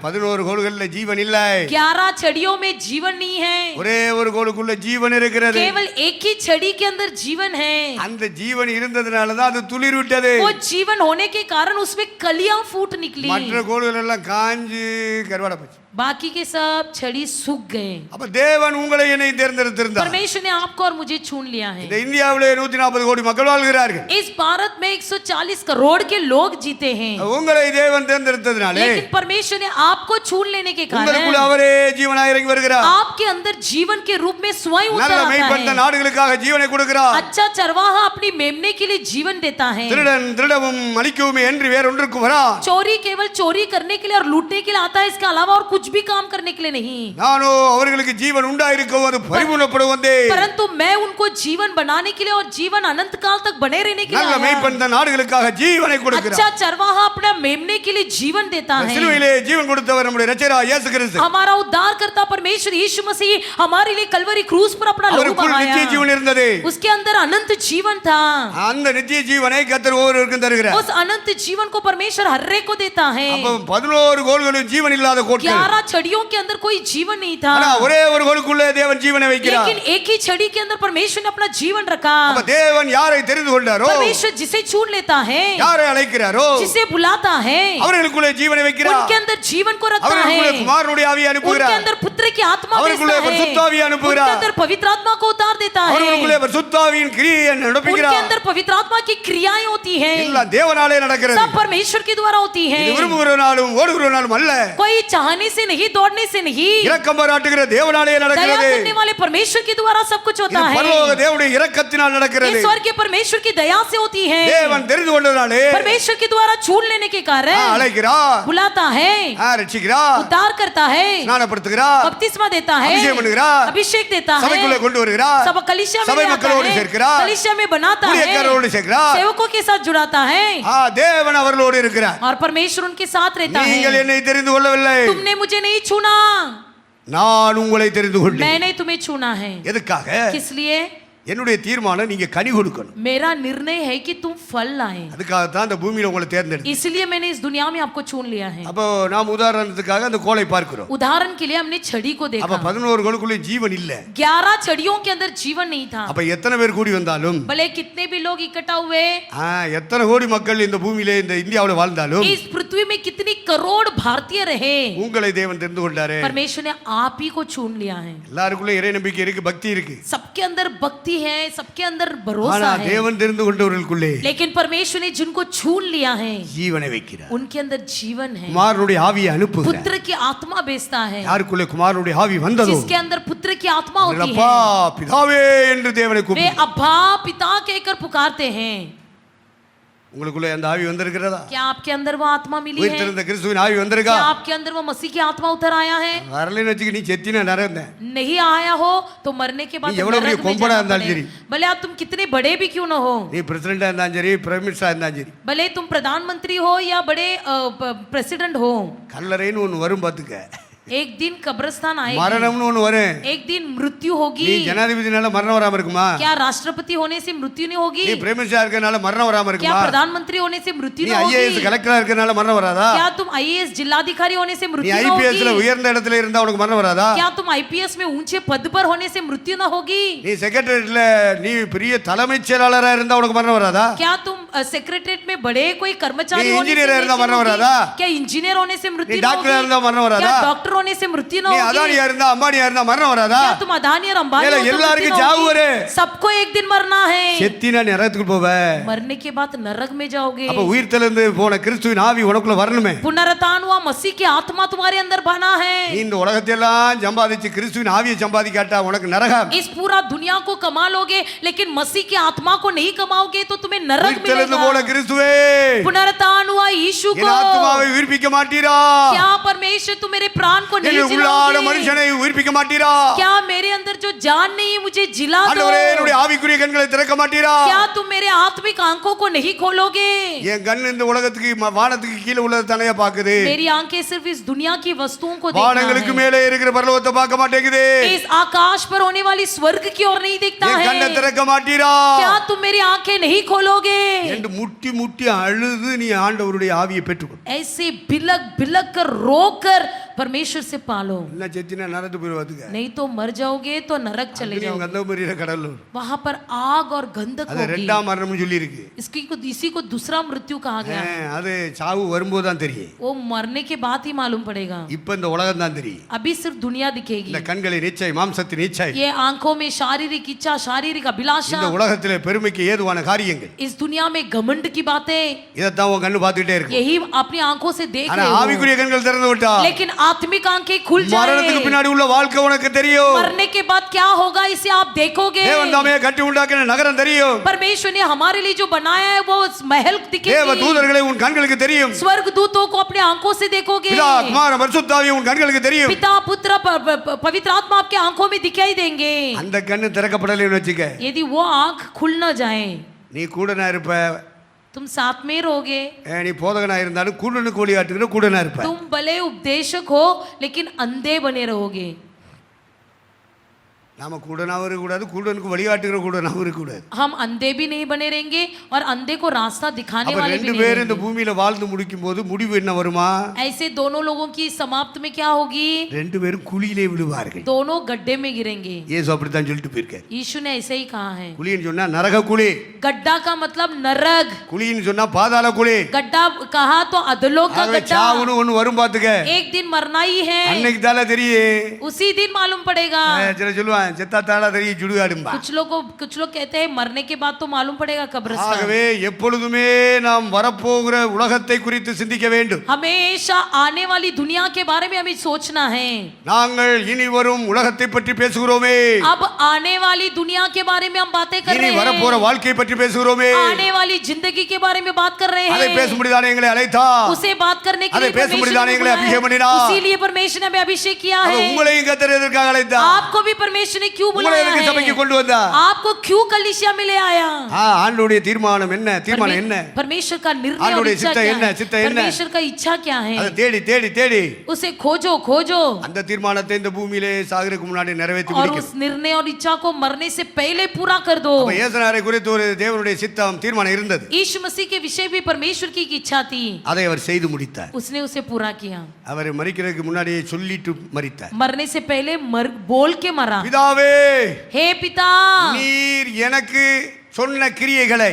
11 கோல்கள்ல ஜீவன் இல்லை, 11 छड़ियों में जीवन नहीं है, ஒரே ஒரு கோலுக்குள்ள ஜீவன் இருக்கிறது. केवल एक ही छड़ी के अंदर जीवन है। அந்த ஜீவன் இருந்ததுனால தான் அது துளிர் விட்டது. वो जीवन होने के कारण उसमें कलियां फूट निकली, மற்ற கோல்கள் எல்லாம் காஞ்சு கருவாட போச்சு. बाकी के सब छड़ी सूख गए। அப்ப தேவன் உங்களை என்னை தேர்ந்தெடுத்திருந்தார். परमेश्वर ने आपको और मुझे चुन लिया है। இந்த இந்தியாவிலே 140 கோடி மக்கள் வாழ்கிறார்கள். इस भारत में 140 करोड़ के लोग जीते हैं, உங்களை தேவன் தேர்ந்தெடுத்ததனாலே लेकिन परमेश्वर ने आपको चुन लेने के உங்களுக்குள்ள कारण அவரே ஜீவனாய் இறங்கி வருகிறார். आपके अंदर जीवन के रूप में स्वयं उतर நல்ல आता மேய்ப்பன் है। நாடுகளுக்காக ஜீவனை கொடுக்கிறார். अच्छा चरवाहा अपनी मेमने के लिए जीवन देता है। திருடன் திருடவும் மலிக்கவும் என்று வேறொன்றுக்கு வரா. चोरी केवल चोरी करने के लिए और लूटने के लिए आता है, इसके अलावा और कुछ भी काम करने के लिए नहीं। நானோ அவர்களுக்கு ஜீவன் உண்டாயிருக்கவும் அது பரிபூர்ணப்படும் வந்தேன். परंतु मैं उनको जीवन बनाने के लिए और जीवन अनंत काल तक बने रहने के लिए நல்ல आया। மேய்ப்பன் தன் நாடுகளுக்காக ஜீவனை கொடுக்கிறார். अच्छा चरवाहा अपना मेमने के लिए जीवन देता है। சிலுவையிலே ஜீவன் கொடுத்தவர் நம்முடைய இரட்சகராகிய இயேசு கிறிஸ்து. हमारा उद्धारकर्ता परमेश्वर यीशु मसीह हमारे लिए कलवरी क्रूस पर अपना लहू அவருக்குள் बहाया। நித்திய ஜீவன் இருந்தது. उसके अंदर अनंत जीवन था। அந்த நித்திய ஜீவனை கர்த்தர் ஒவ்வொருவருக்கும் தருகிறார். उस अनंत जीवन को परमेश्वर हर एक को देता है। அப்ப 11 கோல்களும் ஜீவன் இல்லாத கோட்கள். 11 छड़ियों के अंदर कोई जीवन नहीं था, ஆனா ஒரே ஒரு கோலுக்குள்ளே தேவன் ஜீவனை வைக்கிறார். लेकिन एक ही छड़ी के अंदर परमेश्वर ने अपना जीवन रखा। அப்ப தேவன் யாரை தெரிந்து கொண்டாரோ, परमेश्वर जिसे चुन लेता है, யாரை அழைக்கிறாரோ, जिसे बुलाता है, அவர்களுக்குள்ளே ஜீவனை வைக்கிறார். उनके अंदर जीवन को रखता है। அவர்களுக்குள்ளே குமாரனுடைய ஆவியை उनके அனுப்புகிறார். अंदर पुत्र की आत्मा அவர்களுக்குள்ளே भेजता है, பரிசுத்த ஆவியை उनके அனுப்புகிறார். अंदर पवित्र आत्मा को उतार देता है, அவர்களுக்குள்ளே பரிசுத்த ஆவியின் கிரியை उनके நடப்பிக்கிறார். अंदर पवित्र आत्मा की क्रियाएं होती हैं, எல்லாம் தேவனாலே நடக்கிறது. सब परमेश्वर के द्वारा होती இது हैं। விரும்புகிறவனாலும் ஓடுகிறவனாலும் அல்ல, कोई चाहने से नहीं, दौड़ने से नहीं, இரக்கம் பாராட்டுகிற தேவனாலே दया நடக்கிறது. करने वाले परमेश्वर के द्वारा सब कुछ இது होता है। பரலோக தேவனுடைய இரக்கத்தினால் நடக்கிறது. ये स्वर्ग के परमेश्वर की दया से होती है। தேவன் தெரிந்து கொண்டதனாலே परमेश्वर के द्वारा चुन लेने के कारण அழைக்கிறார், बुलाता है, ரட்சிக்கிறார், उद्धार करता है, ஸ்நானப்படுத்துகிறார், बपतिस्मा देता है, அபிஷேகம் பண்ணுகிறார், अभिषेक देता है, சபைக்குள்ளே கொண்டு வருகிறார், सब कलीसिया में சபை ले आता மக்களோடு है, சேர்க்கிறார், कलीसिया में बनाता है, ஊழியக்காரரோடு சேர்க்கிறார். सेवकों के साथ जुड़ाता है, தேவன் அவர்களோடு இருக்கிறார். और परमेश्वर उनके साथ रहता நீங்கள் है। என்னை தெரிந்து கொள்ளவில்லை, तुमने मुझे नहीं चुना, நான் உங்களை தெரிந்து கொண்டேன். मैंने तुम्हें चुना है। எதுக்காக? किस लिए? என்னுடைய தீர்மானம் நீங்க கனி கொடுக்கணும். मेरा निर्णय है कि तुम फल लाए, அதுக்காக தான் இந்த பூமியில உங்களை தேர்ந்தெடுத்தேன். इसलिए मैंने इस दुनिया में आपको चुन लिया है। அப்போ நாம் உதாரணத்துக்காக அந்த கோலை பார்க்கிறோம். उदाहरण के लिए हमने छड़ी को அப்ப देखा, 11 கோலுக்குள்ளே ஜீவன் இல்ல. 11 छड़ियों के अंदर जीवन नहीं था। அப்ப எத்தனை பேர் கூடி வந்தாலும், भले कितने भी लोग इकट्ठा हुए, எத்தனை கோடி மக்கள் இந்த பூமியிலே இந்த இந்தியாவுல வாழ்ந்தாலும், इस पृथ्वी में कितनी करोड़ भारतीय रहे, உங்களை தேவன் தெரிந்து கொண்டாரு. परमेश्वर ने आप ही को चुन लिया है। எல்லாருக்குள்ள இறை நம்பிக்கை இருக்கு, பக்தி இருக்கு. सबके अंदर भक्ति है, सबके अंदर ஆனா भरोसा है, தேவன் தெரிந்து கொண்டவர்களுக்குள்ளே लेकिन परमेश्वर ने जिनको चुन लिया है, ஜீவனை வைக்கிறார். उनके अंदर जीवन है। குமாரனுடைய ஆவியை அனுப்புகிறார். पुत्र की आत्मा भेजता है, யாருக்குள்ளே குமாரனுடைய ஆவி வந்ததோ, जिसके अंदर पुत्र की आत्मा होती அப்பா है, பிதாவே என்று தேவனை वे கூப்பிடு. अब्बा पिता कहकर पुकारते हैं। உங்களுக்குள்ள அந்த ஆவி வந்திருக்கிறதா? क्या आपके अंदर वो आत्मा मिली है? உயிர்த்தெழுந்த கிறிஸ்துவின் ஆவி வந்திருக்கா? क्या आपके अंदर वो मसीह की आत्मा उतर आया है? வரலன்னு வச்சுக்க, நீ செத்தின நரந்தேன். नहीं आया हो तो मरने के बाद நீ எவ்வளவு பெரிய नरक में கொம்பனா जाना இருந்தாலும் पड़े। சரி, भले आप तुम कितने बड़े भी क्यों न हो, நீ பிரசிடென்டா இருந்தாலும் சரி, பிரைம் மினிஸ்டரா இருந்தாலும் சரி, भले तुम प्रधानमंत्री हो या बड़े प्रेसिडेंट हो, கல்லறைன்னு ஒண்ணு வரும் பாத்துக்க. एक दिन कब्रिस्तान आएगा, மரணம்னு ஒண்ணு வரும். एक दिन मृत्यु होगी। நீ ஜனாதிபதினால மரணம் வராம இருக்குமா? क्या राष्ट्रपति होने से मृत्यु नहीं होगी? நீ பிரைம் மினிஸ்டரா இருக்கறனால மரணம் வராம क्या இருக்குமா? प्रधानमंत्री होने से मृत्यु நீ नहीं ஐஏஎஸ் होगी? கலெக்டரா இருக்கறனால மரணம் வராதா? क्या तुम आईएएस जिलाधिकारी होने से நீ मृत्यु न ஐபிஎஸ்ல होगी? உயர்ந்த இடத்துல இருந்தா உனக்கு மரணம் வராதா? क्या तुम आईपीएस में ऊंचे पद पर होने से मृत्यु न होगी? நீ செக்ரட்டரியேட்ல நீ பெரிய தலைமைச் செயலாளரா இருந்தா உனக்கு மரணம் வராதா? क्या तुम सेक्रेटरीट में बड़े कोई कर्मचारी नहीं, होने से इंजीनियर मृत्यु இருந்தா மரணம் होगी? வராதா? क्या इंजीनियर होने से मृत्यु நீ न டாக்டரா होगी? இருந்தா மரணம் வராதா? क्या डॉक्टर होने से मृत्यु न நீ होगी? அதானியா இருந்தா அம்பானியா இருந்தா மரணம் வராதா? क्या तुम अदानी और अंबानी ஏல हो तो எல்லாருக்கும் मृत्यु न சாவு होगी? வரும். सबको एक दिन मरना है. செத்தினா நரகத்துக்கு போவ. मरने के बाद नरक में जाओगे. அப்ப உயிர்த்தெழுந்து போன கிறிஸ்துவின் ஆவி உனக்குள்ள வரணுமே. पुनरुत्थान हुआ मसीह की आत्मा तुम्हारे अंदर बना है. நீ இந்த உலகத்தை எல்லாம் சம்பாதிச்சு கிறிஸ்துவின் ஆவியை சம்பாதிக்காட்டா உனக்கு நரகம். इस पूरा दुनिया को कमा लोगे लेकिन मसीह की आत्मा को नहीं कमाओगे तो तुम्हें नरक உயிர்த்தெழுந்து போன मिलेगा. கிறிஸ்துவே पुनरुत्थान हुआ यीशु என் को. ஆத்மாவை உயிர்ப்பிக்க மாட்டீரா? क्या परमेश्वर तुम मेरे प्राण को नहीं என் உள்ளான जिलाओगे? மனுஷனை உயிர்ப்பிக்க மாட்டீரா? क्या मेरे अंदर जो जान नहीं है मुझे जिला दो? ஆண்டவரே என்னுடைய ஆவிக்குரிய கண்களை திறக்க மாட்டீரா? क्या तुम मेरे आत्मिक आंखों को नहीं खोलोगे? என் கண் இந்த உலகத்துக்கு வானத்துக்கு கீழே உள்ளது தானே பாக்குது. मेरी आंखें सिर्फ इस दुनिया की वस्तुओं को देखना வானங்களுக்கு है. மேலே இருக்கிற பரலோகத்தை பார்க்க மாட்டேங்குது. इस आकाश पर होने वाली स्वर्ग की ओर नहीं देखता என் கண்ணை है. திறக்க மாட்டீரா? क्या तुम मेरी आंखें नहीं खोलोगे? என்று முட்டி முட்டி அழுது நீ ஆண்டவருடைய ஆவியை பெற்றுக்கொள். ऐसे बिलक बिलक कर रोकर परमेश्वर से पालो, என்ன செத்தினா நரகத்துக்கு போயிடுவாதுங்க. नहीं तो मर जाओगे तो नरक चले அங்கேயும் जाओगे. கந்தமரியில கடலூர். वहां पर आग और गंधक அது होगी. ரெண்டாம் மரணம்னு சொல்லி இருக்கு. इसी को दूसरा मृत्यु कहा गया है. அது சாவு வரும்போது தான் தெரியும். वो मरने के बाद ही मालूम पड़ेगा. இப்ப இந்த உலகம் தான் தெரியும். अभी सिर्फ दुनिया दिखेगी. இந்த கண்களின் இச்சை மாம்சத்தின் இச்சை ये आंखों में शारीरिक इच्छा, शारीरिक अभिलाषा, இந்த உலகத்திலே பெருமைக்கு ஏதுவான காரியங்கள். इस दुनिया में घमंड की बातें, இதைத்தான் உன் கண்ணு பார்த்துட்டே இருக்கு. यही अपनी आंखों से देख ஆனா रहे हो. ஆவிக்குரிய கண்கள் திறந்து விட்டா लेकिन आत्मिक आंखें खुल மரணத்துக்கு जाए. பின்னாடி உள்ள வாழ்க்கை உனக்கு தெரியும். मरने के बाद क्या होगा इसे आप देखोगे. தேவன் தாமே கட்டி உண்டாக்கின நகரம் தெரியும். परमेश्वर ने हमारे लिए जो बनाया है वो महल தேவ दिखेगी. தூதர்களை உன் கண்களுக்கு தெரியும். स्वर्ग दूतों को अपने आंखों से देखोगे. பிதா குமாரன் பரிசுத்த ஆவி உன் கண்களுக்கு தெரியும். पिता पुत्र पवित्र आत्मा आपके आंखों में दिखाई देंगे. அந்த கண்ணு திறக்கப்படலைன்னு வச்சுக்க, यदि वो आंख खुल न जाए நீ கூடனா இருப்ப. तुम साथ में रहोगे. நீ போதகனா இருந்தாலும் கூடனு கோழி ஆட்டுகிற கூடனா இருப்ப. तुम भले उपदेशक हो लेकिन अंधे बने रहोगे. நாம கூடனாவும் இருக்கக்கூடாது, கூடனுக்கு வழிகாட்டுகிற கூடனாவும் இருக்கக்கூடாது. हम अंधे भी नहीं बने रहेंगे और अंधे को रास्ता दिखाने அப்ப वाले भी ரெண்டு नहीं பேரும் இந்த रहेंगे. பூமியில வாழ்ந்து முடிக்கும் போது முடிவு என்ன வருமா? ऐसे दोनों लोगों की समाप्त में क्या होगी? ரெண்டு பேரும் குழியிலே விழுவார்கள். दोनों गड्ढे में गिरेंगे. இயேசு அப்படித்தான் சொல்லிட்டு போயிருக்காரு. यीशु ने ऐसे ही कहा है. குழின்னு சொன்னா நரக குழி. गड्ढा का मतलब नरक. குழின்னு சொன்னா பாதாள குழி. गड्ढा कहा तो अधोलोक का ஆகவே गड्ढा. சாவுன்னு ஒண்ணு வரும் பாத்துக்க. एक दिन मरना ही है. அன்னைக்கு தால தெரியும். उसी दिन मालूम पड़ेगा. சில சொல்லுவான் செத்தா தாளா தெரியும் சுடுகாடும்பா. कुछ लोग कहते हैं मरने के बाद तो मालूम पड़ेगा कब्रिस्तान. ஆகவே எப்பொழுதுமே நாம் வரப்போகிற உலகத்தை குறித்து சிந்திக்க வேண்டும். हमेशा आने वाली दुनिया के बारे में हमें सोचना है. நாங்கள் இனி வரும் உலகத்தை பற்றி பேசுகிறோமே. अब आने वाली दुनिया के बारे में हम बातें कर இனி रहे வரப்போற हैं. வாழ்க்கை பற்றி பேசுகிறோமே. आने वाली जिंदगी के बारे में बात कर रहे அதை हैं. பேச முடியாத எங்களை அழைத்தா. उसे बात करने के அதை लिए பேச परमेश्वर முடியாத ने எங்களை बुलाया அபிஷேகம் है. பண்ணினா. इसीलिए परमेश्वर ने हमें अभिषेक किया அது है. உங்களையும் கர்த்தர் எதற்காக அழைத்தா? आपको भी परमेश्वर ने क्यों உங்களை बुलाया எதற்கு சபைக்கு है? கொண்டு வந்தா? आपको क्यों कलिसिया में ले आया? ஆண்டவருடைய தீர்மானம் என்ன? தீர்மானம் என்ன? परमेश्वर का निर्णय और ஆண்டவருடைய इच्छा சித்தம் क्या என்ன? है? சித்தம் என்ன? परमेश्वर का इच्छा क्या है? அதை தேடி தேடி தேடி उसे खोजो खोजो அந்த தீர்மானத்தை இந்த பூமியிலே சாகருக்கு முன்னாடி நிறைவேற்றி और முடிக்கணும். उस निर्णय और इच्छा को मरने से पहले पूरा कर दो. அப்ப இயேசுநாதரை குறித்து ஒரு தேவனுடைய சித்தம் தீர்மானம் இருந்தது. यीशु मसीह के विषय भी परमेश्वर की एक इच्छा थी. அதை அவர் செய்து முடித்தார். उसने उसे पूरा किया. அவர் மரிக்கிறதுக்கு முன்னாடியே சொல்லிட்டு மரித்தார். मरने से पहले बोल के मरा. பிதாவே, हे पिता, நீர் எனக்கு சொன்ன கிரியைகளை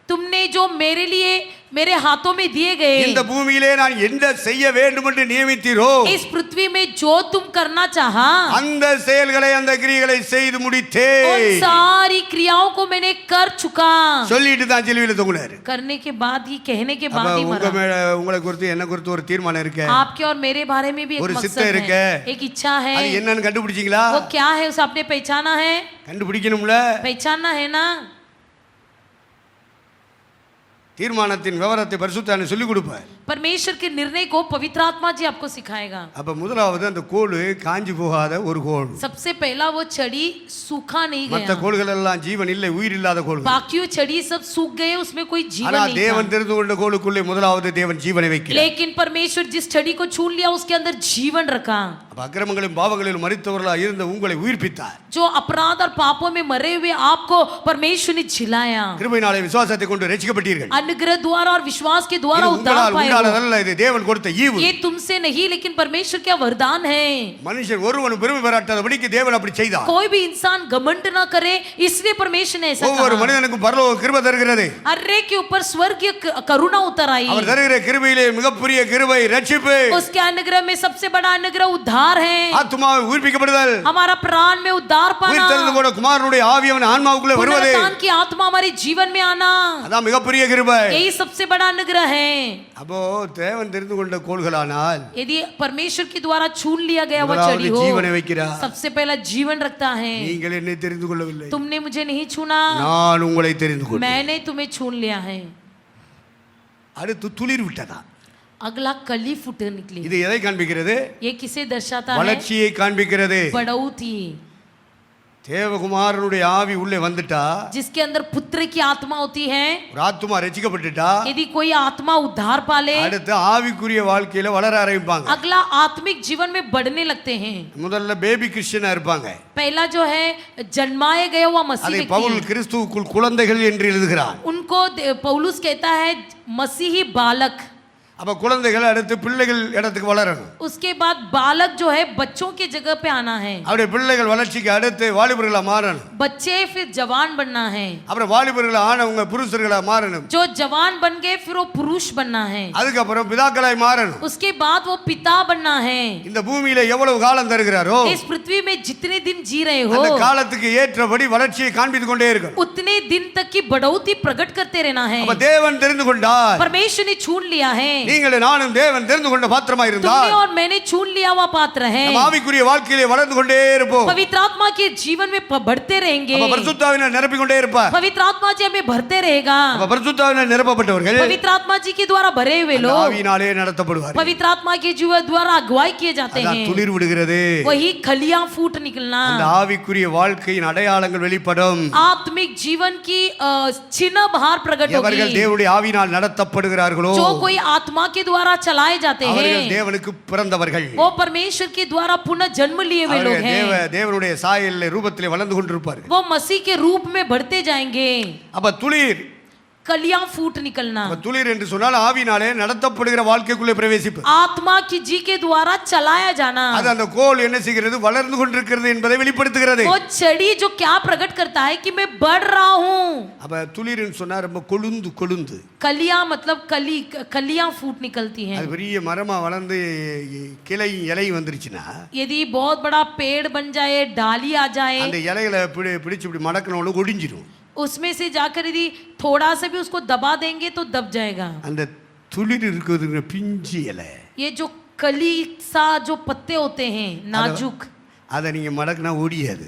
तुमने जो मेरे लिए मेरे हाथों में दिए गए, இந்த பூமியிலே நான் என்ன செய்ய வேண்டும் என்று நியமித்தீரோ इस पृथ्वी में जो तुम करना चाहा, அந்த செயல்களை அந்த கிரியைகளை செய்து उन முடித்தேன். सारी क्रियाओं को मैंने कर चुका. சொல்லிட்டு தான் சிலுவையில தொங்குனாரு. करने के बाद ही, कहने के அப்ப बाद ही உங்க मरा. மேல உங்களை குறித்து என்ன குறித்து ஒரு தீர்மானம் இருக்கு. आपके और मेरे बारे में भी एक ஒரு मकसद சித்தம் இருக்கு. है, एक इच्छा है. அது என்னன்னு கண்டுபிடிச்சீங்களா? वो क्या है उसे आपने पहचाना है? கண்டுபிடிக்கணும்ல. पहचानना है ना. தீர்மானத்தின் விவரத்தை பரிசுத்தான சொல்லி கொடுப்பார். परमेश्वर के निर्णय को पवित्र आत्मा जी आपको सिखाएगा. அப்ப முதலாவது அந்த கோல் காஞ்சி போகாத ஒரு கோல். सबसे पहला वो छड़ी सूखा नहीं மற்ற गया. கோள்கள் எல்லாம் ஜீவன் இல்லை, உயிர் இல்லாத கோள்கள். बाकी छड़ी सब सूख गए, उसमें कोई जीवन ஆனா नहीं தேவன் था. தெரிந்து கொண்ட கோலுக்குள்ளே முதலாவது தேவன் ஜீவனை வைக்கிறார். लेकिन परमेश्वर जिस छड़ी को छून लिया उसके अंदर जीवन रखा. அப்ப அக்கிரமங்களிலும் பாவங்களிலும் மரித்தவர்களாக இருந்த உங்களை உயிர்ப்பித்தார். जो अपराध और पापों में मरे हुए आपको परमेश्वर ने जिलाया. கிருபையினாலே விசுவாசத்தை கொண்டு ரட்சிக்கப்பட்டீர்கள். अनुग्रह द्वारा और विश्वास के द्वारा இது उद्धार உங்களால் पाए हो. உண்டானதல்ல, இது தேவன் கொடுத்த ஈவு. ये तुमसे नहीं लेकिन परमेश्वर का वरदान है. மனுஷன் ஒருவனும் பெருமை பெறாதபடிக்கு தேவன் அப்படி செய்தார். कोई भी इंसान घमंड ना करे इसलिए परमेश्वर ने ऐसा ஒவ்வொரு कहा. மனிதனுக்கும் பரலோக கிருபை தருகிறது. अर्रे के ऊपर स्वर्गीय करुणा उतर आई. அவர் தருகிற கிருபையிலே மிகப்பெரிய கிருபை ரட்சிப்பு. उसके अनुग्रह में सबसे बड़ा अनुग्रह उद्धार उद्धार है, ஆத்துமாவை உயிர்ப்பிக்கப்படுதல், हमारा प्राण में उद्धार पाना, உயிர்த்தெழுந்து கூட குமாரனுடைய ஆவி அவன் ஆன்மாவுக்குள்ளே வருவது, पुनरुत्थान की आत्मा हमारे जीवन में आना, அதான் மிகப்பெரிய கிருபை. यही सबसे बड़ा अनुग्रह है। அப்போ தேவன் தெரிந்து கொண்ட கோள்களானால் यदि परमेश्वर के द्वारा चुन लिया गया वह முதலாவது चढ़ी हो, ஜீவனை வைக்கிறார். सबसे पहला जीवन रखता है। நீங்கள் என்னை தெரிந்து கொள்ளவில்லை, तुमने मुझे नहीं चुना, நான் உங்களை தெரிந்து கொண்டேன். मैंने तुम्हें चुन लिया है। அடுத்து துளிர் விட்டதா. अगला कली फूट निकली। இது எதை காண்பிக்கிறது? ये किसे दर्शाता है? வளர்ச்சியை காண்பிக்கிறது. बढ़ोतरी। தேவகுமாரனுடைய ஆவி உள்ளே வந்துட்டா, जिसके अंदर पुत्र की आत्मा होती है, ஒரு ஆத்துமா ரட்சிக்கப்பட்டுட்டா, यदि कोई आत्मा उद्धार पाले, அடுத்து ஆவிக்குரிய வாழ்க்கையில வளர ஆரம்பிப்பாங்க. अगला आत्मिक जीवन में बढ़ने लगते हैं। முதல்ல பேபி கிறிஸ்டியனா இருப்பாங்க. पहला जो है जन्माए गया हुआ मसीह அதை व्यक्ति பவுல் है। கிறிஸ்துவுக்குள் குழந்தைகள் என்று எழுதுகிறார். उनको पौलुस कहता है मसीही बालक। அப்ப குழந்தைகள் அடுத்து பிள்ளைகள் இடத்துக்கு வளரணும். उसके बाद बालक जो है बच्चों के जगह पे आना है। அப்படியே பிள்ளைகள் வளர்ச்சிக்கு அடுத்து வாலிபர்களா மாறணும். बच्चे फिर जवान बनना है। அப்புறம் வாலிபர்களா ஆனவங்க புருஷர்களா மாறணும். जो जवान बन गए फिर वो पुरुष बनना है। அதுக்கப்புறம் பிதாக்களாய் மாறணும். उसके बाद वो पिता बनना है। இந்த பூமியில எவ்வளவு காலம் தருகிறாரோ इस पृथ्वी में जितने दिन जी रहे हो, அந்த காலத்துக்கு ஏற்றபடி வளர்ச்சியை காண்பித்து கொண்டே இருக்கணும். उतने दिन तक की बढ़ोतरी प्रकट करते रहना है। அப்ப தேவன் தெரிந்து கொண்டார். परमेश्वर ने चुन लिया है। நீங்கள் நானும் தேவன் தெரிந்து கொண்ட பாத்திரமா இருந்தால், तुमने और मैंने चुन लिया हुआ पात्र है। நம்ம ஆவிக்குரிய வாழ்க்கையிலே வளர்ந்து கொண்டே இருப்போம். पवित्र आत्मा के जीवन में बढ़ते रहेंगे। அப்ப பரிசுத்தாவினால் நிரப்பிக் கொண்டே இருப்பார். पवित्र आत्मा जी हमें भरते रहेगा। அப்ப பரிசுத்தாவினால் நிரப்பப்பட்டவர்கள் पवित्र आत्मा जी के द्वारा भरे हुए लोग ஆவியினாலே நடத்தப்படுவார்கள். पवित्र आत्मा के जीवन द्वारा अगुवाई किए जाते அதான் हैं। துளிர் விடுகிறது. वही खलियां फूट निकलना, அந்த ஆவிக்குரிய வாழ்க்கையின் அடையாளங்கள் வெளிப்படும். आत्मिक जीवन की चिन्ह बाहर प्रकट எவர்கள் होगी। தேவனுடைய ஆவியினால் நடத்தப்படுகிறார்களோ जो कोई आत्मा के द्वारा चलाए जाते அவர்கள் हैं, தேவனுக்கு பிறந்தவர்கள். वो परमेश्वर के द्वारा पुनः जन्म लिए हुए लोग அவர்கள் हैं। தேவனுடைய சாயலிலே ரூபத்திலே வளர்ந்து கொண்டிருப்பார்கள். वो मसीह के रूप में बढ़ते जाएंगे। அப்ப துளிர், कलियां फूट निकलना, அப்ப துளிர் என்று சொன்னால் ஆவியினாலே நடத்தப்படுகிற வாழ்க்கைக்குள்ளே பிரவேசிப்பு. आत्मा की जी के द्वारा चलाया जाना। அது அந்த கோல் என்ன செய்கிறது? வளர்ந்து கொண்டிருக்கிறது என்பதை வெளிப்படுத்துகிறது. वो छड़ी जो क्या प्रकट करता है कि मैं बढ़ रहा हूँ। அப்ப துளிர்னு சொன்னா ரொம்ப கொழுந்து கொழுந்து, कलियां मतलब कलियां फूट निकलती हैं। அது பெரிய மரமா வளர்ந்து கிளை இலை வந்துருச்சுன்னா, यदि बहुत बड़ा पेड़ बन जाए, डाली आ जाए, அந்த இலைகளை பிடிச்சு இப்படி மடக்கணும் ஒடிஞ்சிடும். उसमें से जाकर यदि थोड़ा सा भी उसको दबा देंगे तो दब जाएगा। அந்த துளிர் இருக்குது பிஞ்சு இலை, ये जो कली सा जो पत्ते होते हैं नाजुक, அதை நீங்க மடக்கினா ஒடியாது.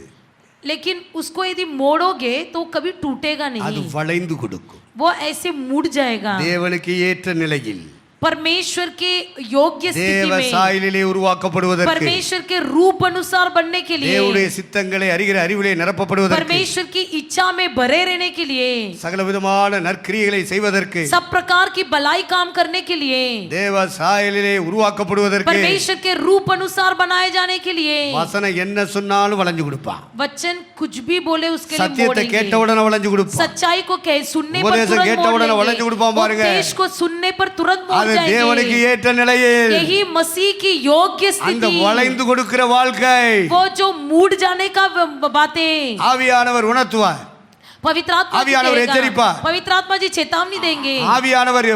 लेकिन उसको यदि मोड़ोगे तो कभी टूटेगा அது नहीं, வளைந்து கொடுக்கும். वो ऐसे मुड़ जाएगा। தேவனுக்கு ஏற்ற நிலையில் परमेश्वर के योग्य स्थिति தேவ में, சாயலிலே உருவாக்கப்படுவதற்கு, परमेश्वर के रूप अनुसार बनने के लिए, தேவனுடைய சித்தங்களை அறிகிற அறிவிலே நிரப்பப்படுவதற்கு, परमेश्वर की इच्छा में भरे रहने के लिए, சகல விதமான நற்கிரியைகளை செய்வதற்கு, सब प्रकार की भलाई काम करने के लिए, தேவ சாயலிலே உருவாக்கப்படுவதற்கு, परमेश्वर के रूप अनुसार बनाए जाने के लिए, வசனம் என்ன சொன்னாலும் வளைஞ்சு கொடுப்பான். वचन कुछ भी बोले उसके लिए சத்தியத்தை मोड़ेंगे। கேட்ட உடனே வளைஞ்சு கொடுப்பான். सच्चाई को कह सुनने पर उपदेश तुरंत கேட்ட मोड़ உடனே लेंगे। வளைஞ்சு கொடுப்பான் பாருங்க. उपदेश को सुनने पर तुरंत मोड़ அது தேவனுக்கு जाएंगे। ஏற்ற நிலையில் यही मसीह की योग्य அந்த स्थिति, வளைந்து கொடுக்கிற வாழ்க்கை वो जो मुड़ जाने का बातें ஆவியானவர் உணர்த்துவார். पवित्र आत्मा जी आवियानवर कहेगा। एचरिपा। पवित्र आत्मा जी चेतावनी देंगे, ஆவியானவர்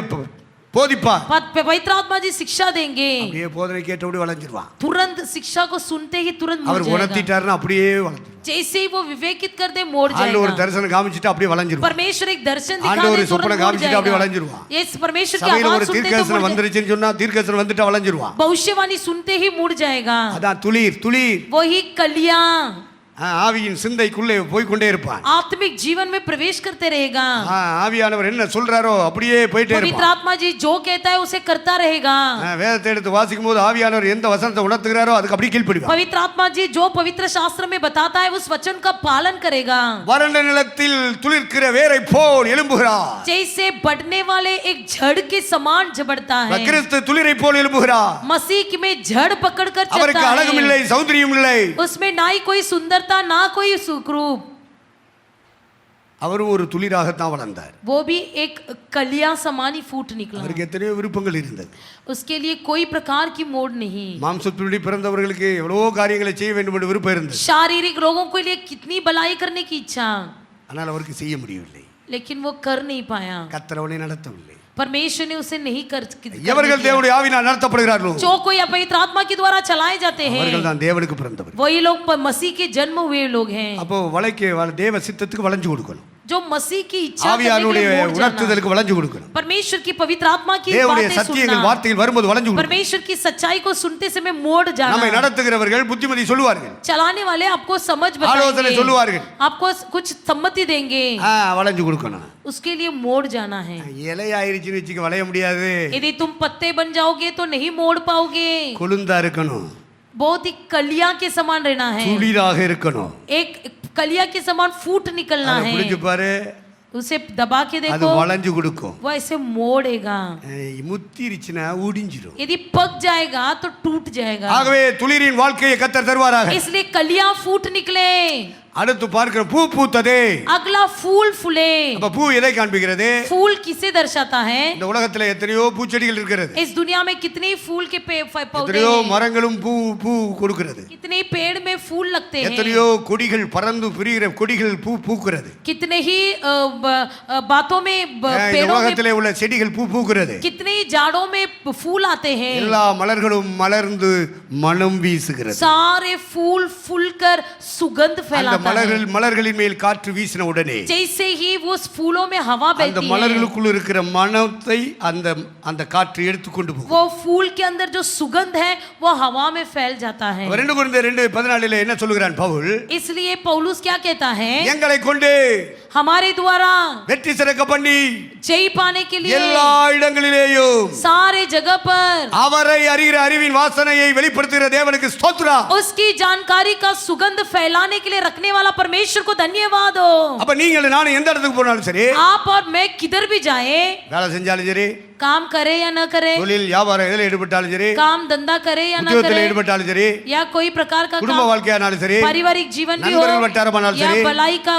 போதிப்பார். पवित्र आत्मा जी शिक्षा देंगे। அப்படியே போதனை கேட்டபடி வளைஞ்சிருவான். तुरंत शिक्षा को सुनते ही तुरंत मुड़ அவர் जाएगा। உணர்த்திட்டாருன்னா அப்படியே வளைஞ்சிரும். जैसे ही वो विवेकित कर दे मोड़ ஆண்டவர் ஒரு जाएगा। தரிசனம் காமிச்சிட்டு அப்படியே வளைஞ்சிரும். परमेश्वर एक दर्शन दिखा ஆண்டவர் दे ஒரு சொப்பனம் तुरंत मुड़ காமிச்சிட்டு அப்படியே जाएगा। வளைஞ்சிருவான். ये परमेश्वर की சபையில आवाज ஒரு सुनते ही तो தீர்க்கதரிசனம் मुड़ जाएगा। வந்துருச்சுன்னு சொன்னா தீர்க்கதரிசனம் வந்துட்டு வளைஞ்சிருவான். भविष्यवाणी सुनते ही मुड़ जाएगा। அதான் துளிர் துளிர். वही कलियां ஆவியின் சிந்தைக்குள்ளே போய் கொண்டே இருப்பான். आत्मिक जीवन में प्रवेश करते रहेगा। ஆவியானவர் என்ன சொல்றாரோ அப்படியே போயிட்டே पवित्र இருப்பான். आत्मा जी जो कहता है उसे करता रहेगा। வேதத்தை எடுத்து வாசிக்கும் போது ஆவியானவர் எந்த வசனத்தை உணர்த்துகிறாரோ அதுக்கு அப்படியே கீழ்ப்படிவான். पवित्र आत्मा जी जो पवित्र शास्त्र में बताता है उस वचन का पालन करेगा। வறண்ட நிலத்தில் துளிர்க்கிற வேரை போல் எழும்புகிறார். जैसे बढ़ने वाले एक झड़ के समान झबड़ता है, கிறிஸ்து துளிரை போல் எழும்புகிறார். मसीह में झड़ पकड़कर அவருக்கு चलता அழகும் है। இல்லை, சௌந்தரியம் இல்லை. उसमें ना ही कोई सुंदरता ना कोई सुखरूप, அவரும் ஒரு துளிராகத்தான் வளர்ந்தார். वो भी एक कलियां समान ही फूट निकला। அவருக்கு எத்தனையோ விருப்பங்கள் இருந்தது. उसके लिए कोई प्रकार की मोड़ नहीं। மாம்சத்தினுடைய பிறந்தவர்களுக்கு எவ்வளவோ காரியங்களை செய்ய வேண்டும் என்று விருப்பம் இருந்தது. शारीरिक रोगों के लिए कितनी भलाई करने की इच्छा, ஆனால் அவருக்கு செய்ய முடியவில்லை. लेकिन वो कर नहीं पाया। கர்த்தர் அவனை நடத்தவில்லை. परमेश्वर ने उसे नहीं कर எவர்கள் தேவனுடைய ஆவியினால் நடத்தப்படுகிறார்களோ जो कोई पवित्र आत्मा के द्वारा चलाए जाते हैं அவர்கள் தான் தேவனுக்கு பிறந்தவர். वही लोग मसीह के जन्म हुए लोग हैं அப்போ தேவ சித்தத்துக்கு வளைஞ்சு கொடுக்கணும். जो मसीह की इच्छा करने के ஆவியானுடைய लिए मोड़ जाना। உணர்த்துதலுக்கு வளைஞ்சு கொடுக்கணும். परमेश्वर की पवित्र आत्मा की தேவனுடைய बातें சத்தியங்கள் सुनना। வார்த்தைகள் வரும்போது வளைஞ்சு கொடுக்கணும். परमेश्वर की सच्चाई को सुनते समय मोड़ நம்மை जाना। நடத்துகிறவர்கள் புத்திமதி சொல்லுவார்கள், चलाने वाले आपको समझ ஆலோசனை बताएंगे, சொல்லுவார்கள், आपको कुछ सम्मति देंगे, வளைஞ்சு கொடுக்கணும். उसके लिए मोड़ जाना है। இலையாயிருச்சுன்னு வச்சுக்க வளைய முடியாது. यदि तुम पत्ते बन जाओगे तो नहीं मोड़ पाओगे। கொழுந்தா இருக்கணும், बहुत ही कलिया के समान रहना है, துளிராக இருக்கணும். एक कलिया के समान फूट निकलना அதை है। புடிச்சு பாரு, उसे दबा के அது देखो, வளைஞ்சு கொடுக்கும். वो ऐसे मोड़ेगा। முத்திருச்சுனா ஊடிஞ்சிரும். यदि पक जाएगा तो टूट जाएगा। ஆகவே துளிரின் வாழ்க்கையை கர்த்தர் தருவாராக. इसलिए कलियां फूट निकले। அடுத்து பார்க்கிற பூ பூத்ததே. अगला फूल फूले। அப்ப பூ எதை காண்பிக்கிறது? फूल किसे दर्शाता है? இந்த உலகத்துல எத்தனையோ பூச்செடிகள் இருக்கிறது, इस दुनिया में कितने फूल के पौधे எத்தனையோ हैं, மரங்களும் பூ கொடுக்கிறது, कितने पेड़ में फूल लगते हैं, எத்தனையோ கொடிகள் பறந்து பிரிகிற கொடிகள் பூக்கிறது, कितने ही बातों में இந்த पेड़ों में உலகத்திலே உள்ள செடிகள் பூக்கிறது, कितने ही जाड़ों में फूल आते हैं, எல்லா மலர்களும் மலர்ந்து மனம் வீசுகிறது. सारे फूल फूलकर सुगंध அந்த फैलाता है। மலர்களின் மேல் காற்று வீசின உடனே जैसे ही वो फूलों में हवा அந்த बहती है, மலர்களுக்குள் இருக்கிற மனத்தை அந்த காற்று எடுத்துக்கொண்டு போகும். वो फूल के अंदर जो सुगंध है वो हवा में फैल जाता है। 2 கொரிந்தியர் 2:14 என்ன சொல்கிறான் பவுல்? इसलिए पौलुस क्या कहता है? எங்களை கொண்டு हमारे द्वारा வெற்றி சிறக்க பண்ணி जय पाने के लिए எல்லா இடங்களிலேயும் सारे जगह पर அவரை அறிகிற அறிவின் வாசனையை வெளிப்படுத்துகிற தேவனுக்கு ஸ்தோத்திரம். उसकी जानकारी का सुगंध फैलाने के लिए रखने वाला परमेश्वर को धन्यवाद हो। அப்ப நீங்கள் நானும் எந்த இடத்துக்கு போனாலும் சரி, आप और मैं किधर भी जाए, வேலை செஞ்சாலும் சரி, काम करे या न करे, தொழில் வியாபாரம் எதில் ஈடுபட்டாலும் சரி, काम धंधा करे या न உத்தியோகத்தில் करे, ஈடுபட்டாலும் சரி, या कोई प्रकार का குடும்ப काम, வாழ்க்கையானாலும் சரி, पारिवारिक जीवन भी हो, நண்பர்கள் வட்டாரமானாலும் या சரி, भलाई का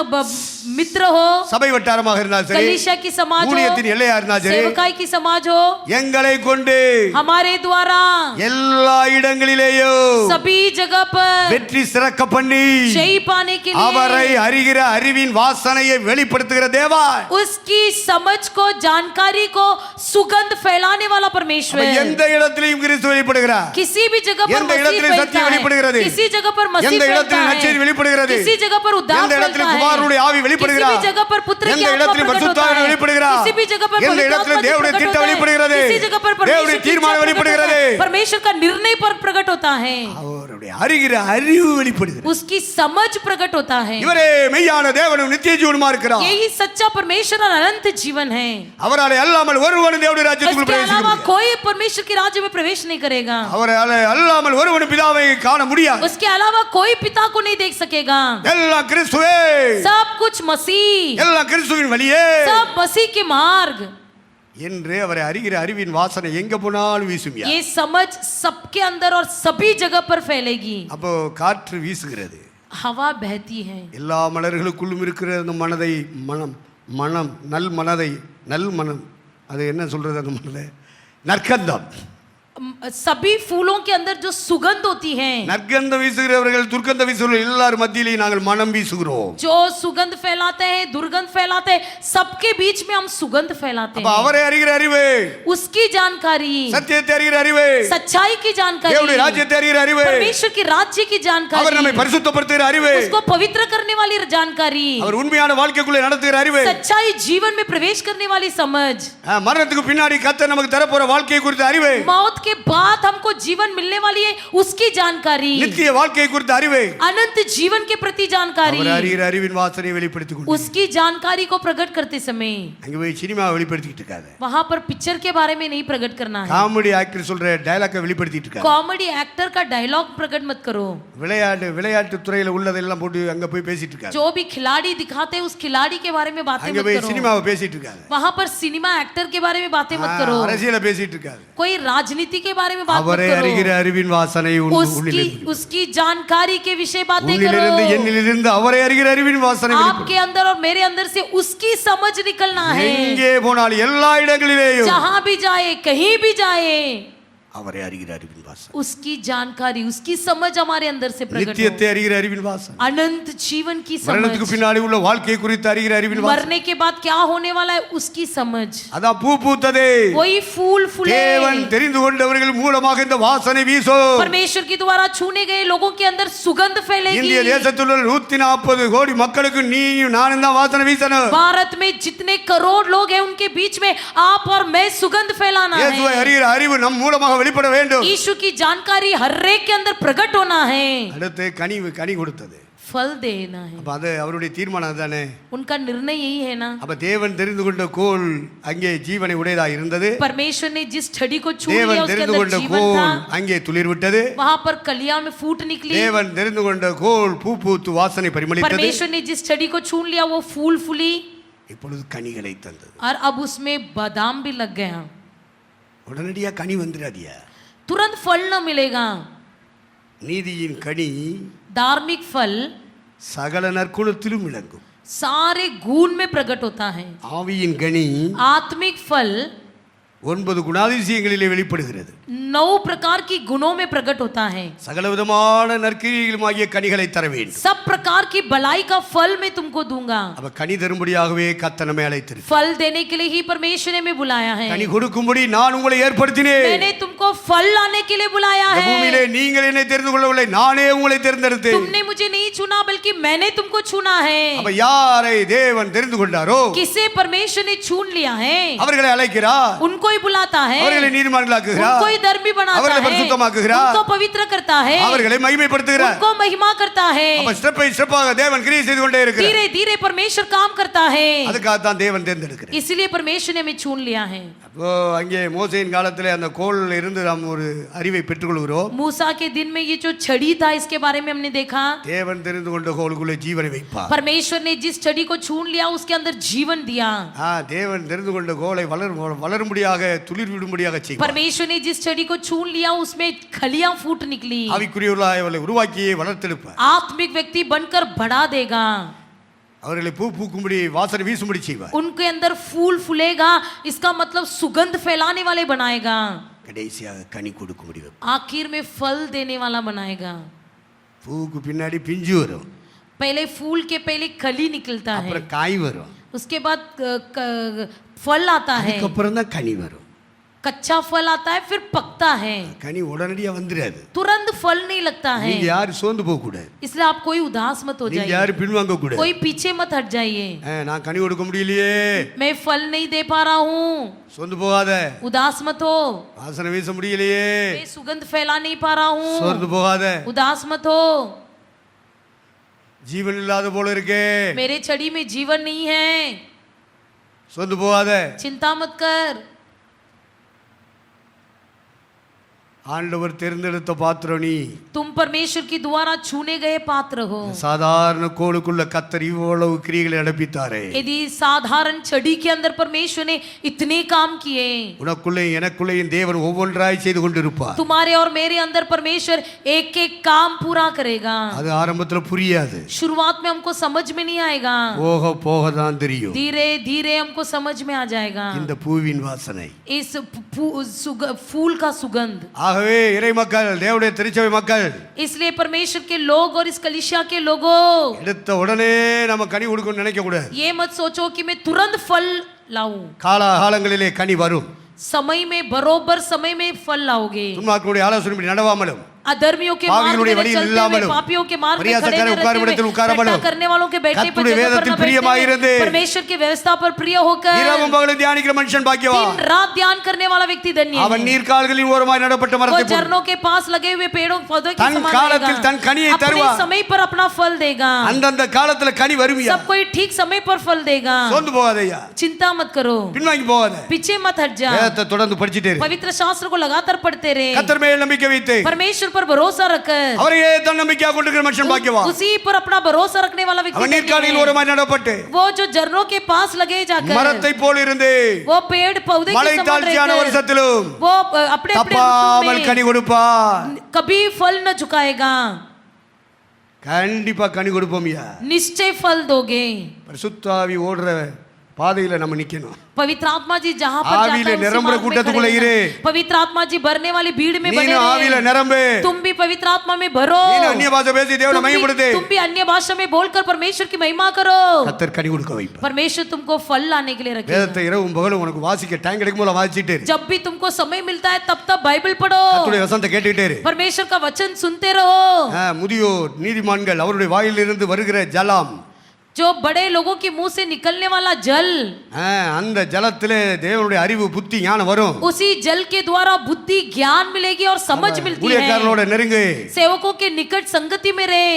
मित्र हो, சபை வட்டாரமாக இருந்தாலும் சரி, कलीसिया की समाज हो, ஊழியத்தின் எல்லையா இருந்தாலும் சரி, सेवकाई की समाज हो, எங்களை கொண்டு हमारे द्वारा எல்லா இடங்களிலேயும் सभी जगह पर வெற்றி சிறக்க பண்ணி जय पाने के அவரை लिए அறிகிற அறிவின் வாசனையை வெளிப்படுத்துகிற தேவா, उसकी समझ को, जानकारी को, सुगंध फैलाने वाला परमेश्वर। எந்த இடத்திலும் கிறிஸ்து வெளிப்படுகிறார், किसी भी जगह पर எந்த मसीह இடத்திலும் फैलता சத்தியம் है, வெளிப்படுகிறது, किसी जगह पर मसीह எந்த फैलता இடத்திலும் நற்செய்தி है, வெளிப்படுகிறது, किसी जगह पर उद्धार எந்த फैलता இடத்திலும் है, குமாரனுடைய ஆவி किसी வெளிப்படுகிறார், भी जगह पर पुत्र की எந்த आत्मा இடத்திலும் प्रकट होता பரிசுத்த ஆவி है, வெளிப்படுகிறார், किसी भी जगह पर எந்த पवित्र இடத்திலும் आत्मा தேவனுடைய प्रकट திட்டம் होता है, வெளிப்படுகிறது, किसी जगह पर தேவனுடைய परमेश्वर की தீர்மானம் इच्छा प्रकट வெளிப்படுகிறது, होता है, परमेश्वर का निर्णय पर प्रकट होता है, அவருடைய அறிகிற அறிவு வெளிப்படுகிறது. उसकी समझ प्रकट होता है। இவரே மெய்யான தேவனும் நித்திய ஜீவனுமா இருக்கிறார். यही सच्चा परमेश्वर और अनंत जीवन है। அவராலே அல்லாமல் ஒருவனும் தேவனுடைய ராஜ்யத்துக்குள் इसके பிரவேசிக்க अलावा முடியாது. कोई परमेश्वर के राज्य में प्रवेश नहीं करेगा। அவராலே அல்லாமல் ஒருவனும் பிதாவை காண முடியாது. उसके अलावा कोई पिता को नहीं देख सकेगा। எல்லாம் கிறிஸ்துவே, सब कुछ मसीह, எல்லாம் கிறிஸ்துவின் வழியே सब मसीह के मार्ग। என்று அவரை அறிகிற அறிவின் வாசனை எங்க போனாலும் வீசுமியா. ये समझ सबके अंदर और सभी जगह पर फैलेगी। அப்போ காற்று வீசுகிறது, हवा बहती है, எல்லா மலர்களுக்குள்ளும் இருக்கிற அந்த மனதை மனம் நல் மனம் அது என்ன சொல்றது, அந்த மனதை நற்கந்தம், सभी फूलों के अंदर जो सुगंध होती है, நற்கந்தம் வீசுகிறவர்கள் துர்க்கந்தம் வீசுகிறவர்கள் எல்லார் மத்தியிலே நாங்கள் மனம் வீசுகிறோம். जो सुगंध फैलाते हैं, दुर्गंध फैलाते हैं, सबके बीच में हम सुगंध फैलाते அப்ப हैं। அவரை அறிகிற அறிவு, उसकी जानकारी, சத்தியத்தை அறிகிற அறிவு, सच्चाई की जानकारी, தேவனுடைய ராஜ்யத்தை அறிகிற அறிவு, परमेश्वर की राज्य की அவர் जानकारी, நம்மை பரிசுத்தப்படுத்துகிற அறிவு, उसको पवित्र करने वाली जानकारी, அவர் உண்மையான வாழ்க்கைக்குள்ளே நடத்துகிற அறிவு, सच्चाई जीवन में प्रवेश करने वाली समझ, மரணத்துக்கு பின்னாடி கர்த்தர் நமக்கு தரப்போற வாழ்க்கையை குறித்த அறிவு, मौत के बाद हमको जीवन मिलने वाली है उसकी जानकारी, நித்திய வாழ்க்கையை குறித்த அறிவு, अनंत जीवन के प्रति जानकारी, அவர் அறிகிற அறிவின் வாசனையை வெளிப்படுத்திக் கொண்டு उसकी जानकारी को प्रकट करते समय அங்க போய் சினிமா வெளிப்படுத்திட்டு இருக்காத, वहां पर पिक्चर के बारे में नहीं प्रकट करना है, காமெடி ஆக்டர் சொல்ற டயலாக வெளிப்படுத்திட்டு இருக்காத, कॉमेडी एक्टर का डायलॉग प्रकट मत करो, விளையாட்டு துறையில உள்ளதெல்லாம் போட்டு அங்க போய் பேசிட்டு இருக்காத, जो भी खिलाड़ी दिखाते हैं उस खिलाड़ी के बारे में बातें அங்க मत போய் करो, சினிமாவை பேசிட்டு இருக்காத, वहां पर सिनेमा एक्टर के बारे में बातें मत करो, அரசியல பேசிட்டு இருக்காத, कोई राजनीति के बारे में बात मत அவரை அறிகிற करो, அறிவின் வாசனை उसकी जानकारी के विषय बातें உள்ளிலிருந்து करो, என்னிலிருந்து அவரை அறிகிற அறிவின் வாசனை आपके अंदर और मेरे अंदर से उसकी समझ निकलना है, எங்கே போனால் எல்லா இடங்களிலேயும் जहां भी जाए, कहीं भी जाए, அவரை அறிகிற அறிவின் வாசல், उसकी जानकारी, उसकी समझ हमारे अंदर से प्रकट हो। நித்தியத்தை அறிகிற அறிவின் வாசல், अनंत जीवन की மரணத்துக்கு समझ, பின்னாடி உள்ள வாழ்க்கை குறித்து அறிகிற அறிவின் வாசல். मरने के बाद क्या होने वाला है उसकी समझ। அதான் பூ பூத்ததே, वही फूल फूले, தேவன் தெரிந்து கொண்டவர்கள் மூலமாக இந்த வாசனை வீசும். परमेश्वर के द्वारा छूने गए लोगों के अंदर सुगंध फैलेगी। இந்திய தேசத்தில் உள்ள 140 கோடி மக்களுக்கு நீயும் நானும் தான் வாசனை வீசணும். भारत में जितने करोड़ लोग हैं उनके बीच में आप और मैं सुगंध फैलाना இயேசுவை है। அறிகிற அறிவு நம் மூலமாக வெளிப்பட வேண்டும். यीशु की जानकारी हर एक के अंदर प्रकट होना है। அடுத்து கனி கொடுத்தது. फल देना है, அப்ப அது அவருடைய தீர்மானம் தானே. उनका निर्णय यही है ना। அப்ப தேவன் தெரிந்து கொண்ட கோல் அங்கே ஜீவனை உடையதா இருந்தது. परमेश्वर ने जिस छड़ी को छू लिया தேவன் उसके தெரிந்து अंदर கொண்ட जीवन கோல் था, அங்கே துளிர் விட்டது. वहां पर कलियां में फूट निकली। தேவன் தெரிந்து கொண்ட கோல் பூ பூத்து வாசனை பரிமளித்தது. परमेश्वर ने जिस छड़ी को छून लिया वो फूल फूली இப்பொழுது கனிகளை தந்தது. और अब उसमें बादाम भी लग गया। உடனடியா கனி வந்துடாதியா. तुरंत फल न मिलेगा। நீதியின் கனி धार्मिक फल சகல நற்குணத்திலும் விளங்கும். सारे गुण में प्रकट होता है। ஆவியின் கனி आत्मिक फल 9 குணாதிசயங்களிலே வெளிப்படுகிறது. 9 प्रकार की गुणों में प्रकट होता है। சகல விதமான நற்கிரியைகளுமாகிய கனிகளை தர வேண்டும். सब प्रकार की भलाई का फल मैं तुमको दूंगा। அப்ப கனி தரும்படியாகவே கர்த்தர் நம்மை அழைத்திருக்கிறார். फल देने के लिए ही परमेश्वर ने हमें बुलाया है। கனி கொடுக்கும்படி நான் உங்களை ஏற்படுத்தினேன். मैंने तुमको फल लाने के लिए बुलाया இந்த है। பூமியிலே நீங்கள் என்னை தெரிந்து கொள்ளவில்லை, நானே உங்களை தேர்ந்தெடுத்தேன். तुमने मुझे नहीं चुना बल्कि मैंने तुमको चुना है। அப்ப யாரை தேவன் தெரிந்து கொண்டாரோ किसे परमेश्वर ने चुन लिया है அவர்களை அழைக்கிறார். उनको ही बुलाता है, அவர்களை நீதிமான்களாக்குகிறார். उनको ही धर्मी बनाता அவர்களை है, பரிசுத்தமாக்குகிறார். उनको पवित्र करता है, அவர்களை மகிமைப்படுத்துகிறார். उनको महिमा करता है। அப்ப ஸ்டெப் பை ஸ்டெப்பாக தேவன் கிரியை செய்து கொண்டே இருக்கிறார். धीरे धीरे परमेश्वर काम करता है। அதுக்காக தான் தேவன் தேர்ந்தெடுக்கிறார். इसलिए परमेश्वर ने हमें चुन लिया है। அப்போ அங்கே மோசேயின் காலத்திலே அந்த கோல்ல இருந்து நாம் ஒரு அறிவை பெற்றுக்கொள்கிறோம். मूसा के दिन में ये जो छड़ी था इसके बारे में हमने देखा। தேவன் தெரிந்து கொண்ட கோலுக்குள்ளே ஜீவனை வைப்பார். परमेश्वर ने जिस छड़ी को छून लिया उसके अंदर जीवन दिया। தேவன் தெரிந்து கொண்ட கோலை வளரும்படியாக துளிர் விடும்படியாக செய்வார். परमेश्वर ने जिस छड़ी को छून लिया उसमें खलियां फूट निकली। ஆவிக்குரியவர்களாய் அவர்களை உருவாக்கியே வளர்த்தெடுப்பார். आत्मिक व्यक्ति बनकर बढ़ा देगा, அவர்களை பூ பூக்கும்படி வாசனை வீசும்படி செய்வார். उनके अंदर फूल फूलेगा, इसका मतलब सुगंध फैलाने वाले बनाएगा, கடைசியாக கனி கொடுக்கும்படி வைப்பார். आखिर में फल देने वाला बनाएगा। பூவுக்கு பின்னாடி பிஞ்சு வரும், पहले फूल के पहले कली निकलता है, அப்புறம் காய் வரும், उसके बाद फल आता है, அதுக்கப்புறம் தான் கனி வரும். कच्चा फल आता है, फिर पकता है। கனி உடனடியா வந்துடாது. तुरंत फल नहीं लगता है। நீங்க யாரும் சோர்ந்து போக கூடாது. इसलिए आप कोई उदास मत हो நீங்க जाइए, யாரும் பின்வாங்க கூடாது. कोई पीछे मत हट जाइए। நான் கனி கொடுக்க முடியலையே, मैं फल नहीं दे पा रहा हूँ, சோர்ந்து போகாத. उदास मत हो। வாசனை வீச முடியலையே, मैं सुगंध फैला नहीं पा रहा हूँ, சோர்ந்து போகாத. उदास मत हो। ஜீவன் இல்லாத போல இருக்கே, मेरे छड़ी में जीवन नहीं है, சோர்ந்து போகாத. चिंता मत कर। ஆண்டவர் தேர்ந்தெடுத்த பாத்திரம் நீ. तुम परमेश्वर की द्वारा छूने गए पात्र हो। சாதாரண கோலுக்குள்ள கர்த்தர் இவ்வளவு கிரியைகளை நடப்பித்தாரே. यदि साधारण छड़ी के अंदर परमेश्वर ने इतने काम किए, உனக்குள்ளே எனக்குள்ளேயும் தேவன் ஒவ்வொன்றாய் செய்து கொண்டிருப்பார். तुम्हारे और मेरे अंदर परमेश्वर एक एक काम पूरा करेगा। அது ஆரம்பத்துல புரியாது, शुरुआत में हमको समझ में नहीं आएगा, போக போக தான் தெரியும். धीरे धीरे हमको समझ में आ जाएगा இந்த பூவின் வாசனை. इस फूल का सुगंध। ஆகவே இறை மக்கள், தேவனுடைய திருச்சபை மக்கள், इसलिए परमेश्वर के लोग और इस कलीसिया के लोगों, எடுத்த உடனே நம்ம கனி கொடுக்கணும்னு நினைக்க கூடாது. ये मत सोचो कि मैं तुरंत फल लाऊं। காலங்களிலே கனி வரும். समय में बरोबर समय में फल लाओगे। துன்மார்க்கருடைய ஆலோசனைப்படி நடவாமலும், अधर्मियों के பாவிகளுடைய मार्ग में வழியில் चलते हुए, இல்லாமலும், पापियों के मार्ग में खड़े பரியாசக்காரர் न உட்காரும் இடத்தில் रहते हुए, உட்காராமலும், ठट्ठा करने वालों के बैठने पर கர்த்தருடைய जगह पर வேதத்தில் न बैठते பிரியமாயிருந்து, हुए, परमेश्वर की व्यवस्था पर प्रिय होकर இரவும் பகலும் தியானிக்கிற மனுஷன் பாக்கியவான். दिन रात ध्यान करने वाला व्यक्ति धन्य அவன் है। நீர்க்கால்களின் ஓரமாய் நடப்பட்ட वो மரத்தை போல் झरनों के पास लगे हुए पेड़ों पौधों के தன் समान காலத்தில் रहेगा। தன் கனியை अपने தருவான். समय पर अपना फल देगा। அந்தந்த காலத்துல கனி வருவியா. सब कोई ठीक समय पर फल देगा। சோர்ந்து போகாதயா, चिंता मत करो, பின்வாங்கி போகாத. पीछे मत हट जा, வேதத்தை தொடர்ந்து படிச்சிட்டே இரு. पवित्र शास्त्र को लगातार पढ़ते रहे, கர்த்தர் மேல் நம்பிக்கை வைத்து परमेश्वर पर भरोसा रखकर அவரையே தன் நம்பிக்கையாக கொண்டிருக்கிற மனுஷன் பாக்கியவான். उसी पर अपना भरोसा रखने वाला व्यक्ति அவன் धन्य நீர்க்கால்களின் है। ஓரமாய் நடப்பட்டு वो जो झरनों के पास लगे जाकर மரத்தை போல் இருந்து वो पेड़ पौधे மழை के समान தாழ்ச்சியான रहकर வருஷத்திலும் वो अपने अपने தப்பாமல் ऋतु கனி में கொடுப்பார். कभी फल न झुकाएगा, கண்டிப்பா கனி கொடுப்போம்யா. निश्चय फल दोगे। பரிசுத்த ஆவி ஓடுற பாதையில நம்ம நிக்கணும். पवित्र आत्मा जी जहां पर ஆவியில जाता है நிரம்புற उसी मार्ग में கூட்டத்துக்குள்ள खड़े இரு. रहना। पवित्र आत्मा जी भरने वाली भीड़ में बने நீ ஆவியில रहे। நிரம்பு. तुम भी पवित्र आत्मा में भरो। நீ அந்நிய பாஷை பேசி தேவனை மகிமைப்படுத்து. तुम भी अन्य भाषा में बोलकर परमेश्वर की महिमा करो। கர்த்தர் கனி கொடுக்க வைப்பார். परमेश्वर तुमको फल लाने के लिए रखेगा। வேதத்தை இரவும் பகலும் உனக்கு வாசிக்க டைம் கிடைக்கும் போல வாசிச்சிட்டே இரு. जब भी तुमको समय मिलता है तब तब बाइबल पढ़ो। கர்த்தருடைய வசனத்தை கேட்டுட்டே இரு. परमेश्वर का वचन सुनते रहो। முதியோர் நீதிமான்கள் அவருடைய வாயிலிருந்து வருகிற ஜலம், जो बड़े लोगों के मुंह से निकलने वाला जल, அந்த ஜலத்திலே தேவனுடைய அறிவு புத்தி ஞானம் வரும். उसी जल के द्वारा बुद्धि ज्ञान मिलेगी और समझ मिलती है। ஊழியக்காரர்களோட நெருங்கு, सेवकों के निकट संगति में रहे।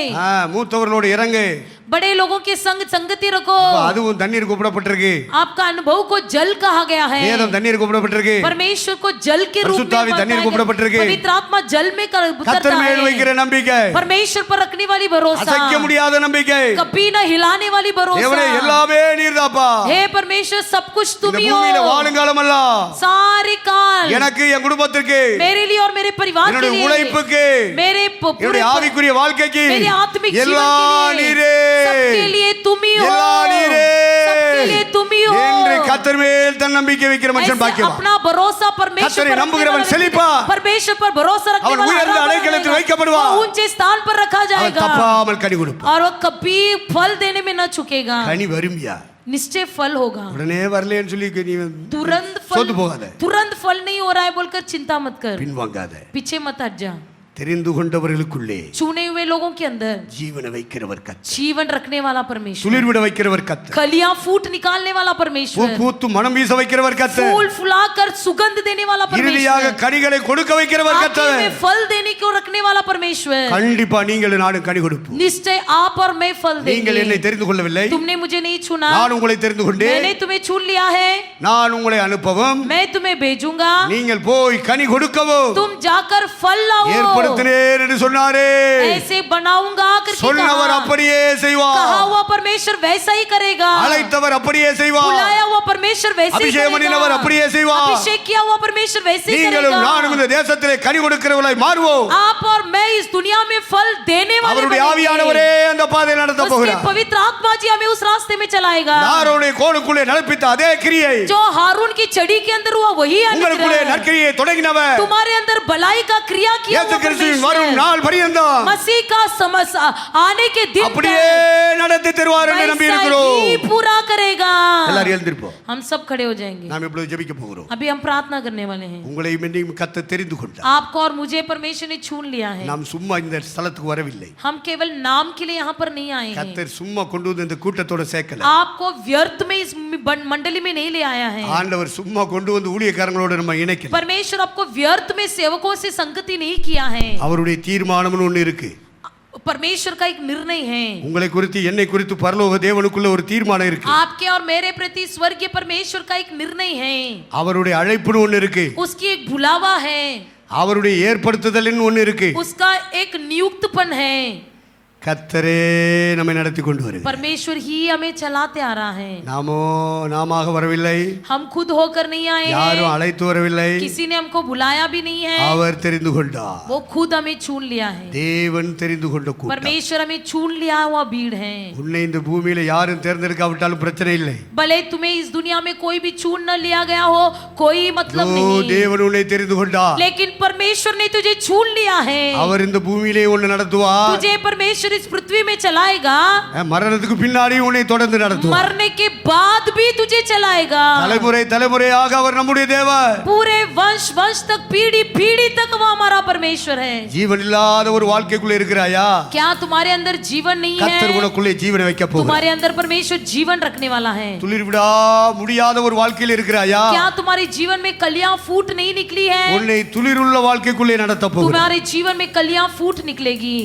மூத்தவர்களோட இறங்கு, बड़े लोगों के संग संगति रखो। அதுவும் தண்ணீர் கூப்பிடப்பட்டிருக்கு. आपका अनुभव को जल कहा गया है। வேதம் தண்ணீர் கூப்பிடப்பட்டிருக்கு. परमेश्वर को जल के रूप में பரிசுத்தாவி தண்ணீர் கூப்பிடப்பட்டிருக்கு. पवित्र आत्मा जल में उतरता கர்த்தர் மேல் है। வைக்கிற நம்பிக்கை, परमेश्वर पर रखने वाली भरोसा, அசைக்க முடியாத நம்பிக்கை, कभी न हिलाने वाली भरोसा। தேவனே எல்லாமே நீர்தாப்பா. हे परमेश्वर सब कुछ तुम இந்த ही பூமியில हो। வாழுங்காலம் அல்ல, सारे काल எனக்கு என் குடும்பத்திற்கு, मेरे लिए और मेरे परिवार के என்னுடைய लिए, உழைப்புக்கு, मेरे என்னுடைய ஆவிக்குரிய வாழ்க்கைக்கு मेरे आत्मिक जीवन எல்லாம் के लिए, நீரே, सबके लिए तुम ही हो। எல்லாம் நீரே सबके लिए तुम ही हो। என்று கர்த்தர் மேல் தன் நம்பிக்கை வைக்கிற மனுஷன் ऐसे பாக்கியவான். अपना भरोसा परमेश्वर கர்த்தரை पर रखने நம்புகிறவன் वाला செழிப்பா. व्यक्ति, परमेश्वर पर भरोसा रखने அவன் वाला உயர்ந்த आराम அடைக்கலத்தில் रहेगा। வைக்கப்படுவான். वो ऊंचे स्थान पर रखा அவன் जाएगा தப்பாமல் கனி கொடுப்பான். और वो कभी फल देने में न चुकेगा। கனி வரும்பியா, निश्चय फल होगा। உடனே வரலன்னு சொல்லி நீ तुरंत சோத்து फल, போகாத, तुरंत फल नहीं हो रहा है बोलकर चिंता मत कर, பின்வாங்காத. पीछे मत हट जा। தெரிந்து கொண்டவர்களுக்குள்ளே चुने हुए लोगों के अंदर ஜீவனை வைக்கிறவர் கர்த்தர், जीवन रखने वाला परमेश्वर, துளிர் விட வைக்கிறவர் கர்த்தர், कलियां फूट निकालने वाला பூ परमेश्वर, பூத்து மனம் வீச வைக்கிறவர் கர்த்தர், फूल फुलाकर सुगंध देने वाला இறுதியாக परमेश्वर, கனிகளை கொடுக்க வைக்கிறவர் आखिर கர்த்தர். में फल देने को रखने वाला परमेश्वर। கண்டிப்பா நீங்கள் நானும் கனி கொடுப்போம். निश्चय आप और मैं फल நீங்கள் என்னை देंगे। தெரிந்து கொள்ளவில்லை, तुमने मुझे नहीं चुना, நான் உங்களை தெரிந்து கொண்டேன். मैंने तुम्हें चुन लिया है। நான் உங்களை அனுப்பவும், मैं तुम्हें भेजूंगा, நீங்கள் போய் கனி கொடுக்கவும் तुम जाकर फल लाओ। ஏற்படுத்தினேன் என்று சொன்னாரே. ऐसे बनाऊंगा करके சொன்னவர் कहा। அப்படியே कहा செய்வார், हुआ परमेश्वर वैसा ही करेगा। அழைத்தவர் அப்படியே செய்வார், बुलाया हुआ परमेश्वर वैसे ही அபிஷேகம் பண்ணினவர் करेगा। அப்படியே செய்வார். अभिषेक किया हुआ परमेश्वर वैसे ही நீங்களும் நானும் करेगा। இந்த தேசத்திலே கனி கொடுக்கிறவர்களாய் மாறுவோம். आप और मैं इस दुनिया में फल देने वाले அவருடைய ஆவியானவரே बनेंगे। அந்த பாதையை நடத்த उसके போகிறார். पवित्र आत्मा जी हमें उस रास्ते में चलाएगा। ஆரோனுடைய கோலுக்குள்ளே நடப்பித்த அதே கிரியை जो हारून की चड़ी के अंदर हुआ वही உங்களுக்குள்ளே अनुग्रह। நற்கிரியை தொடங்கினவர் तुम्हारे अंदर भलाई का क्रिया किया இயேசு हुआ கிறிஸ்துவின் परमेश्वर। வரும் நாள் பரியந்தம் मसीह का समझ आने के दिन அப்படியே तक நடத்தி தருவார் என்று நம்பி वैसा இருக்கிறோம். ही पूरा करेगा। எல்லாரும் எழுந்திருப்போம். हम सब खड़े हो जाएंगे। நாம் இப்பொழுது ஜெபிக்க போகிறோம். अभी हम प्रार्थना करने वाले हैं। உங்களையும் என்னையும் கர்த்தர் தெரிந்து கொண்டார். आपको और मुझे परमेश्वर ने चुन लिया है। நாம் சும்மா இந்த ஸ்தலத்துக்கு வரவில்லை. हम केवल नाम के लिए यहाँ पर नहीं आए हैं। கர்த்தர் சும்மா கொண்டு வந்து இந்த கூட்டத்தோட சேர்க்கல. आपको व्यर्थ में इस मंडली में नहीं ले आया है। ஆண்டவர் சும்மா கொண்டு வந்து ஊழியக்காரங்களோட நம்ம இணைக்கல. परमेश्वर आपको व्यर्थ में सेवकों से संगति नहीं किया है। அவருடைய தீர்மானம்னு ஒன்று இருக்கு. परमेश्वर का एक निर्णय है। உங்களை குறித்து என்னை குறித்து பரலோக தேவனுக்குள்ள ஒரு தீர்மானம் இருக்கு. आपके और मेरे प्रति स्वर्गीय परमेश्वर का एक निर्णय है। அவருடைய அழைப்புன்னு ஒன்று இருக்கு. उसकी एक बुलावा है। அவருடைய ஏற்படுத்துதல்னு ஒன்று இருக்கு. उसका एक नियुक्तपन है। கர்த்தரே நம்மை நடத்தி கொண்டு வருகிறார். परमेश्वर ही हमें चलाते आ रहा है। நாமாக வரவில்லை, हम खुद होकर नहीं आए யாரும் हैं। அழைத்து வரவில்லை, किसी ने हमको बुलाया भी नहीं है। அவர் தெரிந்து கொண்டார். वो खुद हमें चुन लिया है। தேவன் தெரிந்து கொண்ட கூட்டம். परमेश्वर हमें चुन लिया हुआ भीड़ है। உன்னை இந்த பூமியில யாரும் தேர்ந்தெடுக்காவிட்டாலும் பிரச்சனை இல்லை. भले तुम्हें इस दुनिया में कोई भी चुन न लिया गया हो, कोई मतलब नहीं। தேவன் உன்னை தெரிந்து கொண்டார். लेकिन परमेश्वर ने तुझे चुन लिया है। அவர் இந்த பூமியிலே உன்னை நடத்துவார். तुझे परमेश्वर इस पृथ्वी में चलाएगा। மரணத்துக்கு பின்னாடி உன்னை தொடர்ந்து நடத்துவார். मरने के बाद भी तुझे चलाएगा। தலைமுறை தலைமுறையாக அவர் நம்முடைய தேவன். पूरे वंश वंश तक, पीढ़ी पीढ़ी तक वो हमारा परमेश्वर है। ஜீவன் இல்லாத ஒரு வாழ்க்கைக்குள்ள இருக்கிறாயா? क्या तुम्हारे अंदर जीवन नहीं கர்த்தர் है? உனக்குள்ளே ஜீவனை வைக்க போகிறார். तुम्हारे अंदर परमेश्वर जीवन रखने वाला है। துளிர் விடா முடியாத ஒரு வாழ்க்கையில் இருக்கிறாயா? क्या तुम्हारे जीवन में कलियां फूट नहीं निकली है? உன்னை துளிருள்ள வாழ்க்கைக்குள்ளே நடத்த போகிறார். तुम्हारे जीवन में कलियां फूट निकलेगी।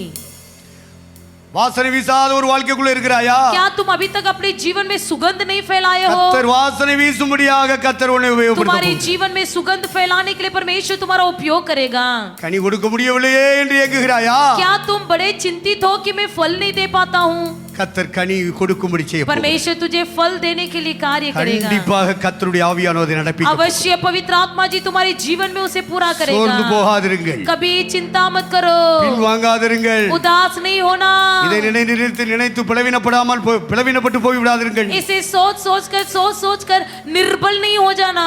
வாசனை வீசாத ஒரு வாழ்க்கைக்குள்ள இருக்கிறாயா? क्या तुम अभी तक अपने जीवन में सुगंध नहीं फैलाए हो? கர்த்தர் வாசனை வீசும்படியாக கர்த்தர் உன்னை உபயோகப்படுத்த तुम्हारे போகிறார். जीवन में सुगंध फैलाने के लिए परमेश्वर तुम्हारा उपयोग करेगा। கனி கொடுக்க முடியவில்லையே என்று ஏங்குகிறாயா? क्या तुम बड़े चिंतित हो कि मैं फल नहीं दे पाता हूँ? கர்த்தர் கனி கொடுக்கும்படி செய்ய போகிறார். परमेश्वर तुझे फल देने के लिए कार्य करेगा। கண்டிப்பாக கர்த்தருடைய ஆவியானவரை நடப்பிக்க अवश्य पवित्र आत्मा जी तुम्हारे जीवन में उसे पूरा சோர்ந்து करेगा। போகாதிருங்கள், कभी चिंता मत करो, பின்வாங்காதிருங்கள். उदास नहीं होना। இதை நினைத்து நினைத்து பிளவினப்பட்டு போய் விடாதீர்கள். इसे सोच कर निर्बल नहीं हो जाना.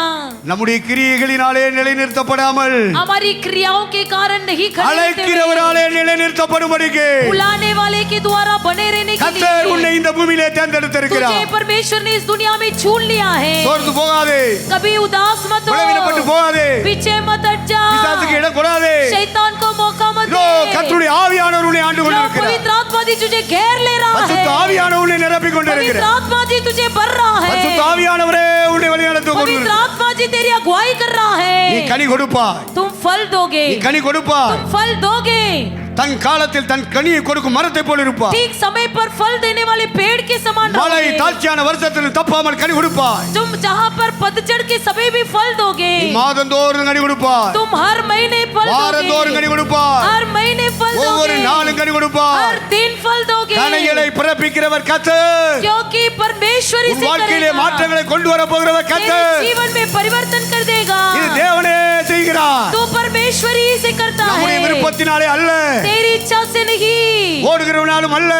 நம்முடைய கிரியைகளினாலே நிலைநிறுத்தப்படாமல் हमारी क्रियाओं के कारण नहीं खड़े அழைக்கிறவராலே நிலைநிறுத்தப்படும்படிக்கு बुलाने वाले के द्वारा बने रहने के கர்த்தர் உன்னை लिए இந்த பூமியிலே தேர்ந்தெடுத்திருக்கிறார். तुझे परमेश्वर ने इस दुनिया में चुन लिया है. சோர்ந்து போகாதே, कभी उदास मत हो, பிளவினப்பட்டு போகாதே, पीछे मत हट जा, பிசாசுக்கு இடம் கொடாதே. शैतान को मौका मत இதோ दे. கர்த்தருடைய ஆவியானவர் உன்னை ஆண்டு கொண்டிருக்கிறார். पवित्र आत्मा जी तुझे घेर ले रहा பரிசுத்த है. ஆவியானவர் உன்னை நிரப்பிக் पवित्र கொண்டிருக்கிறார். आत्मा जी तुझे भर रहा பரிசுத்த है. ஆவியானவரே உன்னை வழிநடத்திக் पवित्र கொண்டிருக்கிறார். आत्मा जी तेरी अगुवाई कर रहा நீ है. கனி கொடுப்பாய், तुम फल दोगे, நீ கனி கொடுப்பாய். तुम फल दोगे. தன் காலத்தில் தன் கனியை கொடுக்கும் மரத்தை போல இருப்பாய். ठीक समय पर फल देने वाले पेड़ के समान மழை रहोगे. தாழ்ச்சியான வருஷத்தில் தப்பாமல் கனி கொடுப்பாய். तुम जहाँ पर पतझड़ के समय भी फल दोगे. நீ மாதந்தோறும் கனி கொடுப்பாய், तुम हर महीने फल வாரந்தோறும் கனி दोगे, கொடுப்பாய், हर महीने फल ஒவ்வொரு दोगे, நாளும் கனி கொடுப்பாய். हर दिन फल दोगे. கனிகளை பிறப்பிக்கிறவர் கர்த்தர். क्योंकि परमेश्वर உன் इसे வாழ்க்கையிலே करेगा. மாற்றங்களை கொண்டு வர போகிறவர் तेरे கர்த்தர். जीवन में परिवर्तन कर देगा. இது தேவனே செய்கிறார். तो परमेश्वर ही इसे करता நம்முடைய है. விருப்பத்தினாலே அல்ல, तेरी इच्छा से नहीं, ஓடுகிறவனாலும் அல்ல,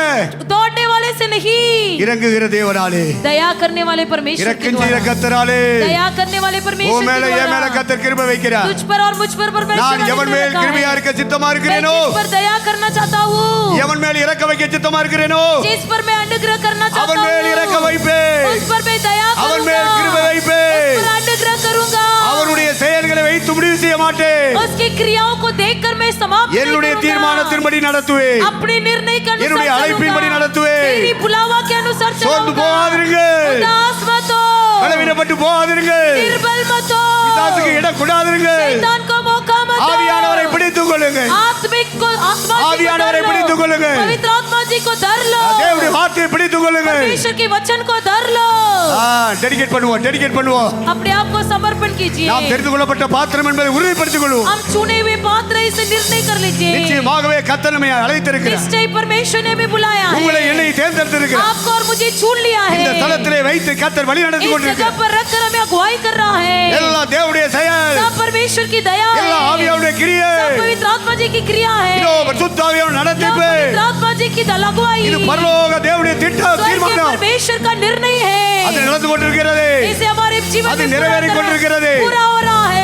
दौड़ने वाले से नहीं, இறங்குகிற தேவனாலே, दया करने वाले परमेश्वर के இரக்கம் செய்கிற द्वारा. கர்த்தராலே दया करने वाले ஓ परमेश्वर மேல के என் மேல द्वारा கர்த்தர் கிருபை வைக்கிறார். तुझ पर और मुझ पर परमेश्वर நான் ने எவன் மேல் रखा है. கிருபையா இருக்க சித்தமா मैं இருக்கிறேனோ, जिस पर दया करना चाहता हूँ, எவன் மேல் இரக்க வைக்க சித்தமா இருக்கிறேனோ, जिस पर मैं अनुग्रह करना चाहता அவன் மேல் இரக்க हूँ, வைப்பேன், उस पर मैं दया அவன் करूंगा, மேல் கிருபை வைப்பேன். उस पर अनुग्रह करूंगा. அவனுடைய செயல்களை வைத்து முடிவு செய்ய மாட்டேன். उसकी क्रियाओं को देखकर मैं समाप्त नहीं என்னுடைய करूंगा. தீர்மானத்தின்படி நடத்துவேன், अपने निर्णय के अनुसार என்னுடைய அழைப்பின்படி चलूंगा. நடத்துவேன். तेरी बुलावा के अनुसार சோர்ந்து चलूंगा. போகாதீர்கள், उदास मत हो, பலவீனப்பட்டு போகாதீர்கள், निर्बल मत हो, பிசாசுக்கு இடம் கொடாதீர்கள். शैतान को मौका मत दो. ஆவியானவரை பிடித்துக் கொள்ளுங்கள், आत्मिक को आत्मा जी को ஆவியானவரை धर பிடித்துக் लो. கொள்ளுங்கள். पवित्र आत्मा जी को धर लो. தேவனுடைய வார்த்தையை பிடித்துக் கொள்ளுங்கள். परमेश्वर के वचन को धर लो. டெடிகேட் பண்ணுவோம். अपने आप को समर्पण कीजिए. நாம் தெரிந்து கொள்ளப்பட்ட பாத்திரம் என்பதை உறுதிப்படுத்திக் கொள்வோம். हम चुने हुए पात्र इसे निर्णय कर लीजिए. நிச்சயமாகவே கர்த்தர் நம்மை அழைத்திருக்கிறார். निश्चय परमेश्वर ने भी बुलाया है. உங்களை என்னை தேர்ந்தெடுத்திருக்கிறார். आपको और मुझे चुन लिया है. இந்த தலத்திலே வைத்து கர்த்தர் வழி நடத்தி इस जगह கொண்டிருக்கிறார். पर रखकर हमें अगुवाई कर रहा है. எல்லாம் தேவனுடைய செயல், सब परमेश्वर की दया है. எல்லாம் ஆவியானவருடைய கிரியை. सब பவிत्र आत्मा जी की क्रिया है. இதோ பரிசுத்த ஆவியானவர் सब நடத்திப்பு. पवित्र आत्मा जी की अगुवाई. இது பரலோக தேவனுடைய திட்டம், स्वर्ग के தீர்மானம். परमेश्वर का निर्णय அது है. நடந்து கொண்டிருக்கிறது. इसे हमारे जीवन அது में நிறைவேறிக் पूरा கொண்டிருக்கிறது. पूरा हो रहा है.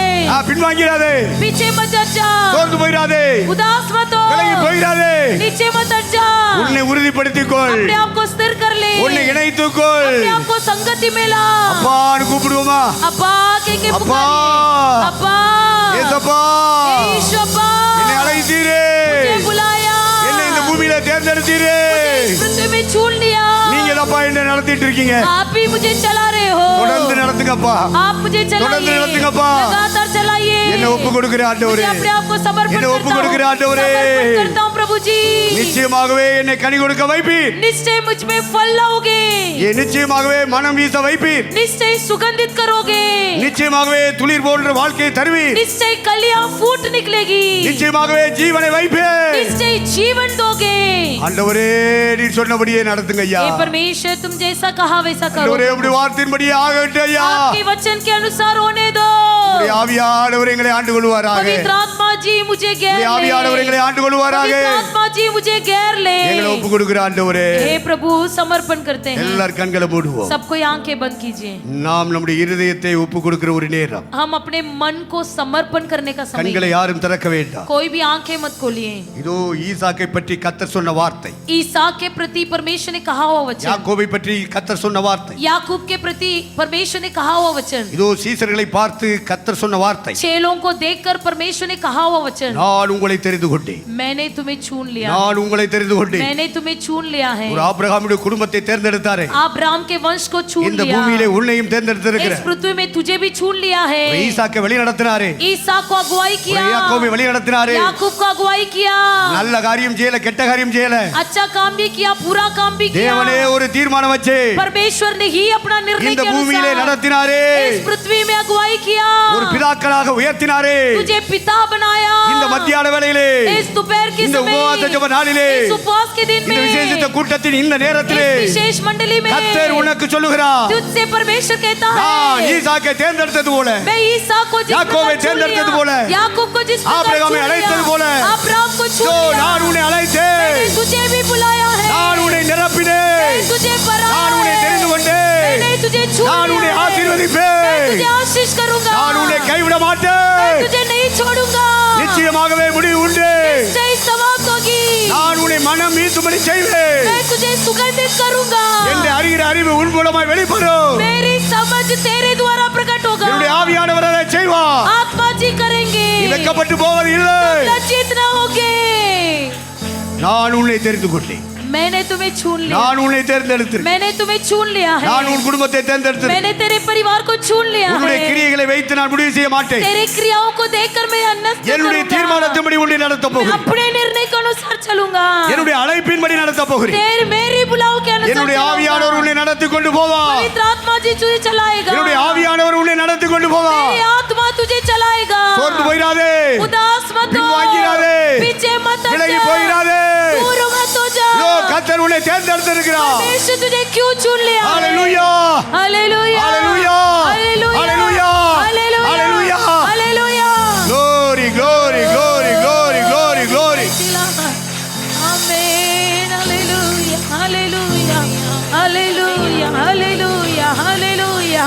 பின்வாங்கிறாதே, पीछे मत हट जा, சோர்ந்து போயிடாதே, उदास मत விலகி हो, போயிடாதே. नीचे मत हट जा. உன்னை உறுதிப்படுத்திக் கொள், अपने आप को स्थिर कर ले. உன்னை இணைத்துக் கொள். अपने आप को संगति में ला. அப்பான்னு கூப்பிடுவோமா? अब्बा के अब्बा। पुकारिए. अब्बा, ஏசப்பா, यीशु अब्बा, என்னை அழைத்தீரே, मुझे बुलाया, என்னை இந்த பூமியில தேர்ந்தெடுத்தீரே. मुझे इस पृथ्वी में चुन लिया. நீங்க தப்பா என்ன நடத்திட்டு இருக்கீங்க? आप ही मुझे चला रहे हो. தொடர்ந்து நடத்துங்கப்பா, आप मुझे தொடர்ந்து चलाइए, நடத்துங்கப்பா. लगातार चलाइए. என்னை ஒப்பு கொடுக்கிற ஆண்டவரே, मुझे अपने आप को समर्पण என்னை ஒப்பு करता हूँ. கொடுக்கிற ஆண்டவரே. समर्पण करता हूँ प्रभु जी. நிச்சயமாகவே என்னை கனி கொடுக்க வைப்பீர். निश्चय मुझ में फल लाओगे. நிச்சயமாகவே மனம் வீச வைப்பீர். निश्चय सुगंधित करोगे. நிச்சயமாகவே துளிர் போன்ற வாழ்க்கையை தருவீர். निश्चय कलियां फूट निकलेगी. நிச்சயமாகவே ஜீவனை வைப்பீர். निश्चय जीवन दोगे. ஆண்டவரே நீ சொன்னபடியே நடத்துங்க ஐயா. हे परमेश्वर तुम जैसा कहा वैसा करो. ஆண்டவரே உம்முடைய வார்த்தையின்படியே ஆகட்டும் ஐயா. आपके वचन के अनुसार होने दो. உம்முடைய ஆவியானவர் எங்களை ஆண்டு கொள்வாராக. पवित्र आत्मा जी मुझे घेर உம்முடைய ஆவியானவர் ले. எங்களை ஆண்டு கொள்வாராக. पवित्र आत्मा जी मुझे घेर ले. எங்களை ஒப்பு கொடுக்கிற ஆண்டவரே, हे प्रभु समर्पण करते हैं. எல்லார் கண்களை மூடுவோம். सबको आंखें बंद कीजिए. நாம் நம்முடைய இருதயத்தை ஒப்பு கொடுக்கிற ஒரு நேரம். हम अपने मन को समर्पण करने का समय. கண்களை யாரும் திறக்க வேண்டாம். कोई भी आंखें मत खोलिए. இதோ ஈசாக்கை பற்றி கர்த்தர் சொன்ன வார்த்தை, ईसा के प्रति परमेश्वर ने कहा हुआ वचन, யாக்கோபை பற்றி கர்த்தர் சொன்ன வார்த்தை, याकूब के प्रति परमेश्वर ने कहा हुआ वचन, இதோ சீசர்களை பார்த்து கர்த்தர் சொன்ன வார்த்தை, चेलों को देखकर परमेश्वर ने कहा हुआ वचन, நான் உங்களை தெரிந்து கொண்டேன், मैंने तुम्हें चुन लिया, நான் உங்களை தெரிந்து கொண்டேன். मैंने तुम्हें चुन लिया है. ஒரு ஆபிரகாமுடைய குடும்பத்தை தேர்ந்தெடுத்தாரே, अब्राहम के वंश को चुन இந்த लिया. பூமியிலே உன்னையும் தேர்ந்தெடுத்திருக்கிறார். इस पृथ्वी में तुझे भी चुन लिया है. ஒரு ஈசாக்கை வழி நடத்தினாரே, ईसा को अगुवाई ஒரு किया, யாக்கோபை வழி நடத்தினாரே. याकूब को अगुवाई किया, நல்ல காரியம் செய்யல, கெட்ட காரியம் செய்யல. अच्छा काम भी किया, बुरा काम भी किया. தேவனே ஒரு தீர்மானம் வச்சு परमेश्वर ने ही अपना निर्णय இந்த के பூமியிலே अनुसार நடத்தினாரே. इस पृथ्वी में अगुवाई किया, ஒரு பிதாக்களாக உயர்த்தினாரே. तुझे पिता बनाया। இந்த மத்தியான வேளையிலே, इस दोपहर के இந்த समय, உபவாச ஜெப நாளிலே, इस उपवास के दिन இந்த में, விசேஷித்த கூட்டத்தின் இந்த நேரத்திலே इस विशेष मंडली में கர்த்தர் உனக்கு சொல்லுகிறார், तुझसे परमेश्वर कहता நான் है, ஈசாக்கை தேர்ந்தெடுத்தது போல, मैं ईसा को जिस याकूबை प्रकार चुन தேர்ந்தெடுத்தது போல, लिया, याकूब को जिस प्रकार ஆபிரகாமை चुन அழைத்தது लिया, போல, अब्राहम को चुन இதோ लिया, நான் உன்னை அழைத்தேன், मैंने तुझे भी बुलाया है, நான் உன்னை நிரப்பினேன், मैं तुझे भरा நான் உன்னை है, தெரிந்து கொண்டேன், मैंने तुझे चुन நான் உன்னை लिया है, मैं ஆசீர்வதிப்பேன், तुझे आशीष करूंगा, நான் उन्हें கைவிட मैं மாட்டேன், तुझे नहीं छोड़ूंगा, நிச்சயமாகவே முடிவு உண்டு, निश्चय समाप्त होगी, நான் உன்னை மனம் மீட்டும்படி செய்வேன், मैं तुझे सुगंधित करूंगा, என்று அறிகிற அறிவு உன் மூலமாய் வெளிப்படும், मेरी समझ तेरे द्वारा प्रकट होगा, என்னுடைய ஆவியானவர் அதை செய்வார், आत्मा जी करेंगे, நீ வெட்கப்பட்டு போவது இல்லை, लज्जित न होगे, நான் உன்னை தெரிந்து கொண்டேன், मैंने तुम्हें चुन लिया, நான் உன்னை தேர்ந்தெடுத்தேன், मैंने तुम्हें चुन लिया है, நான் உன் குடும்பத்தை தேர்ந்தெடுத்தேன், मैंने तेरे परिवार को चुन लिया உன்னுடைய है, கிரியைகளை வைத்து நான் முடிவு செய்ய மாட்டேன், तेरे क्रियाओं को देखकर मैं अन्नत என்னுடைய करूंगा, தீர்மானத்தின்படி உன்னை நடத்தப் मैं போகிறேன், अपने निर्णय के अनुसार चलूंगा, என்னுடைய அழைப்பின்படி நடத்தப் போகிறேன், तेरे मेरी बुलाव के अनुसार என்னுடைய ஆவியானவர் चलूंगा, உன்னை நடத்தி கொண்டு போவார், पवित्र आत्मा जी तुझे चलाएगा, என்னுடைய ஆவியானவர் உன்னை நடத்தி கொண்டு போவார், मेरी आत्मा तुझे चलाएगा, சோர்ந்து போயிடாதே, उदास मत हो, பின்வாங்கிடாதே, पीछे मत हट விலகி जा, போயிடாதே, दूर मत हो जा, இதோ கர்த்தர் உன்னை தேர்ந்தெடுத்திருக்கிறார், परमेश्वर तुझे क्यों चुन लिया है? ஹalleluya, हालेलुया, हालेलुया, हालेलुया, हालेलुया, हालेलुया, हालेलुया, हालेलुया, glory glory glory glory glory glory, आमेन, हालेलुया, हालेलुया, हालेलुया, हालेलुया, हालेलुया,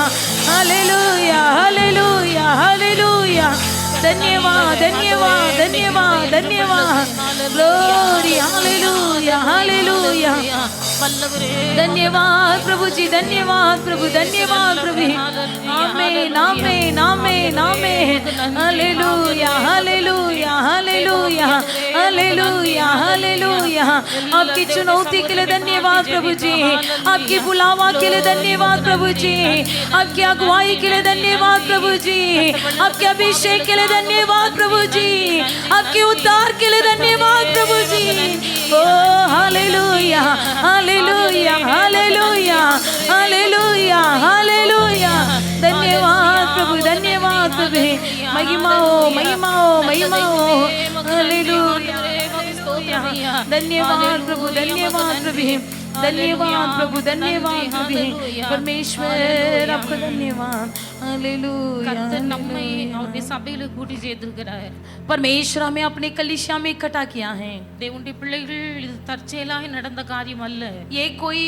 हालेलुया, हालेलुया, हालेलुया, धन्यवाद, धन्यवाद, धन्यवाद, धन्यवाद, ग्लोरी, हालेलुया, हालेलुया, धन्यवाद प्रभु जी, धन्यवाद प्रभु, धन्यवाद प्रभु, आमेन, आमेन, आमेन, आमेन, हालेलुया, हालेलुया, हालेलुया, हालेलुया, हालेलुया, आपकी चुनौती के लिए धन्यवाद प्रभु जी, आपकी बुलावा के लिए धन्यवाद प्रभु जी, आपकी अगुवाई के लिए धन्यवाद प्रभु जी, आपके अभिषेक के लिए धन्यवाद प्रभु जी, आपके उद्धार के लिए धन्यवाद प्रभु जी, ओ हालेलुया, हालेलुया, हालेलुया, हालेलुया, हालेलुया, धन्यवाद प्रभु, धन्यवाद प्रभु, महिमा हो, महिमा हो, महिमा हो, हालेलुया, धन्यवाद प्रभु, धन्यवाद प्रभु, धन्यवाद प्रभु, धन्यवाद प्रभु, परमेश्वर आपका धन्यवाद, हालेलुया, கர்த்தர் நம்மை அவருடைய சபையில கூட்டி சேர்த்திருக்கிறார். परमेश्वर हमें अपने कलीसिया में इकट्ठा किया है, தேவனுடைய பிள்ளைகள் இது தற்செயலாக நடந்த காரியம் அல்ல. ये कोई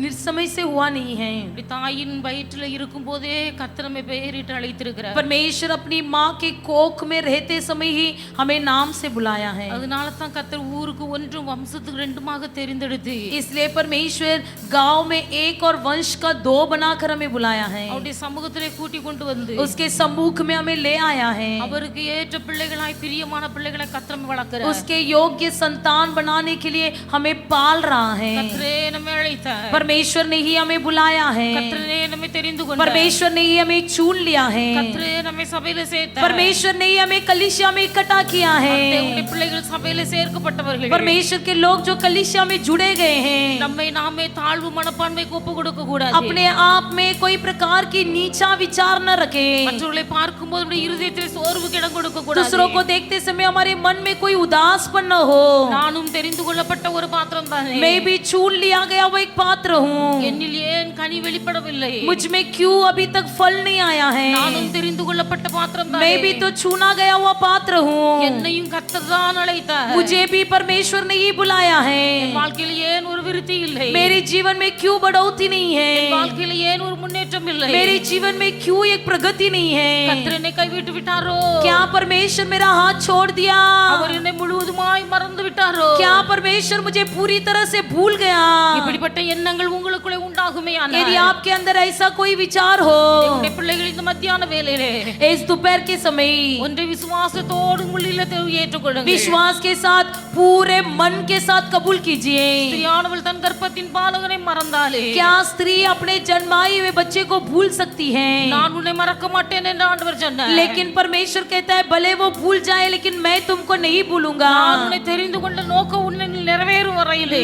निर्समय से हुआ नहीं है, இப்படி தாயின் வயிற்றில் இருக்கும் போதே கர்த்தர் நம்மை பெயரிட்டு அழைத்திருக்கிறார். परमेश्वर अपनी माँ के कोख में रहते समय ही हमें नाम से बुलाया है, அதனால தான் கர்த்தர் ஊருக்கு ஒன்றும் வம்சத்துக்கு ரெண்டுமாக தெரிந்தெடுத்து इसलिए परमेश्वर गांव में एक और वंश का दो बनाकर हमें बुलाया है, அவருடைய சமூகத்திலே கூட்டி கொண்டு வந்து उसके सम्मुख में हमें ले आया है, அவருக்கு ஏற்ற பிள்ளைகளாய் பிரியமான பிள்ளைகளை கர்த்தர் நம்மை வளர்க்கிறார். उसके योग्य संतान बनाने के लिए हमें पाल रहा है, கர்த்தரே நம்மை அழைத்தார். परमेश्वर ने ही हमें बुलाया है, கர்த்தரே நம்மை தெரிந்து கொண்டார். परमेश्वर ने ही हमें चुन लिया है, கர்த்தரே நம்மை சபையில சேர்த்தார். परमेश्वर ने ही हमें कलीसिया में इकट्ठा किया है, தேவனுடைய பிள்ளைகள் சபையில சேர்க்கப்பட்டவர்கள். परमेश्वर के लोग जो कलीसिया में जुड़े गए हैं, நம்மை நாமே தாழ்வு மனப்பான்மைக்கு ஒப்பு கொடுக்க கூடாது. अपने आप में कोई प्रकार की नीचा विचार न रखे, மற்றவர்களை பார்க்கும்போது நம்முடைய இருதயத்தில் சோர்வுக்கு இடம் கொடுக்க கூடாது. दूसरों को देखते समय हमारे मन में कोई उदासपन न हो, நானும் தெரிந்து கொள்ளப்பட்ட ஒரு பாத்திரம் தானே. मैं भी चुन लिया गया वो एक पात्र हूँ, என்னில் ஏன் கனி வெளிப்படவில்லை? मुझ में क्यों अभी तक फल नहीं आया है, நானும் தெரிந்து கொள்ளப்பட்ட பாத்திரம் தானே. मैं भी तो चुना गया हुआ पात्र हूँ, என்னையும் கர்த்தர் தான் அழைத்தார். मुझे भी परमेश्वर ने ही बुलाया है, என் வாழ்க்கையில் ஏன் ஒரு விருத்தி இல்லை? मेरे जीवन में क्यों बढ़ोतरी नहीं है, என் வாழ்க்கையில் ஏன் ஒரு முன்னேற்றம் இல்லை? मेरे जीवन में क्यों एक प्रगति नहीं है, கர்த்தர் என்னை கைவிட்டு விட்டாரோ? क्या परमेश्वर मेरा हाथ छोड़ दिया, அவர் என்னை முழுவதுமாய் மறந்து விட்டாரோ? क्या परमेश्वर मुझे पूरी तरह से भूल गया, இப்படிப்பட்ட எண்ணங்கள் உங்களுக்குள்ளே உண்டாகுமே ஆனால் यदि आपके अंदर ऐसा कोई विचार हो, தேவனுடைய பிள்ளைகள் இந்த மத்தியான வேளையிலே इस दोपहर के समय ஒன்றை விசுவாசத்தோடு உள்ளிலே ஏற்றுக்கொள்ளுங்கள். विश्वास के साथ पूरे मन के साथ कबूल कीजिए, ஸ்திரியானவள் தன் கர்ப்பத்தின் பாலகனை மறந்தாலே क्या स्त्री अपने जन्माए हुए बच्चे को भूल सकती है, நான் உன்னை மறக்க மாட்டேன் என்று ஆண்டவர் சொன்னார். लेकिन परमेश्वर कहता है भले वो भूल जाए लेकिन मैं तुमको नहीं भूलूंगा, நான் உன்னை தெரிந்து கொண்ட நோக்கம் உன்னில் நிறைவேறும் வரையிலே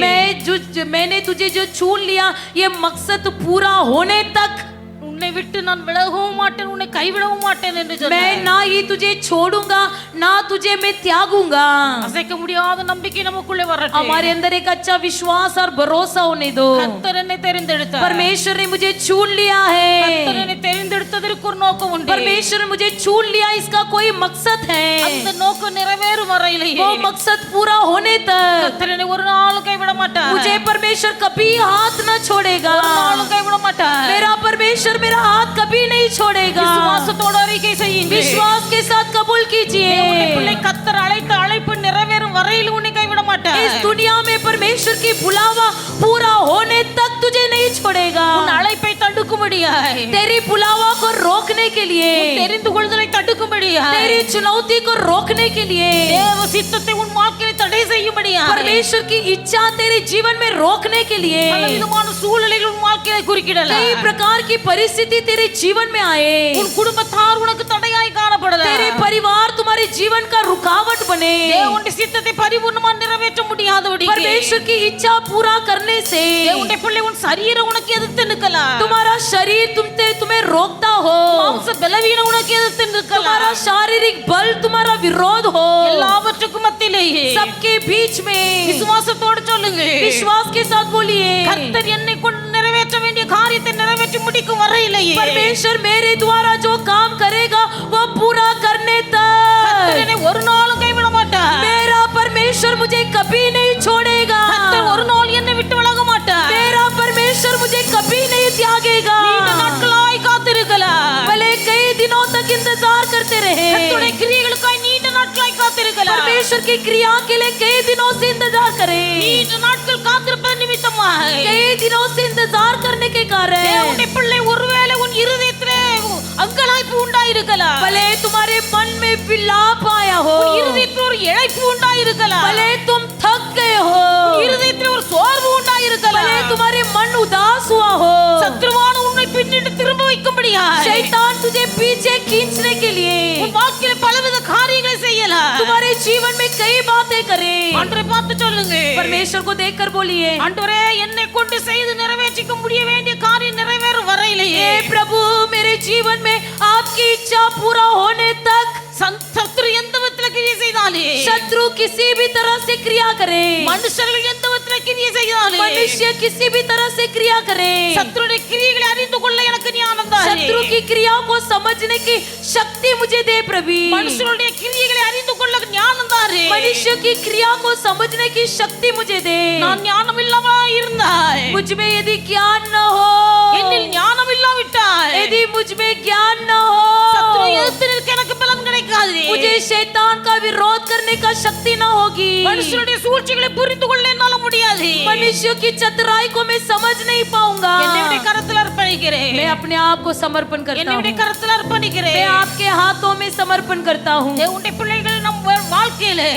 मैंने तुझे जो चुन लिया ये मकसद पूरा होने तक உன்னை விட்டு நான் விலகவும் மாட்டேன், உன்னை கைவிடவும் மாட்டேன் என்று சொன்னார். मैं ना ही तुझे छोड़ूंगा ना तुझे मैं त्यागूंगा। அசைக்க முடியாத நம்பிக்கை நமக்குள்ளே வரட்டும். हमारे अंदर एक अच्छा विश्वास और भरोसा होने दो। கர்த்தர் என்னை தெரிந்தெடுத்தார். परमेश्वर ने मुझे चुन लिया है। கர்த்தர் என்னை தெரிந்தெடுத்ததற்கு ஒரு நோக்கம் உண்டு. परमेश्वर ने मुझे चुन लिया, इसका कोई मकसद है। அந்த நோக்கம் நிறைவேறும் வரையிலேயே वो मकसद पूरा होने तक கர்த்தர் என்னை ஒரு நாளும் கைவிட மாட்டார். मुझे परमेश्वर कभी हाथ न छोड़ेगा। ஒரு நாளும் கைவிட மாட்டார். मेरा परमेश्वर मेरा हाथ कभी नहीं छोड़ेगा। விசுவாசத்தோடு அறிக்கை செய்யுங்கள். विश्वास के साथ कबूल कीजिए। தேவனுடைய பிள்ளை கர்த்தர் அழைத்த அழைப்பு நிறைவேறும் வரையில் உன்னை கைவிட மாட்டார். इस दुनिया में परमेश्वर की बुलावा पूरा होने तक तुझे नहीं छोड़ेगा। உன் அழைப்பை தடுக்கும்படியாய், तेरी बुलावा को रोकने के लिए, தெரிந்து கொள்ளுதலை தடுக்கும்படியாய், तेरी चुनौती को रोकने के लिए, தேவ சித்தத்தை உன் வாழ்க்கையை தடை செய்யும்படியாய், परमेश्वर की इच्छा तेरे जीवन में रोकने के लिए பலவிதமான சூழ்நிலைகள் உன் வாழ்க்கையை குறுக்கிடலாம். कई प्रकार की परिस्थिति तेरे जीवन में आए, உன் குடும்பத்தார் உனக்கு தடையாய் காணப்படலாம். तेरे परिवार तुम्हारे जीवन का रुकावट बने, தேவனுடைய சித்தத்தை பரிபூர்ணமாக நிறைவேற்ற முடியாதபடி परमेश्वर की इच्छा पूरा करने से தேவனுடைய பிள்ளை உன் சரீரம் உனக்கு எதிர்த்து நிற்கலாம். तुम्हारा शरीर तुम्हें रोकता हो, மாம்ச பலவீனம் உனக்கு எதிர்த்து நிற்கலாம். तुम्हारा शारीरिक बल तुम्हारा विरोध हो, எல்லாவற்றுக்கும் மத்தியிலேயே सबके बीच में விசுவாசத்தோடு சொல்லுங்க, विश्वास के साथ बोलिए, கர்த்தர் என்னை கொண்டு நிறைவேற்ற வேண்டிய காரியத்தை நிறைவேற்றி முடிக்கும் வரையிலேயே परमेश्वर मेरे द्वारा जो काम करेगा वो पूरा करने கர்த்தர் तक என்னை ஒரு நாளும் கைவிட மாட்டார். मेरा परमेश्वर मुझे कभी नहीं छोड़ेगा। கர்த்தர் ஒரு நாள் என்னை விட்டு விலக மாட்டார். मेरा परमेश्वर मुझे कभी नहीं त्यागेगा। நீண்ட நாட்களாய் காத்திருக்கலாம். भले कई दिनों तक इंतजार करते रहे, கர்த்தருடைய கிரியைகளுக்காய் நீண்ட நாட்களாய் காத்திருக்கலாம். परमेश्वर की क्रिया के लिए कई दिनों से इंतजार करें, நீண்ட நாட்கள் காத்திருப்பது நிமித்தமாக कई दिनों से इंतजार करने के कारण தேவனுடைய பிள்ளை ஒருவேளை உன் இருதயத்திலே அங்கலாய்ப்பு உண்டாயிருக்கலாம். भले तुम्हारे मन में विलाप आया हो, உன் இருதயத்தில் ஒரு இழைப்பு உண்டாயிருக்கலாம். भले तुम थक गए हो, உன் இருதயத்தில் ஒரு சோர்வு உண்டாயிருக்கலாம். भले तुम्हारे मन उदास हुआ हो, சத்ருவான உன்னை பின்னிட்டு திரும்ப வைக்கும்படியாய் शैतान तुझे पीछे खींचने के लिए உன் வாழ்க்கையில பலவித காரியங்களை செய்யலாம். तुम्हारे जीवन में कई बातें करे। ஆண்டவரை பார்த்து சொல்லுங்க, परमेश्वर को देखकर बोलिए, ஆண்டவரே என்னை கொண்டு செய்து நிறைவேற்றிக்க முடிய வேண்டிய காரியம் நிறைவேறும் வரையிலேயே हे प्रभु मेरे जीवन में आपकी इच्छा पूरा होने तक சத்ரு எந்த விதத்துல கிரியை செய்தாலே, शत्रु किसी भी तरह से क्रिया करे, மனுஷர்கள் எந்த விதத்துல கிரியை செய்தாலே, मनुष्य किसी भी तरह से क्रिया करे, சத்ருடைய கிரியைகளை அறிந்து கொள்ள எனக்கு ஞானம் தாரே. शत्रु की क्रियाओं को समझने की शक्ति मुझे दे प्रभु। மனுஷருடைய கிரியைகளை அறிந்து கொள்ள ஞானம் தாரே. मनुष्य की क्रिया को समझने की शक्ति मुझे दे। நான் ஞானம் இல்லாம இருந்தாய், मुझ में यदि ज्ञान न हो, என்னில் ஞானம் இல்லாவிட்டாய், यदि मुझ में ज्ञान न சத்ரு हो, எதிர்த்து நிற்க எனக்கு பலன் கிடைக்காது. मुझे शैतान का विरोध करने का शक्ति न होगी। மனுஷருடைய சூழ்ச்சிகளை புரிந்து கொள்ள என்னால முடியாது. मनुष्य की चतुराई को मैं समझ नहीं पाऊंगा। என்னுடைய கரத்தில் அர்ப்பணிக்கிறேன். मैं अपने आप को समर्पण करता என்னுடைய हूँ, கரத்தில் அர்ப்பணிக்கிறேன். मैं आपके हाथों में समर्पण करता हूँ। தேவனுடைய பிள்ளைகள் நம் வாழ்க்கையிலே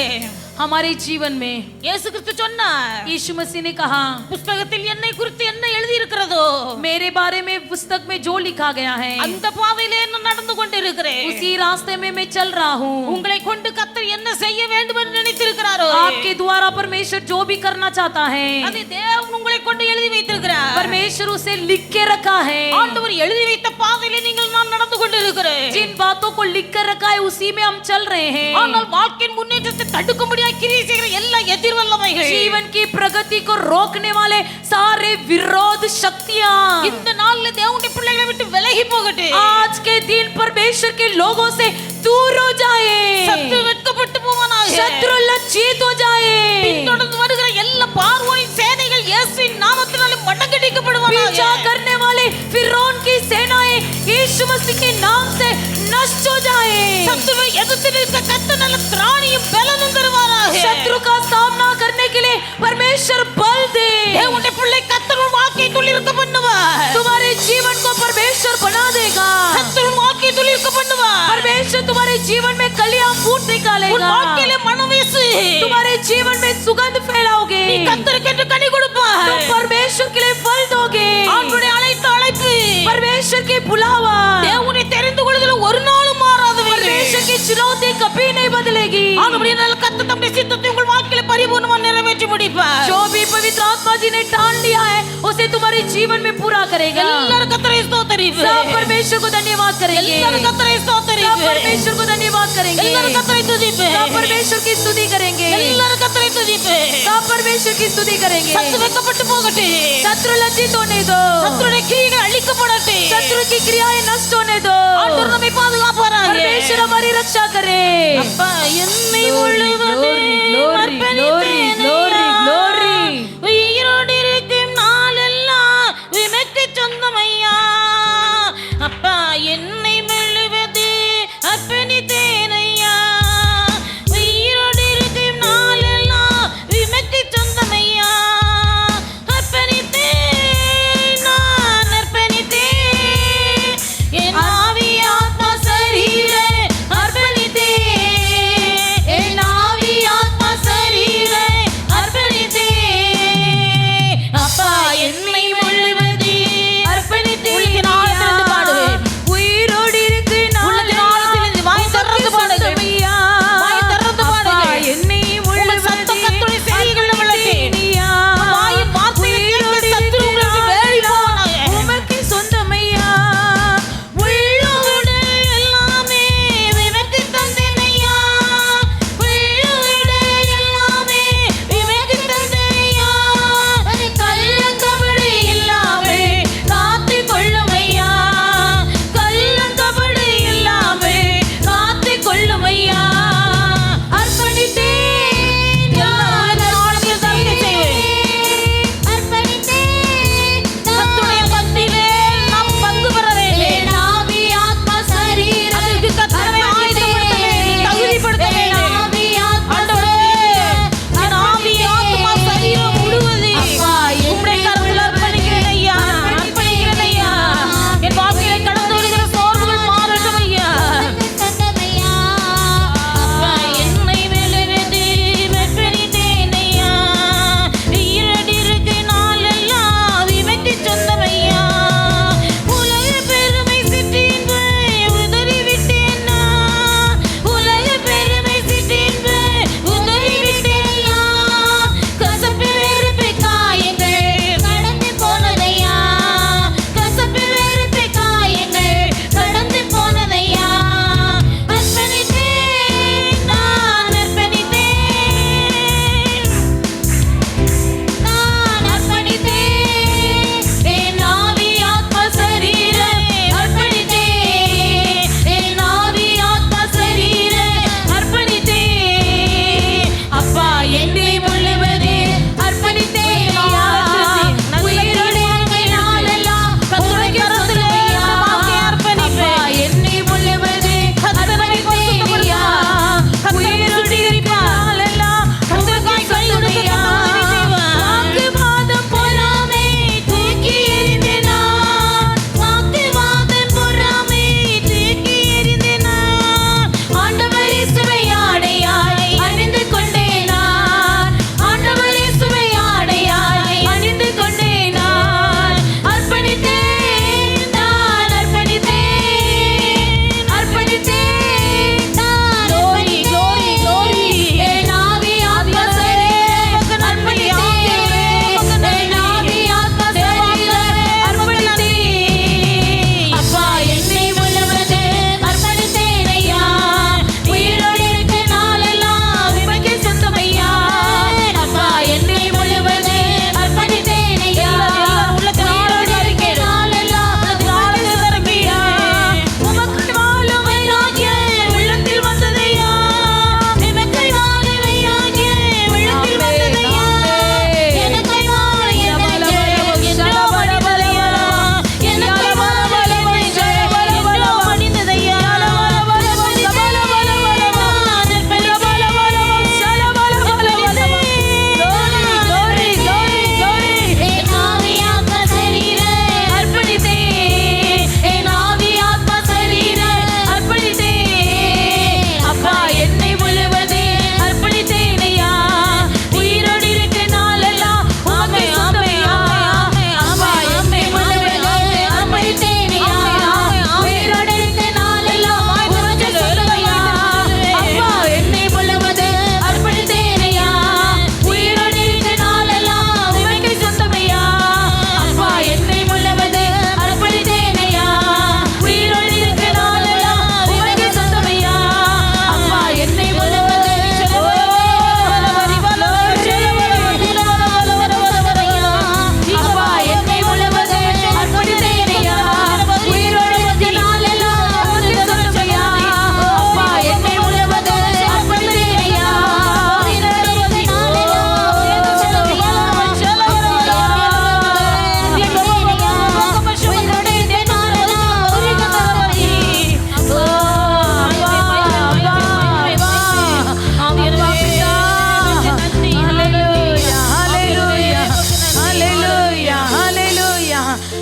हमारे जीवन में இயேசு கிறிஸ்து சொன்னார், यीशु मसीह ने कहा, புத்தகத்தில் என்னை குறித்து என்ன எழுதி இருக்கிறதோ मेरे बारे में पुस्तक में जो लिखा गया है அந்த பாதையிலே நான் நடந்து கொண்டிருக்கிறேன். उसी रास्ते में मैं चल रहा हूँ। உங்களை கொண்டு கர்த்தர் என்ன செய்ய வேண்டும் என்று நினைத்திருக்கிறாரோ आपके द्वारा परमेश्वर जो भी करना चाहता है அதை தேவன் உங்களை கொண்டு எழுதி வைத்திருக்கிறார். परमेश्वर उसे लिख के रखा है। ஆண்டவர் எழுதி வைத்த பாதையிலே நீங்கள் நான் நடந்து கொண்டிருக்கிறேன். जिन बातों को लिख कर रखा है उसी में हम चल रहे हैं। ஆனால் வாழ்க்கையின் முன்னேற்றத்தை தடுக்கும்படியாக கிரியை செய்கிற எல்லா எதிர்வல்லமைகள், जीवन की प्रगति को रोकने वाले सारे विरोध शक्तियां இந்த நாள்ல தேவனுடைய பிள்ளைகளை விட்டு விலகி போகட்டும். आज के दिन परमेश्वर के लोगों से दूर हो जाए, சத்ரு வெட்கப்பட்டு போவானாக. शत्रु लज्जित हो जाए, பின்தொடர்ந்து வருகிற எல்லா பார்வோனின் சேனைகள் இயேசுவின் நாமத்தினாலே மடங்கடிக்கப்படுவானாக. पीछा करने वाले फिरौन की सेनाएं यीशु मसीह के नाम से नष्ट हो जाए। சத்ருவை எதிர்த்து நிற்க கர்த்தர் நல்ல திராணியும் பலனும் தருவாராக. शत्रु का सामना करने के लिए परमेश्वर बल दे। தேவனுடைய பிள்ளை கர்த்தர் உன் வாழ்க்கையை துளிர்க்க பண்ணுவார். तुम्हारे जीवन को परमेश्वर बना देगा। கர்த்தர் உன் வாழ்க்கையை துளிர்க்க பண்ணுவார். परमेश्वर तुम्हारे जीवन में कलियां फूट உன் निकालेगा। வாழ்க்கையிலே மனம் வீசு. तुम्हारे जीवन में सुगंध फैलाओगे। நீ கர்த்தருக்கு என்று கனி கொடுப்பாய். तुम परमेश्वर के लिए फल दोगे। ஆண்டவருடைய அழைத்த அழைப்பு, परमेश्वर की बुलावा, தேவனை தெரிந்து கொள்வதில் ஒரு நாளும் மாறாதவைகள். परमेश्वर की चुनौती कभी नहीं बदलेगी। ஆண்டவருடைய கர்த்தர் தம்முடைய சித்தத்தை உங்கள் வாழ்க்கையில பரிபூர்ணமாக நிறைவேற்றி முடிப்பார். जो भी पवित्र आत्मा जी ने ठान लिया है उसे तुम्हारे जीवन में पूरा करेगा। ಎಲ್ಲರೂ ಕರ್ತನಿಗೆ ಸ್ತೋತ್ರಿಸುವೆ सब परमेश्वर को धन्यवाद करेंगे। ಎಲ್ಲರೂ ಕರ್ತನಿಗೆ सब ಸ್ತೋತ್ರಿಸುವೆ परमेश्वर को धन्यवाद करेंगे। ಎಲ್ಲರೂ ಕರ್ತನಿಗೆ ಸ್ತುತಿಸುವೆ सब परमेश्वर की स्तुति करेंगे। ಎಲ್ಲರೂ ಕರ್ತನಿಗೆ ಸ್ತುತಿಸುವೆ सब परमेश्वर की स्तुति करेंगे। சத்து வெக்கப்பட்டு போகட்டே शत्रु लज्जित होने दो। சத்துருடைய கிரியைகள் அழிக்கப்படட்டே शत्रु की क्रियाएं नष्ट होने दो। ஆண்டவர் நம்மை பாதுகாப்பாராக परमेश्वर हमारी रक्षा करे। அப்பா என்னை முழுவதும் அர்ப்பணித்தேன் உயிரோடு இருக்கும் நாளெல்லாம் உமக்கு சொந்தமையா அப்பா என்னை முழுவது அர்ப்பணித்தேன் ஐயா உயிரோடு இருக்கும் நாளெல்லாம் உமக்கு சொந்தமையா அர்ப்பணித்தேன் நான் அர்ப்பணித்தேன் என் ஆவி ஆத்மா சரீரை அர்ப்பணித்தேன் என் ஆவி ஆத்மா சரீரை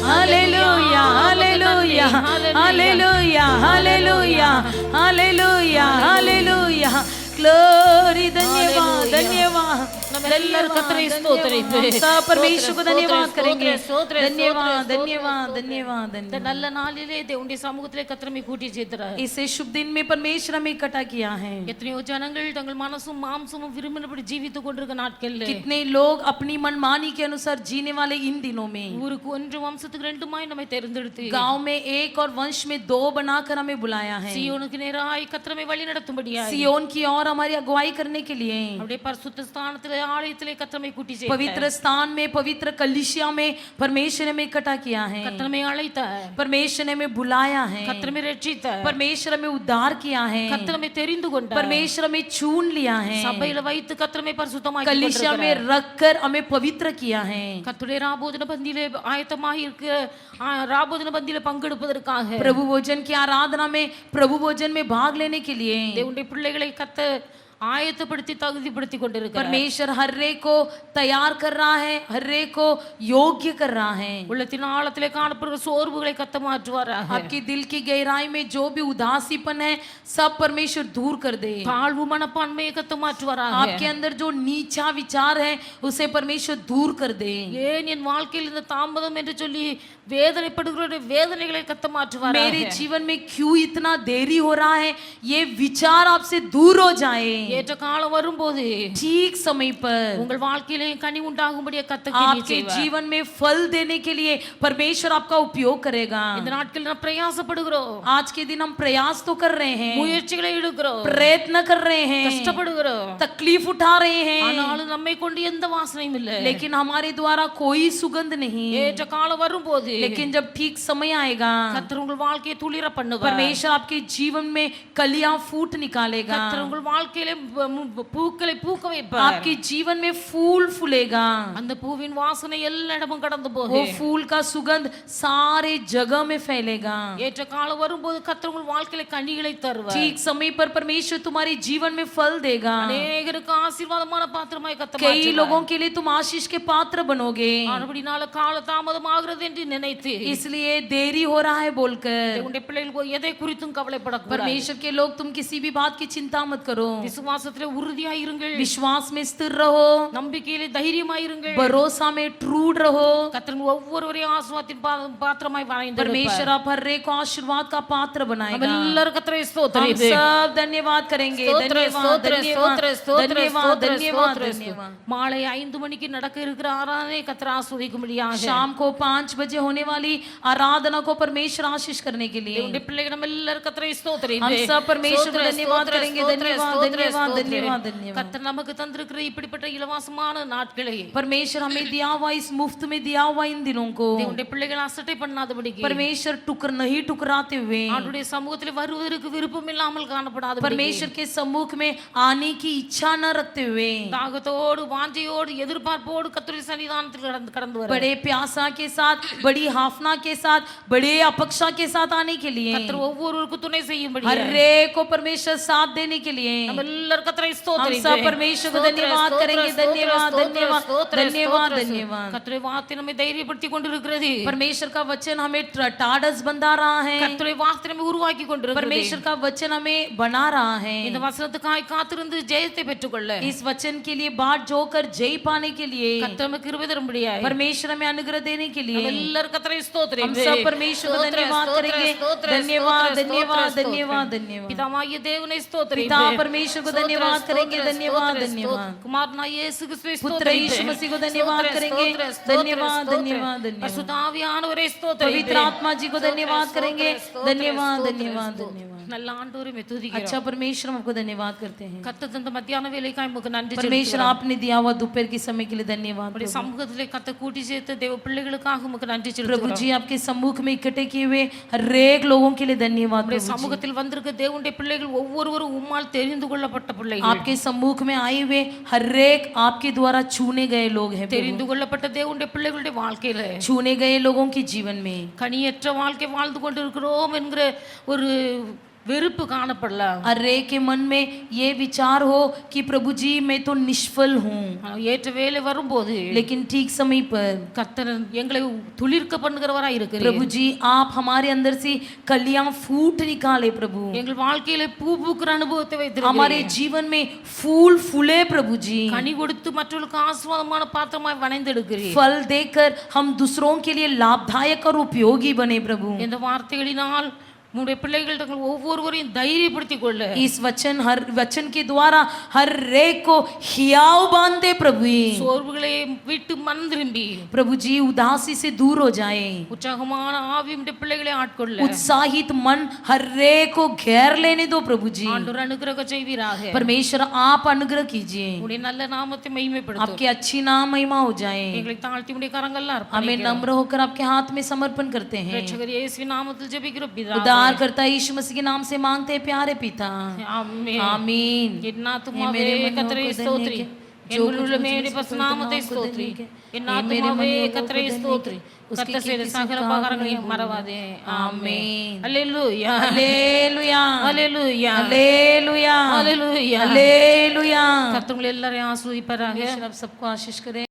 हालेलुया हालेलुया हालेलुया हालेलुया हालेलुया हालेलुया ग्लोरी धन्यवाद धन्यवाद ನಮ್ಮೆಲ್ಲರ ಕರ್ತನಿಗೆ ಸ್ತೋತ್ರ ಇದೆ. परमेश्वर को धन्यवाद स्तोत्र, करेंगे स्तोत्र, धन्यवाद स्तोत्र, धन्यवाद स्तोत्र. धन्यवाद இந்த நல்ல நாளிலே தேவனுடைய சமூகத்திலே கர்த்தர் நம்மை கூட்டி சேர்க்கிறார். इसे शुभ दिन में परमेश्वर हमें इकट्ठा किया है। எத்தனையோ ஜனங்கள் தங்கள் மனசும் மாம்சமும் விரும்பினபடி ஜீவித்துக் கொண்டிருக்க நாட்களில் कितने लोग अपनी मनमानी के अनुसार जीने वाले इन दिनों में ஊருக்கு ஒன்று வம்சத்துக்கு ரெண்டுமாய் நம்மை தேர்ந்தெடுத்து गांव में एक और वंश में दो बनाकर हमें बुलाया है। சீயோனுக்கு நேராய் கர்த்தர் நம்மை வழி நடத்தும்படியாய் सियोन की ओर हमारी अगुवाई करने के लिए அப்படியே பரிசுத்த ஸ்தானத்திலே ஆலயத்திலே கர்த்தர் நம்மை கூட்டி சேர்த்தார். पवित्र स्थान में पवित्र कलीसिया में परमेश्वर ने हमें इकट्ठा किया है। கர்த்தர் நம்மை அழைத்தார். परमेश्वर ने हमें बुलाया है। கர்த்தர் நம்மை ரட்சித்தார். परमेश्वर हमें उद्धार किया है। கர்த்தர் நம்மை தெரிந்து கொண்டார். परमेश्वर हमें चुन लिया है। சபையில வைத்து கர்த்தர் நம்மை பரிசுத்தமாக்கி कलीसिया में रखकर हमें पवित्र किया है। கர்த்தருடைய ராபோஜன பந்தியிலே ஆயத்தமாகி இருக்க ராபோஜன பந்தியிலே பங்கெடுப்பதற்காக प्रभु भोजन की आराधना में प्रभु भोजन में भाग लेने के लिए தேவனுடைய பிள்ளைகளை கர்த்தர் ஆயத்தப்படுத்தி தகுதிப்படுத்தி கொண்டிருக்கிறார். परमेश्वर हर एक को तैयार कर रहा है, हर एक को योग्य कर रहा है। உள்ளத்தின் ஆழத்திலே காணப்படுகிற சோர்வுகளை கர்த்தர் மாற்றுவாராக. आपके दिल की गहराई में जो भी उदासीपन है सब परमेश्वर दूर कर दे। தாழ்வு மனப்பான்மையை கர்த்தர் மாற்றுவாராக. आपके अंदर जो नीचा विचार है उसे परमेश्वर दूर कर दे। ஏன் என் வாழ்க்கையில் இந்த தாமதம் என்று சொல்லி வேதனைப்படுகிற வேதனைகளை கர்த்தர் மாற்றுவாராக. मेरे जीवन में क्यों इतना देरी हो रहा है ये विचार आपसे दूर हो जाए। ஏற்ற காலம் வரும்போது ठीक समय पर உங்கள் வாழ்க்கையிலே கனி உண்டாகும்படியே கர்த்தர் आपके जीवन में फल देने के लिए परमेश्वर आपका उपयोग करेगा। இந்த நாட்களில் நாம் பிரயாசப்படுகிறோம். आज के दिन हम प्रयास तो कर रहे हैं, முயற்சிகளை எடுக்கிறோம், प्रयत्न कर रहे हैं, கஷ்டப்படுகிறோம், तकलीफ उठा रहे हैं, ஆனாலும் நம்மை கொண்டு எந்த வாசனையும் இல்லை. लेकिन हमारे द्वारा कोई सुगंध नहीं। ஏற்ற காலம் வரும்போது लेकिन जब ठीक समय आएगा கர்த்தர் உங்கள் வாழ்க்கையை துளிர பண்ணுவார். परमेश्वर आपके जीवन में कलियां फूट निकालेगा। கர்த்தர் உங்கள் வாழ்க்கையிலே பூக்களை பூக்க வைப்பார். आपके जीवन में फूल फूलेगा। அந்த பூவின் வாசனை எல்லா இடமும் கடந்து वो போகும். फूल का सुगंध सारे जगह में फैलेगा। ஏற்ற காலம் வரும்போது கர்த்தர் உங்கள் வாழ்க்கையிலே கனிகளை தருவார். ठीक समय पर परमेश्वर तुम्हारे जीवन में फल देगा। அநேகருக்கு ஆசீர்வாதமான பாத்திரமாய் கர்த்தர் कई மாற்றுவார். लोगों के लिए तुम आशीष के पात्र बनोगे। ஆனபடினால கால தாமதம் ஆகிறது என்று நினைத்து इसलिए देरी हो रहा है बोलकर உங்களுடைய பிள்ளைகள் எதை குறித்தும் கவலைப்படக்கூடாது. परमेश्वर के लोग तुम किसी भी बात की चिंता मत करो। விசுவாசத்திலே உறுதியாய் இருங்கள். विश्वास में स्थिर रहो, நம்பிக்கையிலே தைரியமாய் இருங்கள். भरोसा में ट्रूड रहो। கர்த்தர் ஒவ்வொருவரையும் ஆசீர்வாதத்தின் பாத்திரமாய் வரைந்திருப்பார். परमेश्वर आप हर एक को आशीर्वाद का पात्र बनाएगा। எல்லாரும் கர்த்தரை हम ஸ்தோத்திரித்து सब धन्यवाद करेंगे। धन्यवाद धन्यवाद धन्यवाद धन्यवाद धन्यवाद। மாலை 5 மணிக்கு நடக்க இருக்கிற ஆராதனை கர்த்தர் ஆசீர்வதிக்கும்படியாக शाम को 5 बजे होने वाली आराधना को परमेश्वर आशीष करने के लिए உங்களுடைய பிள்ளைகள் நம்ம எல்லாரும் கர்த்தரை ஸ்தோத்திரித்து हम सब परमेश्वर को धन्यवाद करेंगे। धन्यवाद धन्यवाद धन्यवाद धन्यवाद। கர்த்தர் நமக்கு தந்திருக்கிற இப்படிப்பட்ட இலவசமான நாட்களை परमेश्वर हमें दिया हुआ इस मुफ्त में दिया हुआ इन दिनों को உங்களுடைய பிள்ளைகள் அசட்டை பண்ணாதபடிக்கு परमेश्वर नहीं ठुकराते हुए ஆண்டவருடைய சமூகத்தில் வருவதற்கு விருப்பம் இல்லாமல் காணப்படாதபடிக்கு परमेश्वर के सम्मुख में आने की इच्छा न रखते हुए தாகத்தோடு வாஞ்சையோடு எதிர்பார்ப்போடு கர்த்தருடைய சன்னிதானத்தில் கடந்து வர बड़े प्यासा के साथ बड़ी हाफना के साथ बड़े अपेक्षा के साथ आने के लिए கர்த்தர் ஒவ்வொருவருக்கும் துணை செய்யும்படி हर एक को परमेश्वर साथ देने के लिए நம்ம எல்லாரும் கர்த்தரை हम ஸ்தோத்திரித்து सब परमेश्वर को धन्यवाद करेंगे। धन्यवाद धन्यवाद धन्यवाद धन्यवाद। கர்த்தருடைய வார்த்தை நம்மை தைரியப்படுத்தி கொண்டிருக்கிறது. परमेश्वर का वचन हमें टाढ़स बंधा रहा है। கர்த்தருடைய வார்த்தை நம்மை உருவாக்கி கொண்டிருக்கிறது. परमेश्वर का वचन हमें बना रहा है। இந்த வசனத்துக்காய் காத்திருந்து ஜெயத்தை பெற்றுக்கொள்ள इस वचन के लिए बाट जोकर जय पाने के लिए கர்த்தர் நமக்கு கிருபை தரும்படியாய் परमेश्वर हमें अनुग्रह देने के लिए எல்லாரும் கர்த்தரை हम ஸ்தோத்திரித்து सब परमेश्वर को धन्यवाद करेंगे। धन्यवाद धन्यवाद धन्यवाद धन्यवाद। பிதாவாகிய தேவனை ஸ்தோத்திரித்து पिता परमेश्वर को धन्यवाद करेंगे। धन्यवाद धन्यवाद। குமாரனாகிய இயேசு கிறிஸ்துவை पुत्र यीशु मसीह को धन्यवाद करेंगे। धन्यवाद धन्यवाद धन्यवाद। பரிசுத்த ஆவியானவரை ஸ்தோத்திரித்து पवित्र आत्मा जी को धन्यवाद करेंगे। धन्यवाद धन्यवाद धन्यवाद। நல்ல ஆண்டவரை துதிக்கிறோம். अच्छा परमेश्वर हम आपको धन्यवाद करते हैं। கர்த்தர் தந்த மத்தியான வேளைக்காய் உமக்கு நன்றி परमेश्वर आपने दिया हुआ दोपहर के समय के लिए धन्यवाद। உம்முடைய சமூகத்திலே கர்த்தர் கூட்டி சேர்த்த தேவ பிள்ளைகளுக்காக உமக்கு நன்றி प्रभु செலுத்துகிறோம். जी आपके सम्मुख में इकट्ठे किए हुए हर एक लोगों के लिए धन्यवाद। உம்முடைய प्रभु जी சமூகத்தில் வந்திருக்க தேவனுடைய பிள்ளைகள் ஒவ்வொருவரும் உம்மால் தெரிந்து கொள்ளப்பட்ட பிள்ளைகள். आपके सम्मुख में आए हुए हर एक आपके द्वारा छूने गए लोग हैं। தெரிந்து கொள்ளப்பட்ட தேவனுடைய பிள்ளைகளுடைய வாழ்க்கையில छूने गए लोगों के जीवन में கனியற்ற வாழ்க்கை வாழ்ந்து கொண்டிருக்கிறோம் என்கிற ஒரு வெறுப்பு காணப்படலாம். हर एक के मन में ये विचार हो कि प्रभु जी मैं तो निष्फल हूँ, ஏற்ற வேலை வரும்போது लेकिन ठीक समय पर கர்த்தர் எங்களை துளிர்க்க பண்ணுகிறவராய் இருக்கிறீர். प्रभु जी आप हमारे अंदर से कलियां फूट निकाले प्रभु, எங்கள் வாழ்க்கையில பூ பூக்கிற அனுபவத்தை हमारे வைத்திருக்கிறீர். जीवन में फूल फूले प्रभु जी, கனி கொடுத்து மற்றவர்களுக்கு ஆசீர்வாதமான பாத்திரமாய் வணைந்தெடுக்கிறீர். फल देकर हम दूसरों के लिए लाभदायक और उपयोगी बने प्रभु। இந்த வார்த்தைகளினால் உம்முடைய பிள்ளைகள் தங்கள் ஒவ்வொருவரையும் தைரியப்படுத்திக் கொள்ள इस वचन के द्वारा हर एक को हियाव बांधे प्रभु, சோர்வுகளை விட்டு மனம் திரும்பி प्रभु जी उदासी से दूर हो जाए, உற்சாகமான ஆவி உம்முடைய பிள்ளைகளை ஆட்கொள்ள उत्साहित मन हर एक को घेर लेने दो प्रभु जी। ஆண்டவர் அனுக்கிரக செய்வீராக. परमेश्वर आप अनुग्रह कीजिए, உம்முடைய நல்ல நாமத்தை மகிமைப்படுத்தும். आपकी अच्छी नाम महिमा हो जाए। எங்களை தாழ்த்தி உம்முடைய கரங்கள்ல हमें அர்ப்பணிக்கிறோம். नम्र होकर आपके हाथ में समर्पण करते हैं। ரட்சகர் இயேசுவின் நாமத்தில் ஜெபிக்கிறோம் பிதாவே. उद्धार करता यीशु मसीह के नाम से मांगते हैं प्यारे पिता, ஆமென். आमीन। என் हे ஆத்துமாவே मेरे मन கர்த்தரை को ஸ்தோத்திரி. देने के, என் जो உள்ளுள்ள कुछ மேரி मुझे பரிசுத்த पवित्र நாமத்தை नाम को ஸ்தோத்திரி. देने के, என் हे मेरे ஆத்துமாவே मन को கர்த்தரை देने ஸ்தோத்திரி. के, கர்த்தர் उसकी செய்த किसी சகல का உபகாரங்களையும் नहीं மறவாதே. आमीन। அல்லேலூயா. हालेलुया, அல்லேலூயா. हालेलुया, அல்லேலூயா. हालेलुया। கர்த்தர் உங்களை எல்லாரையும் ஆசீர்வதிப்பாராக. परमेश्वर आप सबको आशीष करे।